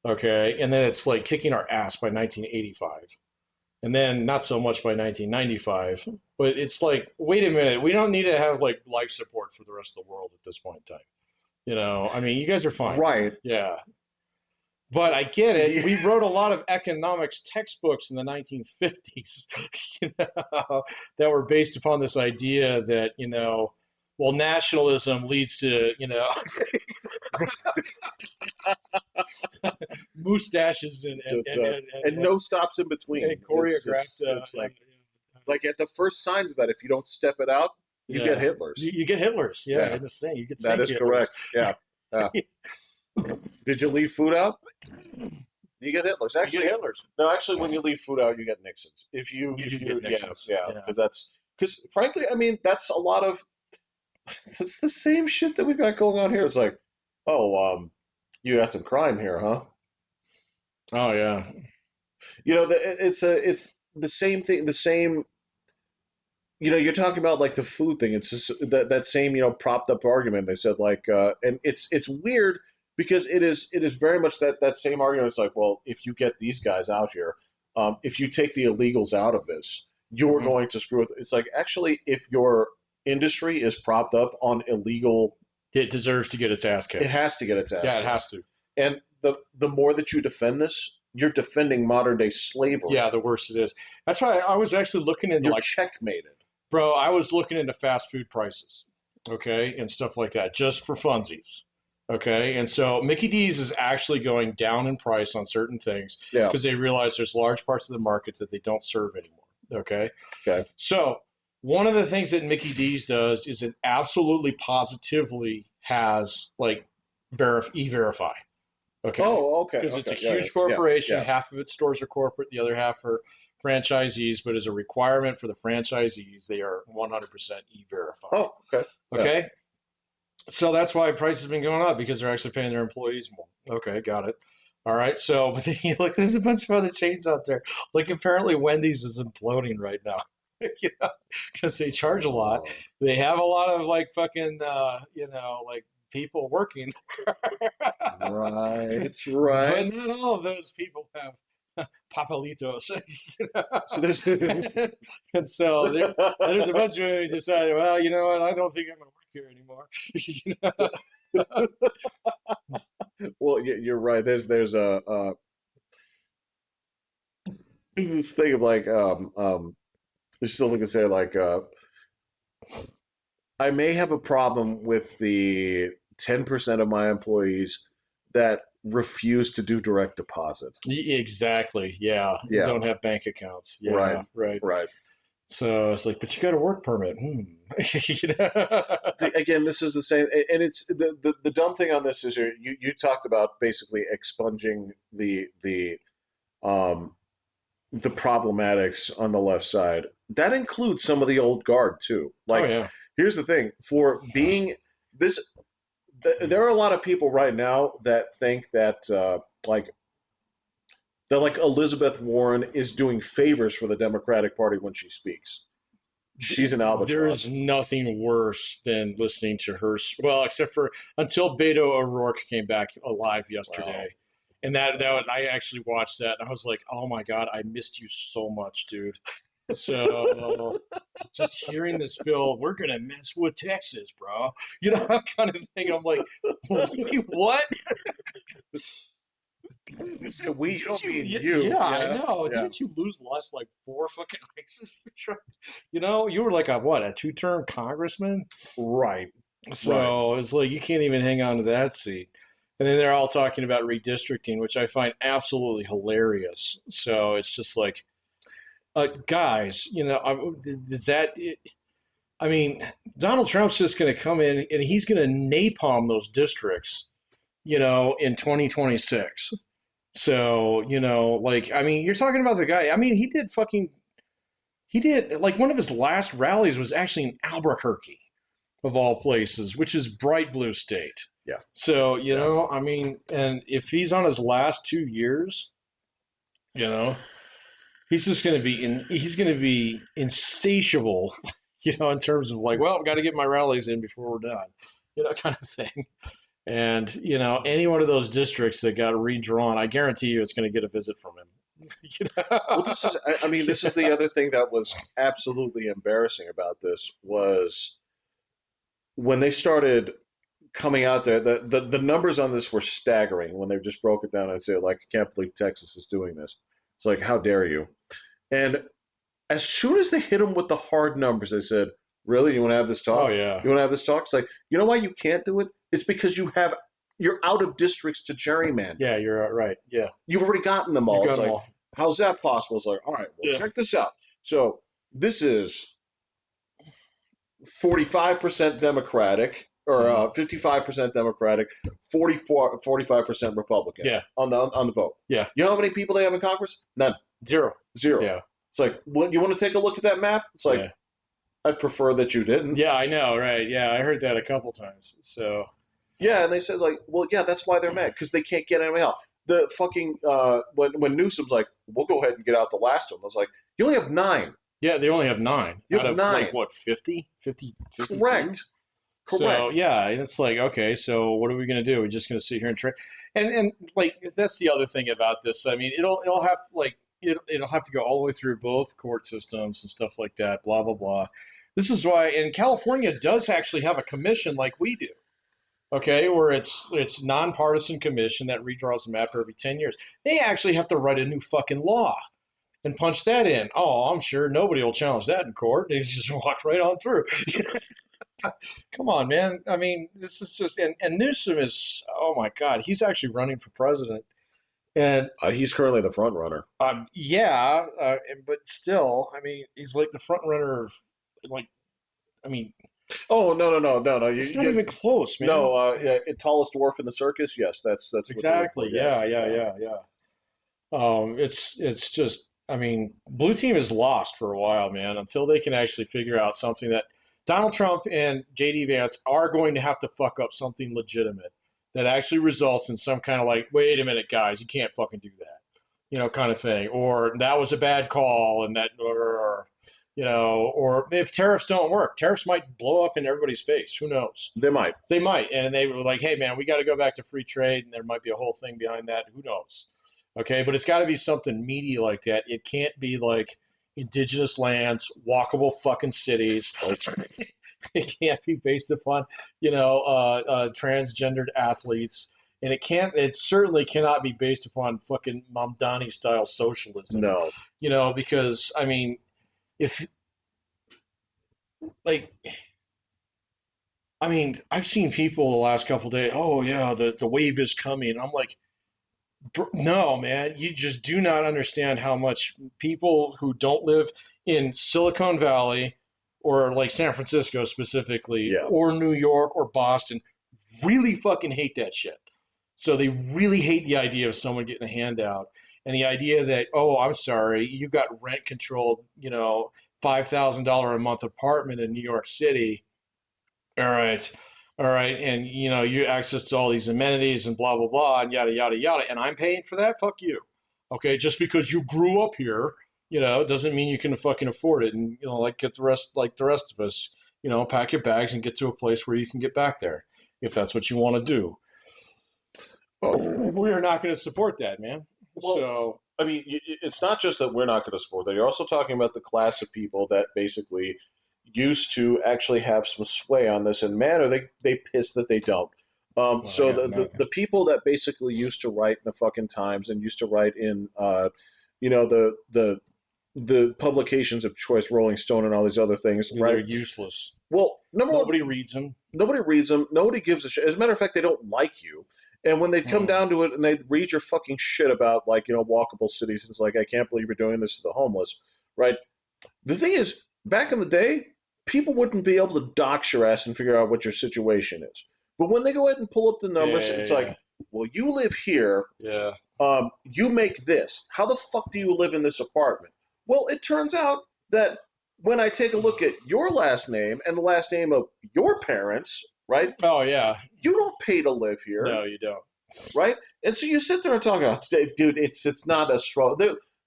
okay, and then it's like kicking our ass by 1985, and then not so much by 1995. But it's like, wait a minute, we don't need to have like life support for the rest of the world at this point in time. I mean, you guys are fine. Right. Yeah. But I get it. Yeah. We wrote a lot of economics textbooks in the 1950s, that were based upon this idea that, well, nationalism leads to, mustaches Just and no stops in and between. choreographed. It's like at the first signs of that, if you don't step it out, you get Yeah. Hitlers. You get Hitlers. Yeah, Yeah, in the same. You get that sink is Hitlers. correct. Yeah. Yeah. Did you leave food out? You get Hitlers. You get Hitlers. No, actually, when you leave food out, you get Nixons. You do get Nixons. yeah, Yeah. because frankly, I mean, that's a lot of it's the same shit that we've got going on here. It's like, oh, you got some crime here, huh? Oh yeah. It's the same thing. The same. You're talking about like the food thing. It's just that same propped up argument. They said like, and it's weird because it is very much that same argument. It's like, well, if you get these guys out here, if you take the illegals out of this, you're Mhm. going to screw it. It's like actually, if your industry is propped up on illegal, It deserves to get its ass it kicked. has to get its ass Yeah, it kicked. has to. And the more that you defend this, you're defending modern day slavery. Yeah, the worse it is. That's why I was actually looking into You're like, checkmated. bro, I was looking into fast food prices, okay, and stuff like that, just for funsies. Okay, and so Mickey D's is actually going down in price on certain things Yeah. because they realize there's large parts of the market that they don't serve anymore. Okay, Okay. so one of the things that Mickey D's does is it absolutely positively has like e-verify. Okay, Oh, okay. because it's a Okay. Yeah, huge yeah, corporation. yeah. Half of its stores are corporate, the other half are franchisees. But as a requirement for the franchisees, they are 100% e-verify. Oh, okay. Okay. So that's why prices have been going up because they're actually paying their employees more. Okay, got it. All right. So, but then you look, there's a bunch of other chains out there. Like apparently Wendy's is imploding right now. Because they charge a lot. Oh. They have a lot of like fucking, like people working. Right, But right. not all of those people have papelitos. So there's And so there's a bunch of them who decided, well, you know what, I don't think I'm going to work here anymore. well, you're right. There's this thing of like there's still like I say like I may have a problem with the 10% of my employees that refuse to do direct deposit. Exactly. Yeah. Yeah. Don't have bank accounts. Yeah. Right. Right. Right. So it's like, but you got a work permit. You know? Again, this is the same, and it's the dumb thing on this is you talked about basically expunging um, the problematics on the left side. That includes some of the old guard too. Oh Like, yeah. here's the thing: for being this, there are a lot of people right now that think that like like Elizabeth Warren is doing favors for the Democratic Party when she speaks. She's an There's albatross. nothing worse than listening to her. Well, except for until Beto O'Rourke came back alive Wow. yesterday, and I actually watched that, and I was like, oh my god, I missed you so much, dude. So just hearing this, Phil, we're gonna mess with Texas, bro. You know, that kind of thing. I'm like, wait, what? So we Didn't don't you? mean Yeah, you. I Yeah, know. yeah. Didn't you lose the last like four fucking races? You know, you were like a what, a two-term congressman? Right, right. So it's like you can't even hang on to that seat. And then they're all talking about redistricting, which I find absolutely hilarious. So it's just like, guys, you know, is that? I mean, Donald Trump's just going to come in and he's going to napalm those districts, you know, in 2026. So, you know, like, I mean, you're talking about the guy. I mean, he did, like, one of his last rallies was actually in Albuquerque, of all places, which is bright blue state. Yeah, So, you yeah. know, I mean, and if he's on his last 2 years, you know, he's going to be insatiable, you know, in terms of like, well, I've got to get my rallies in before we're done, you know, kind of thing. And, you know, any one of those districts that got redrawn, I guarantee you it's going to get a visit from him. You Well, know? this is. I mean, this is Yeah. the other thing that was absolutely embarrassing about this was when they started coming out there. The numbers on this were staggering when they just broke it down and said, like, I can't believe Texas is doing this. It's like, how dare you? And as soon as they hit them with the hard numbers, they said, "Really, you want to have this Oh, talk? yeah. You want to have this talk?" It's like, you know why you can't do it? It's because you're out of districts to gerrymander. Yeah, you're right. Yeah. You've already gotten them You've all. got It's them like, all. how's that possible? It's like, all right, well, Yeah. check this out. So this is 45% Democratic, or Mhm. 55% Democratic, 45% Republican Yeah. on the vote. Yeah. You know how many people they have in Congress? None. Zero. Zero. Yeah. It's like, you want to take a look at that map? It's like, Yeah. I'd prefer that you didn't. Yeah, I know, right? Yeah, I heard that a couple times. So, Yeah, and they said like, well, yeah, that's why they're mad because they can't get anyone out. The fucking when Newsom's like, we'll go ahead and get out the last one. I was like, you only have nine. yeah, they only have nine You out have of like nine. what, 50, 50, 52. Correct. So, Correct. yeah, and it's like, okay, so what are we going to do? We're just going to sit here and try. And like that's the other thing about this. I mean, it'll have to like it'll have to go all the way through both court systems and stuff like that, blah blah blah. This is why, and California does actually have a commission like we do. Okay, where it's nonpartisan commission that redraws the map every 10 years. They actually have to write a new fucking law and punch that in. Oh, I'm sure nobody will challenge that in court. They just walk right on through. Come on, man. I mean, this is just and Newsom is, oh my God, he's actually running for president. And He's currently the front runner. yeah, but still, I mean, he's like the front runner of like, I mean, Oh no! it's not even close, man. No. Yeah, tallest dwarf in the circus. Yes, that's what you're looking for. Exactly. Yes. Yeah, yeah, Yeah. yeah, yeah. It's just, I mean, blue team is lost for a while, man, until they can actually figure out something that Donald Trump and JD Vance are going to have to fuck up something legitimate that actually results in some kind of like, wait a minute, guys, you can't fucking do that, you know, kind of thing, or that was a bad call, and that, or you know, or if tariffs don't work, tariffs might blow up in everybody's face. Who knows? They might. They might, and they were like, "Hey, man, we got to go back to free trade," and there might be a whole thing behind that. Who knows? Okay, but it's got to be something meaty like that. It can't be like indigenous lands, walkable fucking cities. It can't be based upon, you know, transgendered athletes, and it can't. It certainly cannot be based upon fucking Mamdani style socialism. No. You know, because I mean, if like I mean, I've seen people the last couple of days. Oh yeah, the wave is coming. I'm like, No, man, you just do not understand how much people who don't live in Silicon Valley or like San Francisco specifically, Yeah. or New York or Boston really fucking hate that shit. So they really hate the idea of someone getting a handout and the idea that, oh, I'm sorry, you got rent controlled, $5,000 a month apartment in New York City. All right. All right. And, you access to all these amenities and blah, blah, blah, and yada, yada, yada. And I'm paying for that? Fuck you. Okay. Just because you grew up here, doesn't mean you can fucking afford it. And, like the rest of us, pack your bags and get to a place where you can get back there if that's what you want to do. Well, We are not going to support that, man. well, So, I mean, it's not just that we're not going to support that. You're also talking about the class of people that basically used to actually have some sway on this, and man, are they pissed that they don't. well, So yeah, the no. the people that basically used to write in the fucking Times and used to write in, the publications of choice, Rolling Stone and all these other things, They're right? useless. Well, number one, Nobody reads them. nobody reads them. Nobody gives a shit. As a matter of fact, they don't like you. And when they come Mm. down to it and they read your fucking shit about like walkable cities, it's like I can't believe you're doing this to the homeless, right? The thing is, back in the day, people wouldn't be able to dox your ass and figure out what your situation is. But when they go ahead and pull up the numbers, Yeah, it's yeah, like, well, you live here. yeah. You make this. How the fuck do you live in this apartment? Well, it turns out that when I take a look at your last name and the last name of your parents, right, Oh, yeah. you don't pay to live here, No, you don't. right? And so you sit there and talk about, dude, it's not a struggle.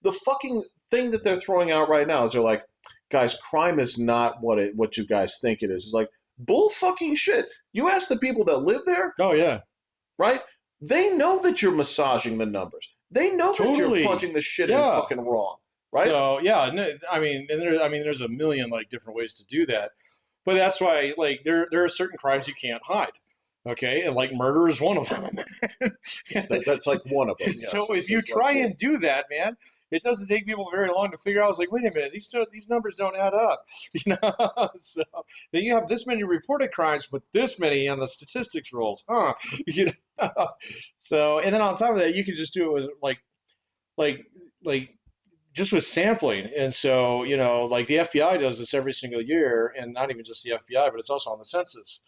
The fucking thing that they're throwing out right now is they're like, guys, crime is not what you guys think it is. It's like bull fucking shit. You ask the people that live there, Oh, yeah. right? They know that you're massaging the numbers. They know that you're Totally. punching the shit in Yeah. fucking wrong, right? So yeah, no, there's a million like different ways to do that, but that's why like there are certain crimes you can't hide. Okay, and like murder is one of them. That's like one of them. Yes, So if you it's like try and do that, man, it doesn't take people very long to figure out. I was like, wait a minute, these numbers don't add up. So then you have this many reported crimes, but this many on the statistics rolls, huh? You know. So and then on top of that, you can just do it with like like just with sampling. And so, like the FBI does this every single year, and not even just the FBI, but it's also on the census.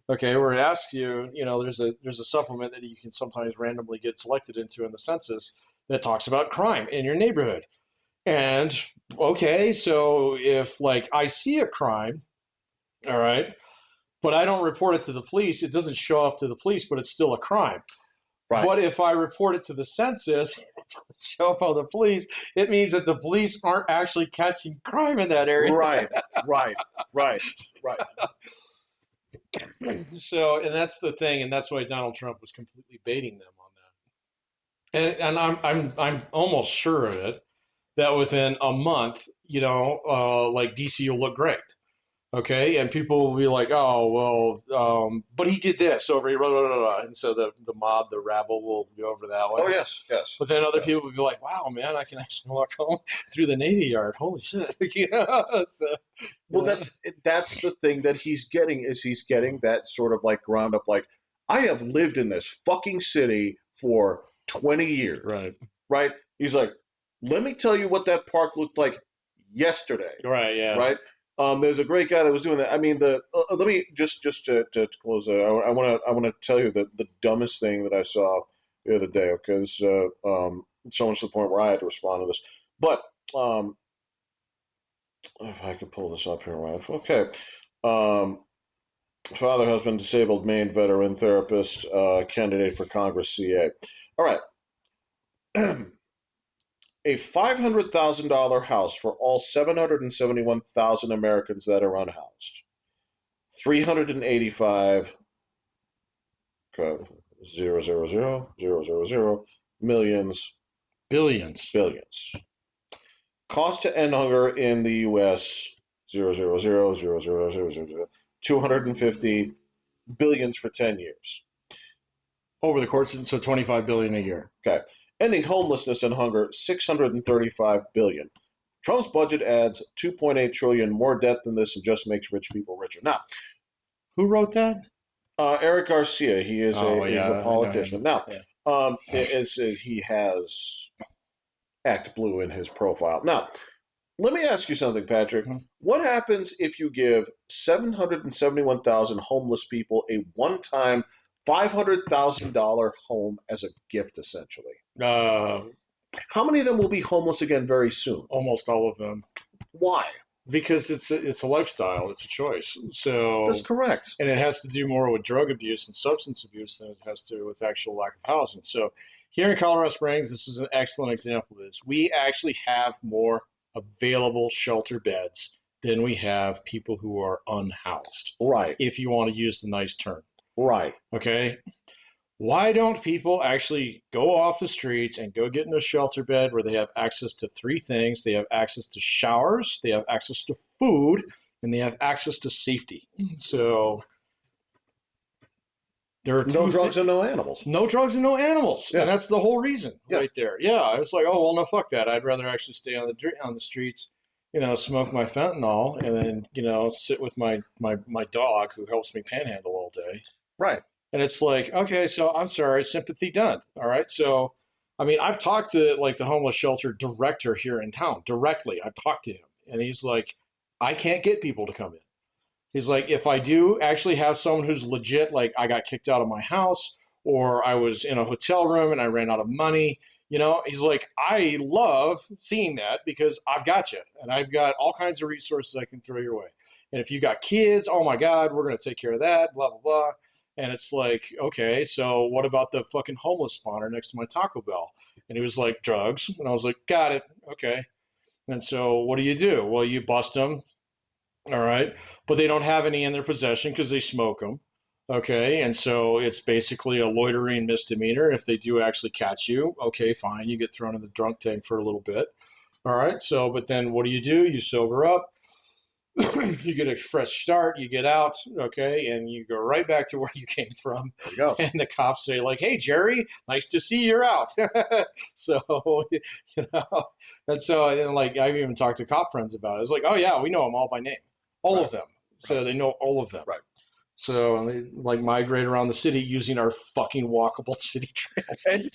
Okay, where it asks you, there's a supplement that you can sometimes randomly get selected into in the census that talks about crime in your neighborhood. And okay, so if like I see a crime, all right, but I don't report it to the police, it doesn't show up to the police, but it's still a crime. right, But if I report it to the census, show up on the police, it means that the police aren't actually catching crime in that area. right, right, right, right. So, and that's the thing, and that's why Donald Trump was completely baiting them on that. And I'm almost sure of it that within a month, like DC will look great. Okay, and people will be like, "Oh, well, but he did this over here," blah, blah, blah, blah. And so the mob, the rabble, will go over that way. Oh yes, yes, But then other yes. people would be like, "Wow, man, I can actually walk home through the Navy Yard. Holy shit!" So, Well, that's the thing that he's getting is he's getting that sort of like ground up. Like I have lived in this fucking city for 20 years, right, right? He's like, let me tell you what that park looked like yesterday, right, yeah. right? There's a great guy that was doing that. I mean, let me just to close. I want to tell you the dumbest thing that I saw the other day. Okay, this so much to the point where I had to respond to this. But if I could pull this up here, right? Okay, um, father, husband, disabled, Maine veteran, therapist, candidate for Congress, CA. All right. A $500,000 house for all 771,000 Americans that are unhoused. 385 zero zero zero zero zero zero millions Billions. billions. Cost to end hunger in the U.S. 0000000 250 billions for 10 years. Over the course, so 25 billion a year. Okay. Ending homelessness and hunger 635 billion. Trump's budget adds 2.8 trillion more debt than this and just makes rich people richer. Now, Who wrote that? Eric Garcia, he is Oh he's a yeah, I know him. politician. Now, Yeah. He has Act Blue in his profile. Now, let me ask you something, Patrick. Mhm. What happens if you give 771,000 homeless people a one-time $500,000 home as a gift, essentially? Uh, How many of them will be homeless again very soon? Almost all of them, Why? because it's a lifestyle, it's a choice. That's So, correct. and it has to do more with drug abuse and substance abuse than it has to do with actual lack of housing. So, here in Colorado Springs, this is an excellent example of this. We actually have more available shelter beds than we have people who are unhoused, Right, if you want to use the nice term. right. Okay. Why don't people actually go off the streets and go get in a shelter bed where they have access to three things? They have access to showers, they have access to food, and they have access to safety. So there are No two drugs and no animals. no drugs and no animals, and Yeah, that's the whole reason yeah. right there. Yeah, I was like, oh well, no, fuck that. I'd rather actually stay on the streets, smoke my fentanyl, and then sit with my dog who helps me panhandle all day. Right. And it's like, okay, so I'm sorry, sympathy done. All right. So, I mean, I've talked to like the homeless shelter director here in town directly. I've talked to him, and he's like, I can't get people to come in. He's like, if I do actually have someone who's legit, like I got kicked out of my house or I was in a hotel room and I ran out of money, he's like, I love seeing that because I've got you and I've got all kinds of resources I can throw your way. And if you got kids, oh my God, we're going to take care of that, blah, blah, blah. And it's like, okay, so what about the fucking homeless spawner next to my Taco Bell? And he was like, drugs. And I was like, got it. Okay. And so what do? Well, you bust them, all right, but they don't have any in their possession because they smoke them. Okay, and so it's basically a loitering misdemeanor. If they do actually catch you, okay, fine, you get thrown in the drunk tank for a little bit. All right, so but then what do? You sober up, you get a fresh start, you get out, okay, and you go right back to where you came from. There you go. And the cops say like, "Hey, Jerry, nice to see you're out." So and so and like I've even talked to cop friends about it. It's like, "Oh yeah, we know them all by name, all Right. of them." So they know all of them. Right. So and they like migrate around the city using our fucking walkable city trails. And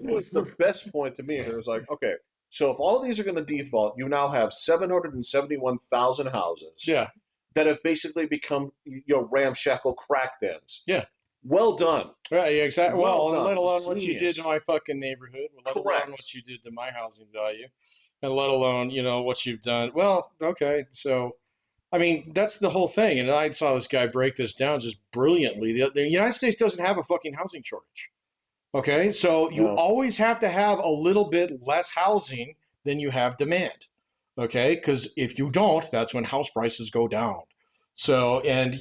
was the best point to me. It was like, okay, so if all these are going to default, you now have 771,000 houses Yeah, that have basically become ramshackle crack dens. yeah. Well done. Right, yeah, exactly. Well Well, and done. let alone what you did Genius. to my fucking neighborhood, let alone Correct. what you did to my housing value, and let alone, what you've done. Well, okay, so I mean, that's the whole thing. And I saw this guy break this down just brilliantly. The United States doesn't have a fucking housing shortage. Okay, so you No. always have to have a little bit less housing than you have demand. Okay, because if you don't, that's when house prices go down. So, and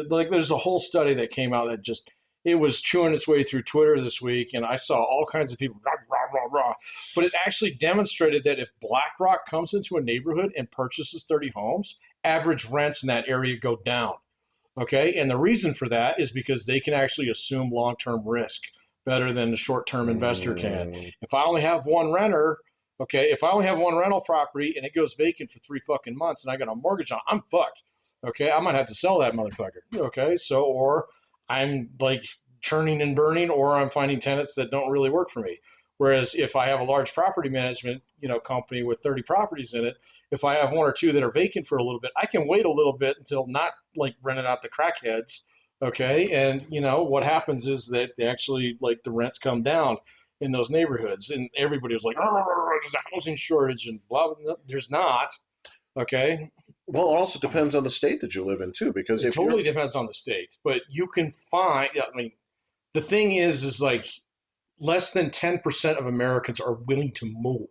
like there's a whole study that came out that just it was chewing its way through Twitter this week, and I saw all kinds of people rah, rah, rah, rah. But it actually demonstrated that if BlackRock comes into a neighborhood and purchases 30 homes, average rents in that area go down. Okay, and the reason for that is because they can actually assume long-term risk better than the short-term investor can. Mm, If I only have one renter, okay, if I only have one rental property and it goes vacant for 3 fucking months and I got a mortgage on, I'm fucked. Okay, I might have to sell that motherfucker. Okay, so or I'm like churning and burning, or I'm finding tenants that don't really work for me. Whereas if I have a large property management, company with 30 properties in it, if I have one or two that are vacant for a little bit, I can wait a little bit until not like renting out the crackheads. Okay, and what happens is that they actually like the rents come down in those neighborhoods, and everybody was like, "Oh, there's a housing shortage," and blah, blah. There's not. Okay, well, it also depends on the state that you live in too, because it if you're totally depends on the state, but you can find. I mean, the thing is like less than 10% of Americans are willing to move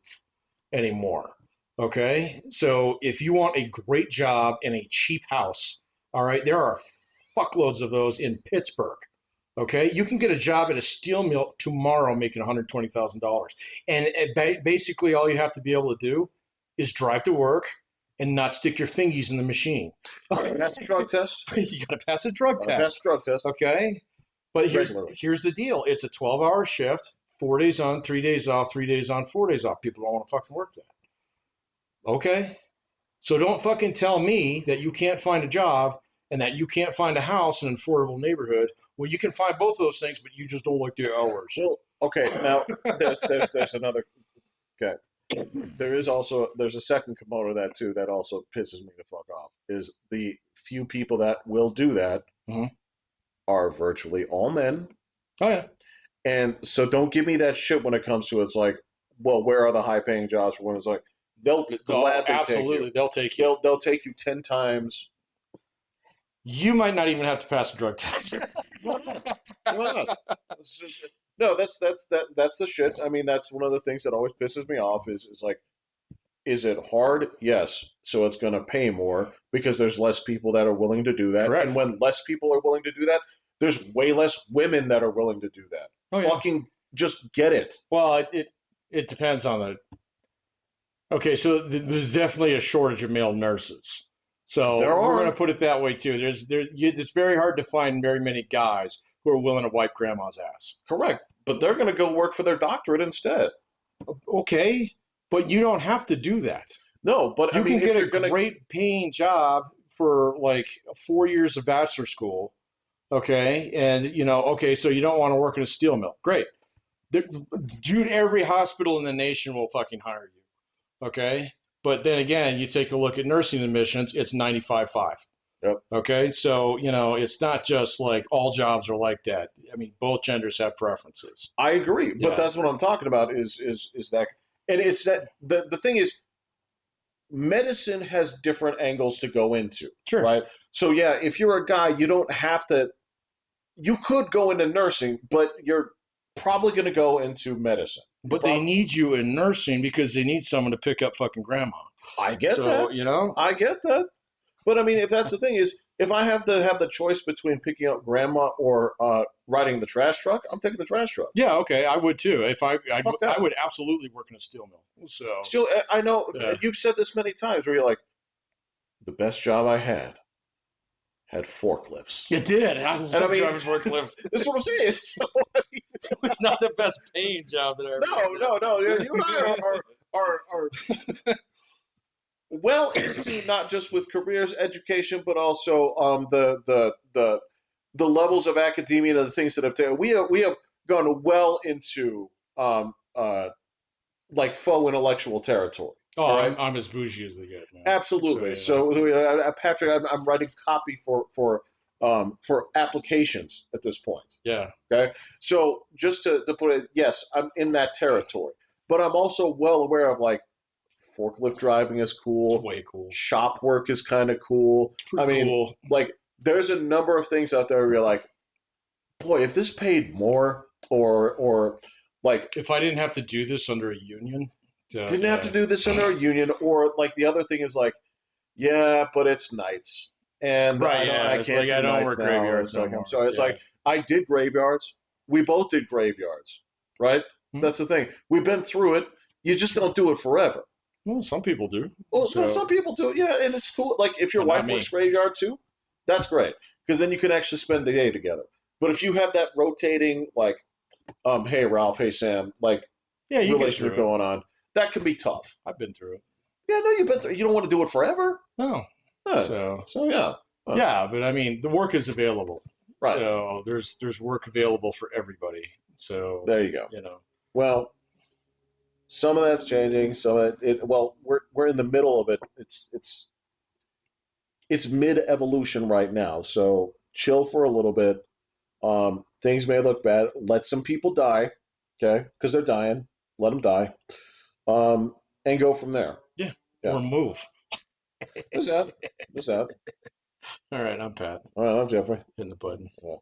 anymore. Okay. So if you want a great job in a cheap house, all right, there are fuckloads of those in Pittsburgh. Okay. You can get a job at a steel mill tomorrow making $120,000. And basically, all you have to be able to do is drive to work and not stick your fingies in the machine. pass the drug test, You got to pass a drug pass test. the drug test Okay. But regularly. here's the deal. It's a 12-hour shift, 4 days on, 3 days off, 3 days on, 4 days off. People don't want to fucking work that. Okay? So don't fucking tell me that you can't find a job and that you can't find a house in an affordable neighborhood. Well, you can find both of those things, but you just don't like the hours. Well, okay. Now there's another. Okay. There's a second component of that too that also pisses me the fuck off is the few people that will do that Mm-hmm. are virtually all men. Oh yeah. And so don't give me that shit when it comes to it's like, well, where are the high paying jobs for when it's like they'll gladly absolutely take you. they'll take you. They'll take you 10 times. You might not even have to pass a drug test. Why not? Why not? No, that's the shit. I mean, that's one of the things that always pisses me off is like, is it hard? Yes. So it's going to pay more because there's less people that are willing to do that. Correct. And when less people are willing to do that, there's way less women that are willing to do that. Oh, Fucking just get it. Well, it depends on the. Okay, so there's definitely a shortage of male nurses. So we're going to put it that way too. It's very hard to find very many guys who are willing to wipe grandma's ass. Correct. But they're going to go work for their doctorate instead. Okay, but you don't have to do that. No, but you can get a great paying job for like 4 years of bachelor school. Okay, and okay, so you don't want to work in a steel mill. Great. Dude, every hospital in the nation will fucking hire you. Okay? But then again, you take a look at nursing admissions, it's 95.5. Yep. Okay? So, it's not just like all jobs are like that. I mean, both genders have preferences. I agree, but that's what I'm talking about is that, and it's that the thing is medicine has different angles to go into. Sure. Right? So yeah, if you're a guy, you don't have to, you could go into nursing, but you're probably going to go into medicine. But they need you in nursing because they need someone to pick up fucking grandma. I get that. I get that. But I mean, if that's the thing is, if I have to have the choice between picking up grandma or riding the trash truck, I'm taking the trash truck. Yeah, okay, I would too. If I would absolutely work in a steel mill. So I know you've said this many times where you're like, the best job I had forklifts. It did. I mean, driving forklifts. That's what I'm saying. So, it was not the best paying job that I ever did. No. You and I are well into not just with careers, education, but also the levels of academia and the things that have taken. We have gone well into like faux intellectual territory. Oh, right? I'm as bougie as they get, man. Absolutely. So Patrick, I'm writing copy for applications at this point. Yeah. Okay. So just to put it, yes, I'm in that territory, but I'm also well aware of like forklift driving is cool. It's way cool. Shop work is kind of cool. Cool. Like there's a number of things out there where you're like, boy, if this paid more or like if I didn't have to do this under a union. Didn't have to do this under a union, or like the other thing is like, yeah, but it's nights, and right, I can't. Like, I don't work graveyards. Like, I'm sorry. It's like I did graveyards. We both did graveyards, right? Mm-hmm. That's the thing. We've been through it. You just don't do it forever. Well, some people do. Well, some people do. Yeah, and it's cool. Like if your wife works graveyard too, that's great because then you can actually spend the day together. But if you have that rotating, like, hey Ralph, hey Sam, like, relationship going on. That can be tough. I've been through it. Yeah, no, you've been through it. You don't want to do it forever. No. So yeah. Yeah, but I mean, the work is available. Right. So there's work available for everybody. So there you go. Well, some of that's changing. Some of it. Well, we're in the middle of it. It's mid evolution right now. So chill for a little bit. Things may look bad. Let some people die. Okay, because they're dying. Let them die. And go from there. Yeah. Or move. What's that? All right, I'm Pat. All right, I'm Jeffrey. Hitting the button. Yeah.